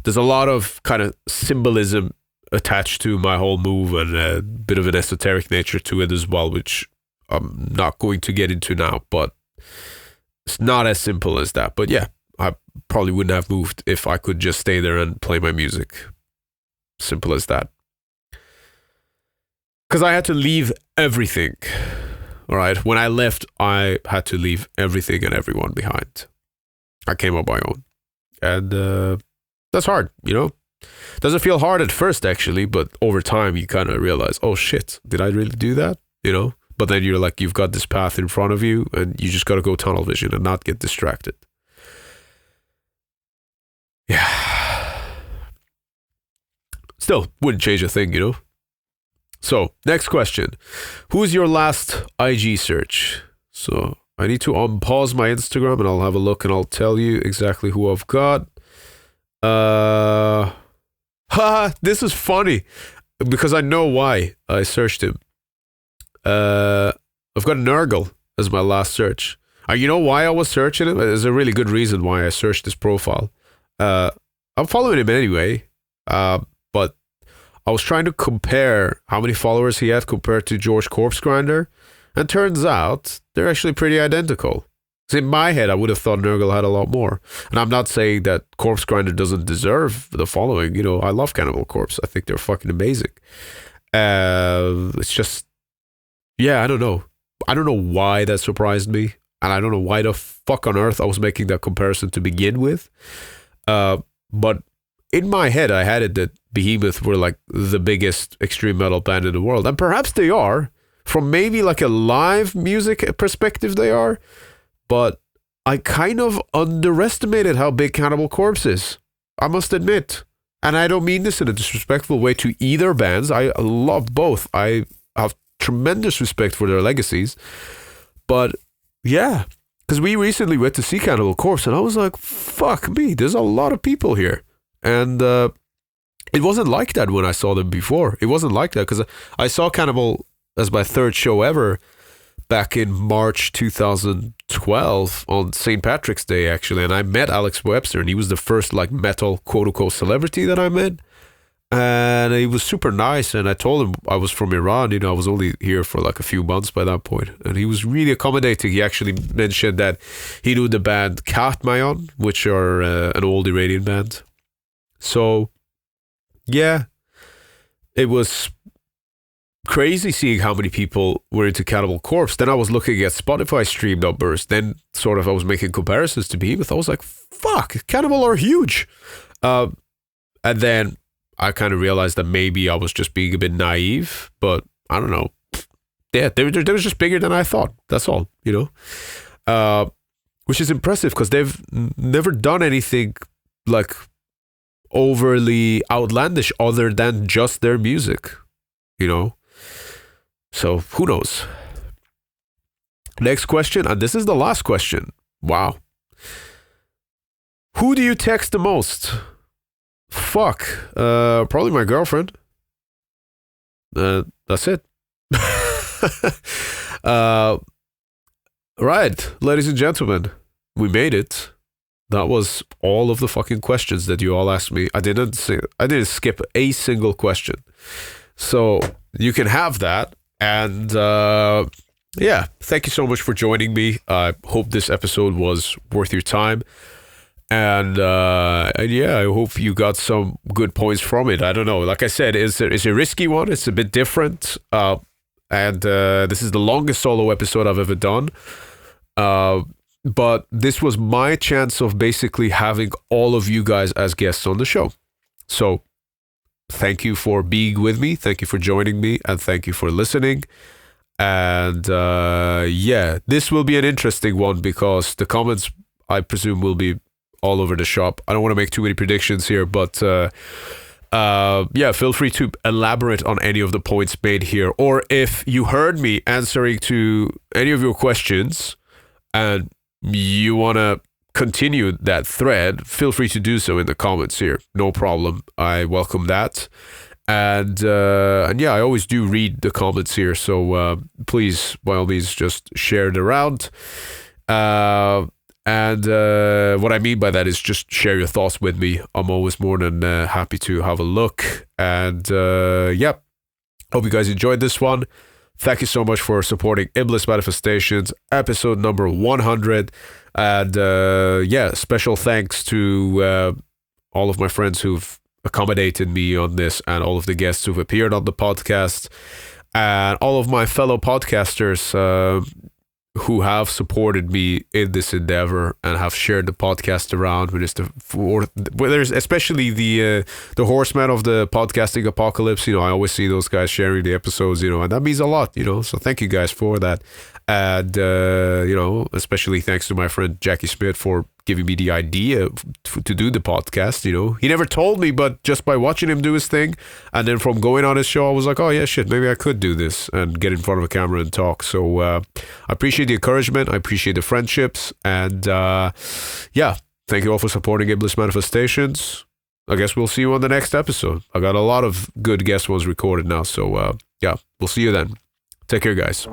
There's a lot of kind of symbolism attached to my whole move and a bit of an esoteric nature to it as well, which I'm not going to get into now, but it's not as simple as that. But yeah, I probably wouldn't have moved if I could just stay there and play my music. Simple as that. Because I had to leave everything. All right. When I left, I had to leave everything and everyone behind. I came on my own. And that's hard, you know? Doesn't feel hard at first, actually, but over time you kind of realize, oh shit, did I really do that? You know? But then you're like, you've got this path in front of you and you just got to go tunnel vision and not get distracted. Yeah. Still, wouldn't change a thing, you know? So, next question. Who is your last IG search? So, I need to unpause my Instagram and I'll have a look and I'll tell you exactly who I've got. This is funny because I know why I searched him. I've got Nurgle as my last search. You know why I was searching him? There's a really good reason why I searched this profile. I'm following him anyway, but I was trying to compare how many followers he had compared to George Corpsegrinder, and turns out they're actually pretty identical. So in my head, I would have thought Nurgle had a lot more. And I'm not saying that Corpsegrinder doesn't deserve the following. You know, I love Cannibal Corpse. I think they're fucking amazing. It's just, yeah, I don't know. I don't know why that surprised me. And I don't know why the fuck on earth I was making that comparison to begin with. But in my head, I had it that Behemoth were like the biggest extreme metal band in the world. And perhaps they are. From maybe like a live music perspective, they are. But I kind of underestimated how big Cannibal Corpse is. I must admit. And I don't mean this in a disrespectful way to either bands. I love both. I have tremendous respect for their legacies. But yeah, because we recently went to see Cannibal Corpse and I was like, fuck me, there's a lot of people here. And it wasn't like that when I saw them before. It wasn't like that because I saw Cannibal as my third show ever back in March 2012 on St. Patrick's Day, actually. And I met Alex Webster and he was the first like metal quote-unquote celebrity that I met. And he was super nice. And I told him I was from Iran. You know, I was only here for like a few months by that point. And he was really accommodating. He actually mentioned that he knew the band Katmayon, which are an old Iranian band. So, yeah, it was crazy seeing how many people were into Cannibal Corpse. Then I was looking at Spotify stream numbers. Then sort of I was making comparisons to Behemoth. I was like, fuck, Cannibal are huge. And then I kind of realized that maybe I was just being a bit naive. But I don't know. Yeah, they were just bigger than I thought. That's all, you know. Which is impressive because they've never done anything like overly outlandish other than just their music, you know. So who knows? Next question, and this is the last question. Wow. Who do you text the most? Fuck. Probably my girlfriend. That's it. Right, ladies and gentlemen, we made it. That was all of the fucking questions that you all asked me. I didn't skip a single question. So you can have that. And yeah, thank you so much for joining me. I hope this episode was worth your time. And yeah, I hope you got some good points from it. I don't know. Like I said, it's a risky one. It's a bit different. And this is the longest solo episode I've ever done. But this was my chance of basically having all of you guys as guests on the show. So thank you for being with me. Thank you for joining me. And thank you for listening. And yeah, this will be an interesting one because the comments, I presume, will be all over the shop. I don't want to make too many predictions here, but yeah, feel free to elaborate on any of the points made here. Or if you heard me answering to any of your questions and you want to continue that thread, feel free to do so in the comments here. No problem. I welcome that. And yeah, I always do read the comments here. So please, by all means, just share it around. And what I mean by that is just share your thoughts with me. I'm always more than happy to have a look. And yeah, hope you guys enjoyed this one. Thank you so much for supporting Iblis Manifestations, episode number 100. And yeah, special thanks to all of my friends who've accommodated me on this and all of the guests who've appeared on the podcast and all of my fellow podcasters who have supported me in this endeavor and have shared the podcast around. There's especially the horsemen of the podcasting apocalypse. I always see those guys sharing the episodes, and that means a lot, so thank you guys for that. And especially thanks to my friend Jackie Smith for giving me the idea to do the podcast. He never told me, but just by watching him do his thing, and then from going on his show, I was like, oh yeah, shit, maybe I could do this and get in front of a camera and talk. So I appreciate the encouragement, I appreciate the friendships, and thank you all for supporting Iblis Manifestations. I guess we'll see you on the next episode. I got a lot of good guest ones recorded now, so we'll see you then. Take care, guys.